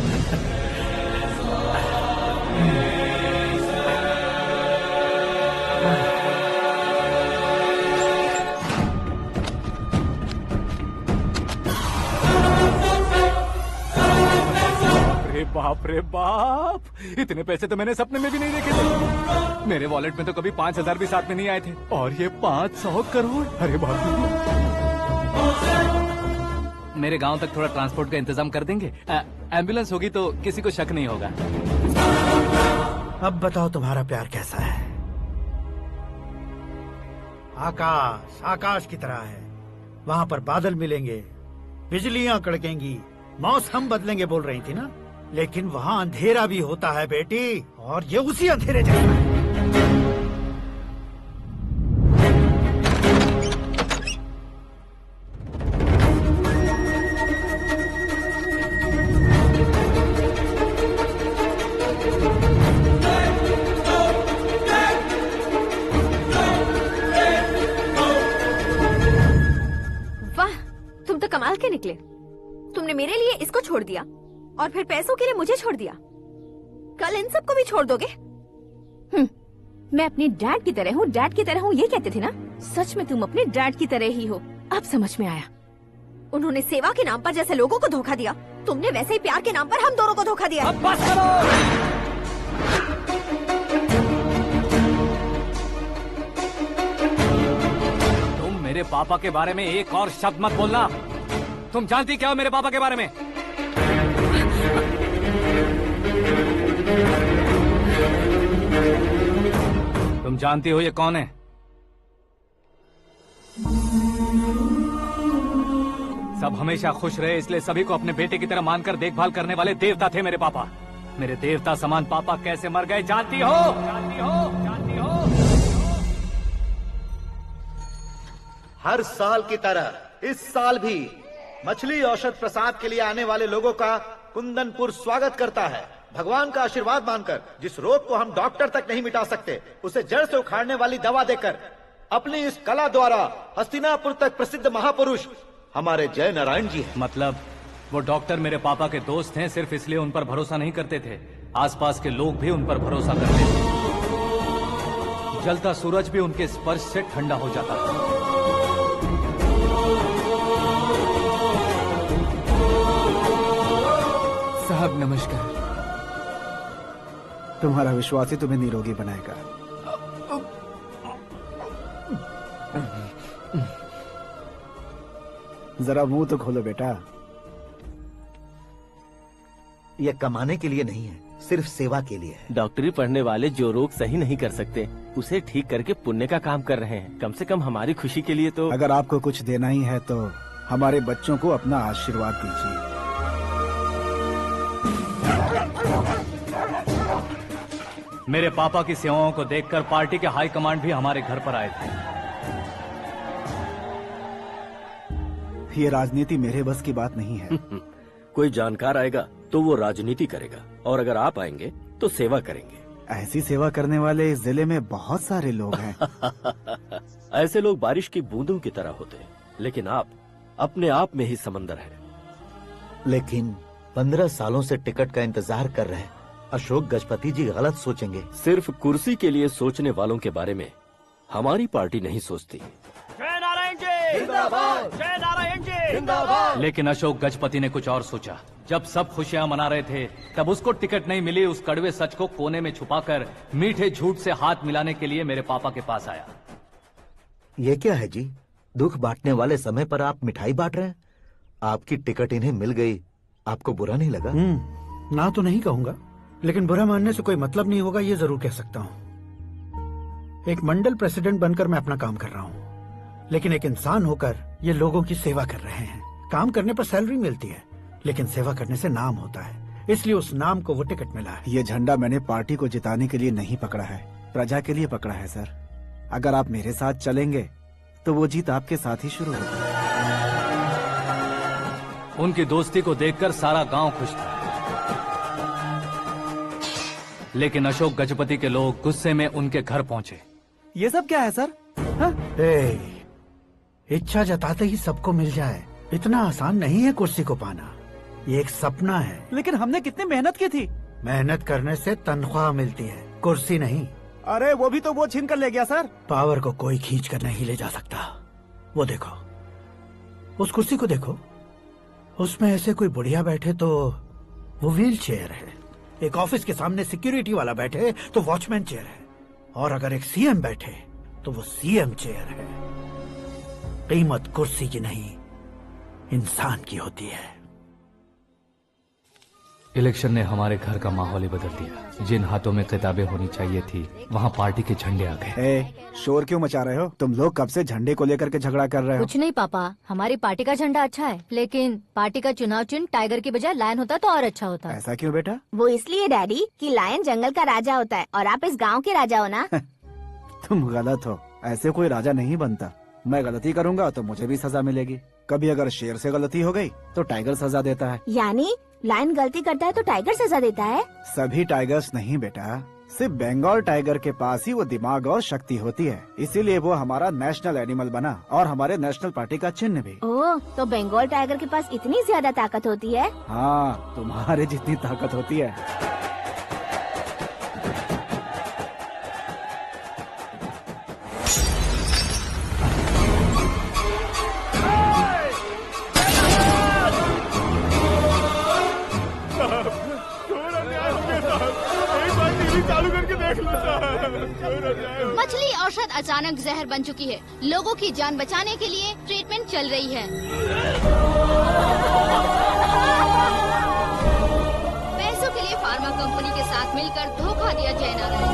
बाप रे बाप, इतने पैसे तो मैंने सपने में भी नहीं देखे थे। मेरे वॉलेट में तो कभी 5000 भी साथ में नहीं आए थे, और ये 500 करोड़। अरे बाप रे। मेरे गांव तक थोड़ा ट्रांसपोर्ट का इंतजाम कर देंगे? एम्बुलेंस होगी तो किसी को शक नहीं होगा। अब बताओ तुम्हारा प्यार कैसा है? आकाश आकाश की तरह है, वहाँ पर बादल मिलेंगे, बिजलियाँ कड़केंगी, मौसम बदलेंगे बोल रही थी ना। लेकिन वहाँ अंधेरा भी होता है बेटी, और ये उसी अंधेरे जैसा है। निकले। तुमने मेरे लिए इसको छोड़ दिया और फिर पैसों के लिए मुझे छोड़ दिया। कल इन सबको भी छोड़ दोगे? मैं अपने डैड की तरह हूँ, डैड की तरह हूँ, ये कहते थे ना। सच में तुम अपने डैड की तरह ही हो। अब समझ में आया। उन्होंने सेवा के नाम पर जैसे लोगों को धोखा दिया, तुमने वैसे ही प्यार के नाम पर हम दोनों को धोखा दिया। अब बस करो। तुम मेरे पापा के बारे में एक और शब्द मत बोलना। तुम जानती क्या हो मेरे पापा के बारे में? तुम जानती हो ये कौन है? सब हमेशा खुश रहे इसलिए सभी को अपने बेटे की तरह मानकर देखभाल करने वाले देवता थे मेरे पापा। मेरे देवता समान पापा कैसे मर गए जानती हो? जानती हो? जानती हो? हर साल की तरह इस साल भी मछली औषध प्रसाद के लिए आने वाले लोगों का कुंदनपुर स्वागत करता है। भगवान का आशीर्वाद मानकर जिस रोग को हम डॉक्टर तक नहीं मिटा सकते, उसे जड़ से उखाड़ने वाली दवा देकर अपनी इस कला द्वारा हस्तिनापुर तक प्रसिद्ध महापुरुष हमारे जय नारायण जी हैं। मतलब वो डॉक्टर मेरे पापा के दोस्त हैं, सिर्फ इसलिए उन पर भरोसा नहीं करते थे। आसपास के लोग भी उन पर भरोसा करते थे। जलता सूरज भी उनके स्पर्श से ठंडा हो जाता था। साहब नमस्कार। तुम्हारा विश्वास ही तुम्हें निरोगी बनाएगा। जरा मुंह तो खोलो बेटा। यह कमाने के लिए नहीं है, सिर्फ सेवा के लिए है। डॉक्टरी पढ़ने वाले जो रोग सही नहीं कर सकते उसे ठीक करके पुण्य का काम कर रहे हैं। कम से कम हमारी खुशी के लिए तो। अगर आपको कुछ देना ही है तो हमारे बच्चों को अपना आशीर्वाद दीजिए। मेरे पापा की सेवाओं को देखकर पार्टी के हाई कमांड भी हमारे घर पर आए थे। ये राजनीति मेरे बस की बात नहीं है। कोई जानकार आएगा तो वो राजनीति करेगा, और अगर आप आएंगे तो सेवा करेंगे। ऐसी सेवा करने वाले इस जिले में बहुत सारे लोग हैं। ऐसे लोग बारिश की बूंदों की तरह होते हैं, लेकिन आप अपने आप में ही समंदर हैं। लेकिन 15 सालों से टिकट का इंतजार कर रहे हैं अशोक गजपति जी गलत सोचेंगे। सिर्फ कुर्सी के लिए सोचने वालों के बारे में हमारी पार्टी नहीं सोचती। जय नारायण जी जिंदाबाद, जय नारायण जी जिंदाबाद। लेकिन अशोक गजपति ने कुछ और सोचा। जब सब खुशियां मना रहे थे तब उसको टिकट नहीं मिली। उस कड़वे सच को कोने में छुपाकर मीठे झूठ से हाथ मिलाने के लिए मेरे पापा के पास आया। ये क्या है जी? दुख बांटने वाले समय पर आप मिठाई बांट रहे हैं। आपकी टिकट इन्हें मिल गई, आपको बुरा नहीं लगा? ना तो नहीं कहूंगा, लेकिन बुरा मानने से कोई मतलब नहीं होगा, ये जरूर कह सकता हूँ। एक मंडल प्रेसिडेंट बनकर मैं अपना काम कर रहा हूँ, लेकिन एक इंसान होकर ये लोगों की सेवा कर रहे हैं। काम करने पर सैलरी मिलती है, लेकिन सेवा करने से नाम होता है, इसलिए उस नाम को वो टिकट मिला है। ये झंडा मैंने पार्टी को जिताने के लिए नहीं पकड़ा है, प्रजा के लिए पकड़ा है सर। अगर आप मेरे साथ चलेंगे तो वो जीत आपके साथ ही शुरू होगी। उनकी दोस्ती को देखकर सारा गांव खुश था, लेकिन अशोक गजपति के लोग गुस्से में उनके घर पहुंचे। ये सब क्या है सर? इच्छा जताते ही सबको मिल जाए, इतना आसान नहीं है कुर्सी को पाना। ये एक सपना है। लेकिन हमने कितनी मेहनत की थी। मेहनत करने से तनख्वाह मिलती है, कुर्सी नहीं। अरे वो भी तो वो छीन कर ले गया सर। पावर को कोई खींच कर नहीं ले जा सकता। वो देखो, उस कुर्सी को देखो, उसमें ऐसे कोई बुढ़िया बैठे तो वो व्हील चेयर है। एक ऑफिस के सामने सिक्योरिटी वाला बैठे तो वॉचमैन चेयर है, और अगर एक सीएम बैठे तो वो सीएम चेयर है। कीमत कुर्सी की नहीं, इंसान की होती है। इलेक्शन ने हमारे घर का माहौल ही बदल दिया। जिन हाथों में किताबें होनी चाहिए थी वहाँ पार्टी के झंडे आ गए। शोर क्यों मचा रहे हो? तुम लोग कब से झंडे को लेकर के झगड़ा कर रहे हो? कुछ नहीं पापा, हमारी पार्टी का झंडा अच्छा है, लेकिन पार्टी का चुनाव चिन्ह टाइगर की बजाय लायन होता तो और अच्छा होता। ऐसा क्यों बेटा? वो इसलिए डैडी कि लायन जंगल का राजा होता है और आप इस गांव के राजा हो ना। तुम गलत हो, ऐसे कोई राजा नहीं बनता। मैं गलती करूंगा तो मुझे भी सजा मिलेगी। कभी अगर शेर से गलती हो गई तो टाइगर सजा देता है। यानी लायन गलती करता है तो टाइगर सजा देता है? सभी टाइगर्स नहीं बेटा, सिर्फ बंगाल टाइगर के पास ही वो दिमाग और शक्ति होती है, इसीलिए वो हमारा नेशनल एनिमल बना और हमारे नेशनल पार्टी का चिन्ह भी। ओह, तो बंगाल टाइगर के पास इतनी ज्यादा ताकत होती है? हाँ, तुम्हारे जितनी ताकत होती है। मछली औषध अचानक जहर बन चुकी है। लोगों की जान बचाने के लिए ट्रीटमेंट चल रही है। पैसों के लिए फार्मा कंपनी के साथ मिलकर धोखा दिया जयनारायण।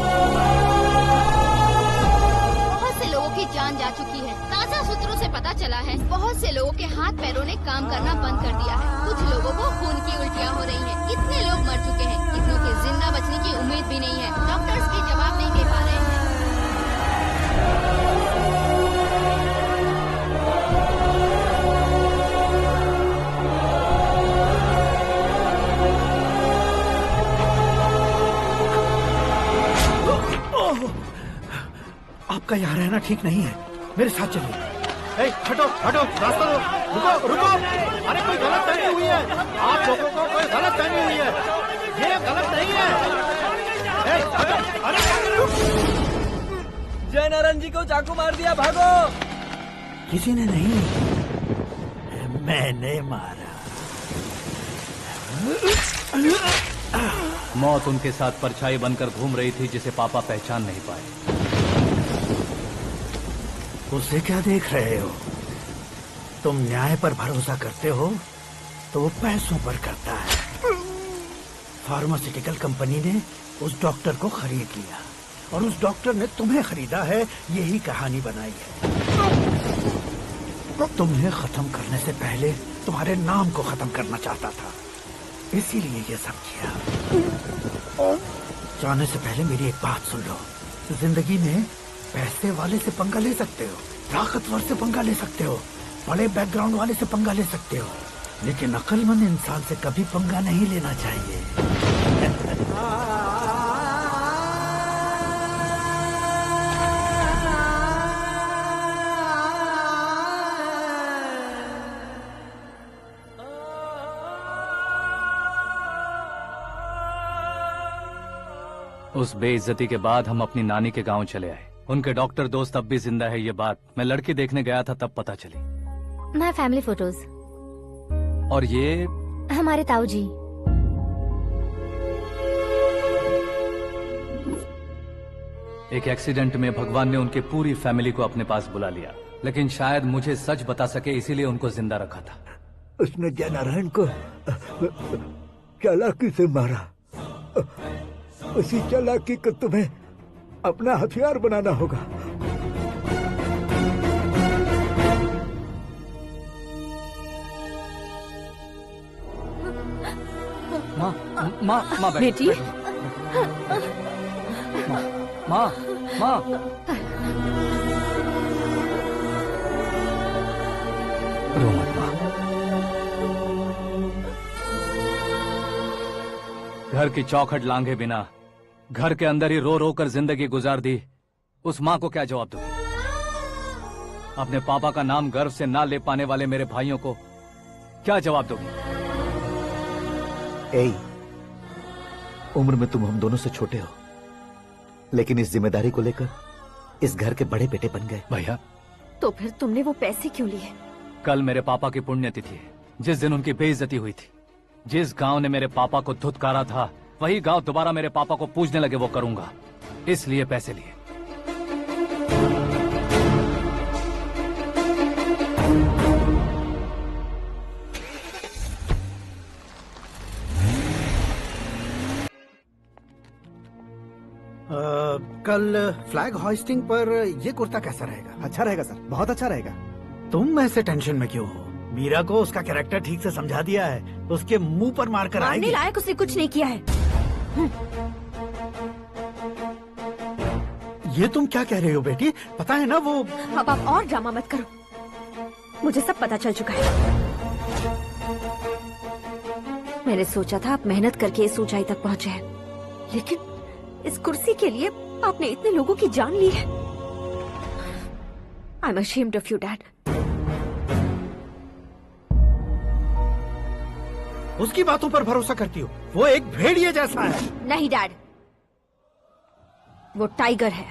बहुत से लोगों की जान जा चुकी है। ताज़ा सूत्रों से पता चला है बहुत से लोगों के हाथ पैरों ने काम करना बंद कर दिया है। कुछ लोगों को खून की उल्टियाँ हो रही हैं। कितने लोग मर चुके हैं, कितनों के जिंदा बचने की उम्मीद भी नहीं है। डॉक्टर्स भी जवाब नहीं दे पा रहे हैं। आपका यहाँ रहना ठीक नहीं है, मेरे साथ चलिए। हटो हटो, रास्ता दो, रुको रुको। अरे कोई गलत फहमी हुई है, आप लोगों को कोई गलत फहमी हुई है, ये गलत नहीं है। अरे जयनारायण जी को चाकू मार दिया, भागो। किसी ने नहीं, मैंने मारा। मौत उनके साथ परछाई बनकर घूम रही थी जिसे पापा पहचान नहीं पाए। उसे क्या देख रहे हो? तुम न्याय पर भरोसा करते हो तो वो पैसों पर करता है। फार्मास्यूटिकल कंपनी ने उस डॉक्टर को खरीद लिया और उस डॉक्टर ने तुम्हें खरीदा है, यही कहानी बनाई है। तुम्हें खत्म करने से पहले तुम्हारे नाम को खत्म करना चाहता था, इसीलिए ये सब किया। जाने से पहले मेरी एक बात सुन लो, जिंदगी में पैसे वाले से पंगा ले सकते हो, ताकतवर से पंगा ले सकते हो, बड़े बैकग्राउंड वाले से पंगा ले सकते हो, लेकिन अक्लमंद इंसान से कभी पंगा नहीं लेना चाहिए। उस बेइज्जती के बाद हम अपनी नानी के गांव चले आए। उनके डॉक्टर दोस्त अब भी जिंदा है, ये बात मैं लड़की देखने गया था तब पता चली। My family photos. और ये हमारे ताऊ जी। एक एक्सीडेंट में भगवान ने उनकी पूरी फैमिली को अपने पास बुला लिया, लेकिन शायद मुझे सच बता सके इसीलिए उनको जिंदा रखा था। उसने जयनारायण को चालाकी से मारा। उसी चालाकी को तुम्हें अपना हथियार बनाना होगा। माँ बेटी। माँ रो मत माँ। घर की चौखट लांघे बिना घर के अंदर ही रो रो कर जिंदगी गुजार दी उस माँ को क्या जवाब दूं? अपने पापा का नाम गर्व से ना ले पाने वाले मेरे भाइयों को क्या जवाब दोगी? उम्र में तुम हम दोनों से छोटे हो, लेकिन इस जिम्मेदारी को लेकर इस घर के बड़े बेटे बन गए। भैया, तो फिर तुमने वो पैसे क्यों लिए? कल मेरे पापा की पुण्यतिथि है, जिस दिन उनकी बेइज्जती हुई थी। जिस गांव ने मेरे पापा को धुतकारा था वही गांव दोबारा मेरे पापा को पूजने लगे वो करूंगा, इसलिए पैसे लिए। कल फ्लैग होइस्टिंग पर ये कुर्ता कैसा रहेगा? अच्छा रहेगा सर, बहुत अच्छा रहेगा। तुम ऐसे टेंशन में क्यों हो? मीरा को उसका कैरेक्टर ठीक से समझा दिया है, उसके मुंह पर मारकर आएगी। मारने लायक उसने कुछ नहीं किया है। ये तुम क्या कह रहे हो बेटी? पता है ना वो। अब आप और ड्रामा मत करो, मुझे सब पता चल चुका है। मैंने सोचा था आप मेहनत करके इस ऊंचाई तक पहुंचे हैं, इस कुर्सी के लिए आपने इतने लोगों की जान ली है। I am ashamed of you dad. उसकी बातों पर भरोसा करती हो? वो एक भेड़िए जैसा है। नहीं डैड, वो टाइगर है,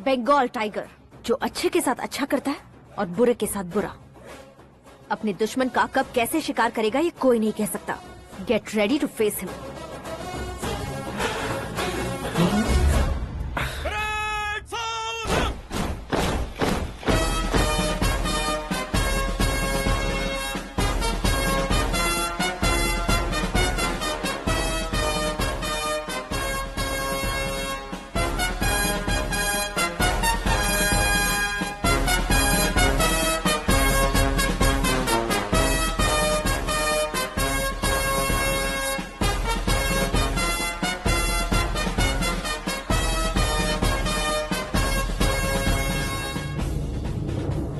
बंगाल टाइगर, जो अच्छे के साथ अच्छा करता है और बुरे के साथ बुरा। अपने दुश्मन का कब कैसे शिकार करेगा ये कोई नहीं कह सकता। Get ready to face him.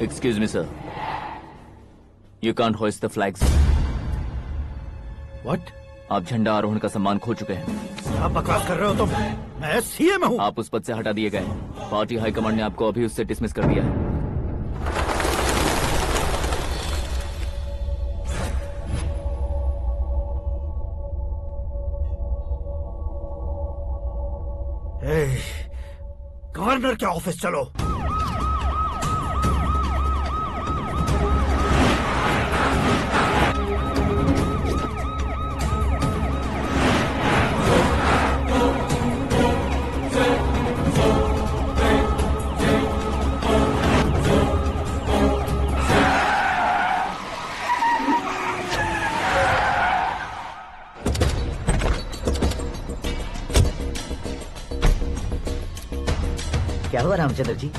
Excuse me, sir. You can't hoist the flags. What? आप झंडा आरोहण का सम्मान खो चुके हैं। आप बकवास कर रहे हो तुम? मैं सीएम हूँ। आप उस पद से हटा दिए गए हैं। पार्टी हाईकमांड ने आपको अभी उससे डिसमिस कर दिया है। गवर्नर के ऑफिस चलो। क्या हुआ Ramchandra ji?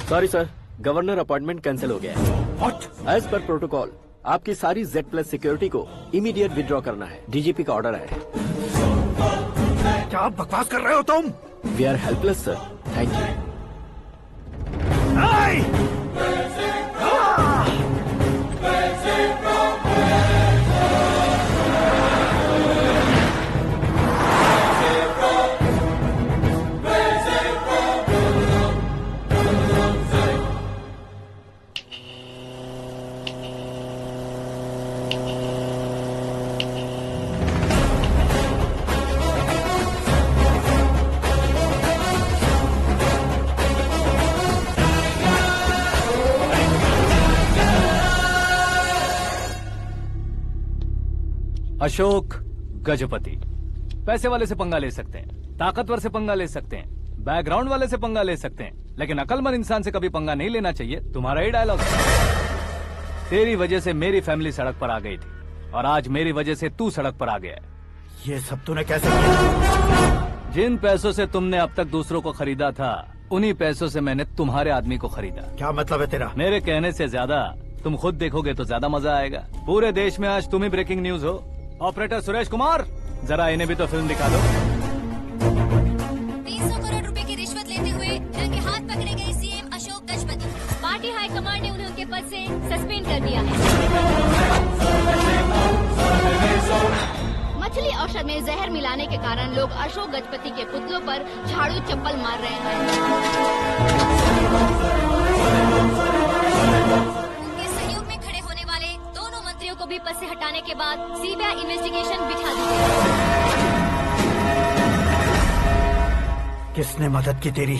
Sorry sir, governor appointment cancel हो गया है। What? एज पर प्रोटोकॉल आपकी सारी Z+ सिक्योरिटी को इमीडिएट विड्रॉ करना है। डीजीपी का ऑर्डर है। क्या बकवास कर रहे हो तुम? We are helpless sir. Thank you. Ashok Gajapati पैसे वाले से पंगा ले सकते हैं, ताकतवर से पंगा ले सकते हैं, बैकग्राउंड वाले से पंगा ले सकते हैं, लेकिन अकलमंद इंसान से कभी पंगा नहीं लेना चाहिए। तुम्हारा ही डायलॉग। तेरी वजह से मेरी फैमिली सड़क पर आ गई थी और आज मेरी वजह से तू सड़क पर आ गया है। ये सब तूने कैसे किया? जिन पैसों से तुमने अब तक दूसरों को खरीदा था, उन्हीं पैसों से मैंने तुम्हारे आदमी को खरीदा। क्या मतलब है तेरा? मेरे कहने से ज्यादा तुम खुद देखोगे तो ज्यादा मजा आएगा। पूरे देश में आज तुम ही ब्रेकिंग न्यूज हो। ऑपरेटर सुरेश कुमार, जरा इन्हें भी तो फिल्म दिखा दो। 300 करोड़ रुपए की रिश्वत लेते हुए रंगे हाथ पकड़े गए CM Ashok Gajapati. Party high command ने उन्हें उनके पद से सस्पेंड कर दिया है। मछली औषध में जहर मिलाने के कारण लोग अशोक गजपति के पुतलों पर झाड़ू चप्पल मार रहे हैं। उनके सहयोग में खड़े होने वाले दोनों मंत्रियों को भी पद से हटाने के बाद सीबीआई इन्वेस्टिगेशन बिठा दी गई। किसने मदद की तेरी?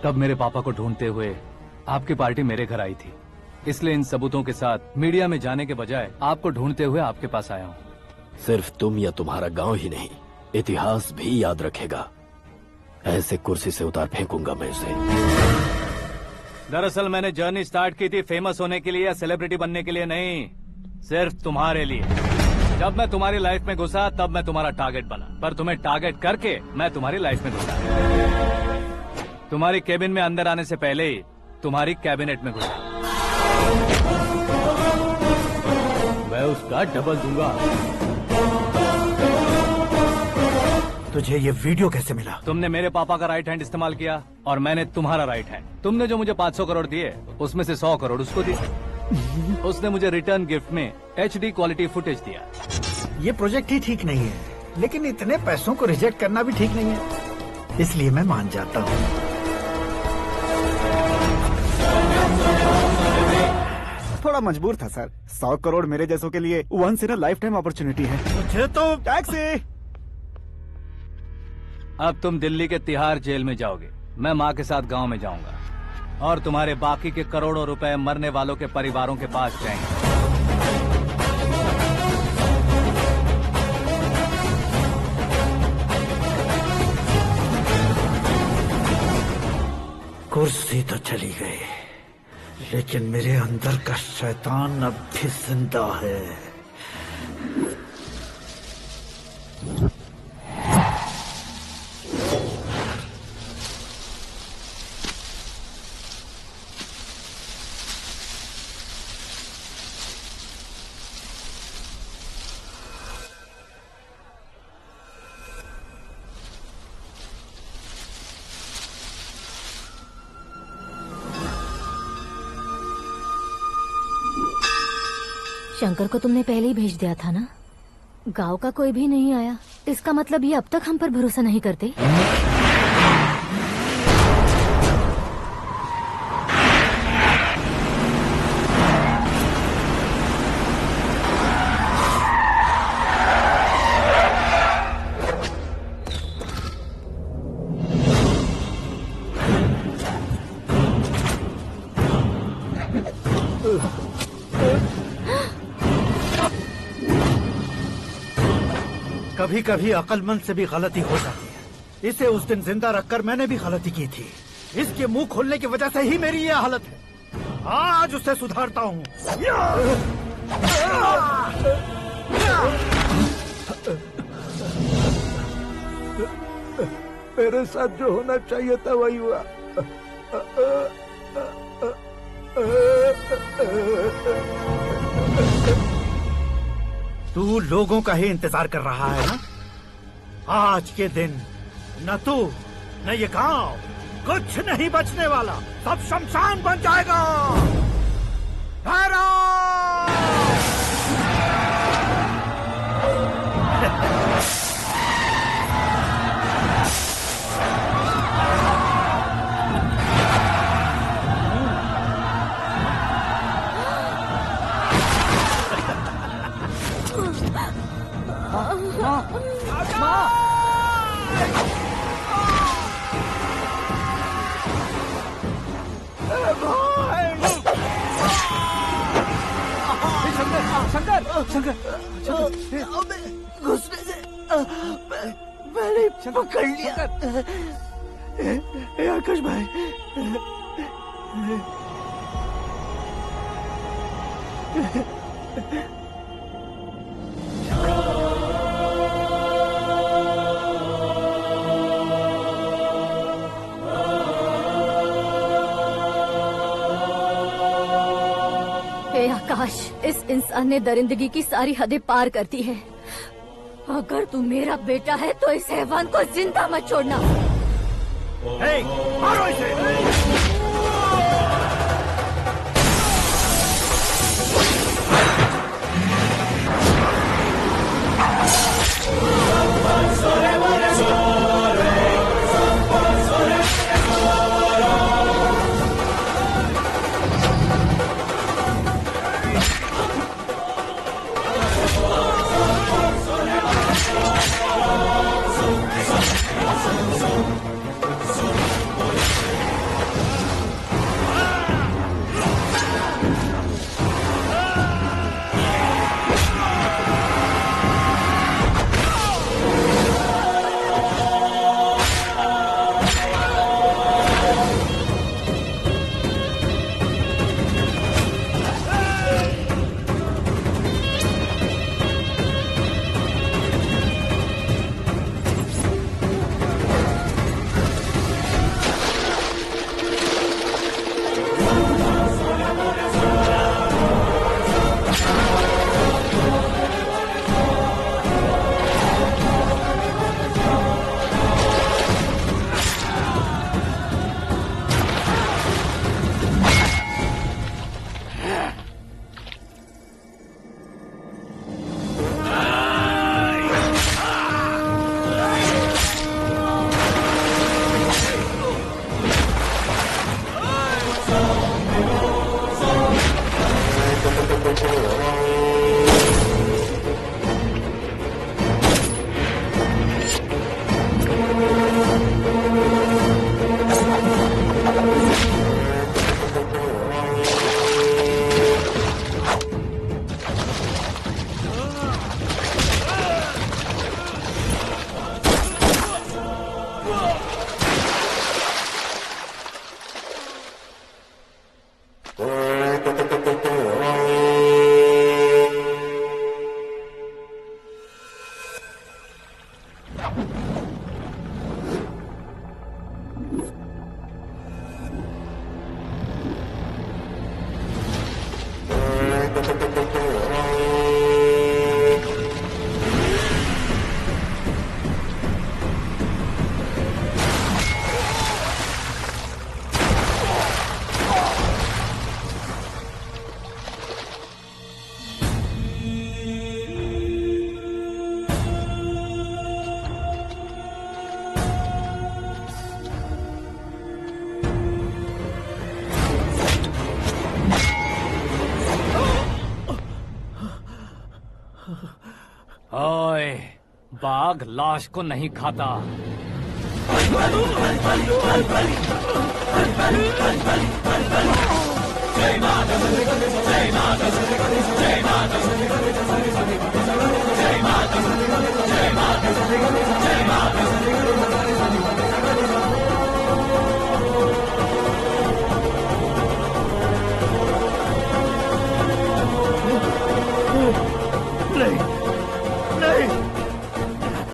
तब मेरे पापा को ढूंढते हुए आपकी पार्टी मेरे घर आई थी, इसलिए इन सबूतों के साथ मीडिया में जाने के बजाय आपको ढूंढते हुए आपके पास आया हूँ। सिर्फ तुम या तुम्हारा गांव ही नहीं, इतिहास भी याद रखेगा। ऐसे कुर्सी से उतार फेंकूंगा मैं उसे। दरअसल मैंने जर्नी स्टार्ट की थी फेमस होने के लिए या सेलिब्रिटी बनने के लिए नहीं, सिर्फ तुम्हारे लिए। जब मैं तुम्हारी लाइफ में घुसा तब मैं तुम्हारा टारगेट बना, पर तुम्हें टारगेट करके मैं तुम्हारी लाइफ में घुसा। तुम्हारी केबिन में अंदर आने से पहले ही तुम्हारी कैबिनेट में घुसा। मैं उसका डबल दूंगा। तुझे ये वीडियो कैसे मिला? तुमने मेरे पापा का राइट हैंड इस्तेमाल किया और मैंने तुम्हारा राइट हैंड। तुमने जो मुझे 500 करोड़ दिए उसमें से 100 करोड़ उसको दिए। उसने मुझे रिटर्न गिफ्ट में HD क्वालिटी फुटेज दिया। ये प्रोजेक्ट ही ठीक नहीं है, लेकिन इतने पैसों को रिजेक्ट करना भी ठीक नहीं है, इसलिए मैं मान जाता हूँ। थोड़ा मजबूर था सर। 100 करोड़ मेरे जैसों के लिए once in a lifetime opportunity है। मुझे तो टैक्सी। अब तुम दिल्ली के तिहाड़ जेल में जाओगे, मैं माँ के साथ गांव में जाऊंगा और तुम्हारे बाकी के करोड़ों रुपए मरने वालों के परिवारों के पास जाएंगे। कुर्सी तो चली गई, लेकिन मेरे अंदर का शैतान अब भी जिंदा है। शंकर को तुमने पहले ही भेज दिया था ना? गांव का कोई भी नहीं आया, इसका मतलब ये अब तक हम पर भरोसा नहीं करते। कभी कभी अक्लमंद से भी गलती हो जाती है। इसे उस दिन जिंदा रखकर मैंने भी गलती की थी। इसके मुंह खोलने की वजह से ही मेरी ये हालत है। आज उसे सुधारता हूँ। मेरे साथ जो होना चाहिए था वही हुआ। तू लोगों का ही इंतजार कर रहा है ना? आज के दिन न तू न ये गांव कुछ नहीं बचने वाला, सब शमशान बन जाएगा। घुसने से मैंने पकड़ लिया। आकाश भाई, हे आकाश, इस इंसान ने दरिंदगी की सारी हदें पार कर दी है। अगर तू मेरा बेटा है तो इस हैवान को जिंदा मत छोड़ना। मारो इसे। ओए, बाघ लाश को नहीं खाता। जय माता दी, जय माता दी, जय माता दी, जय माता दी, जय माता दी, जय माता दी, जय माता दी।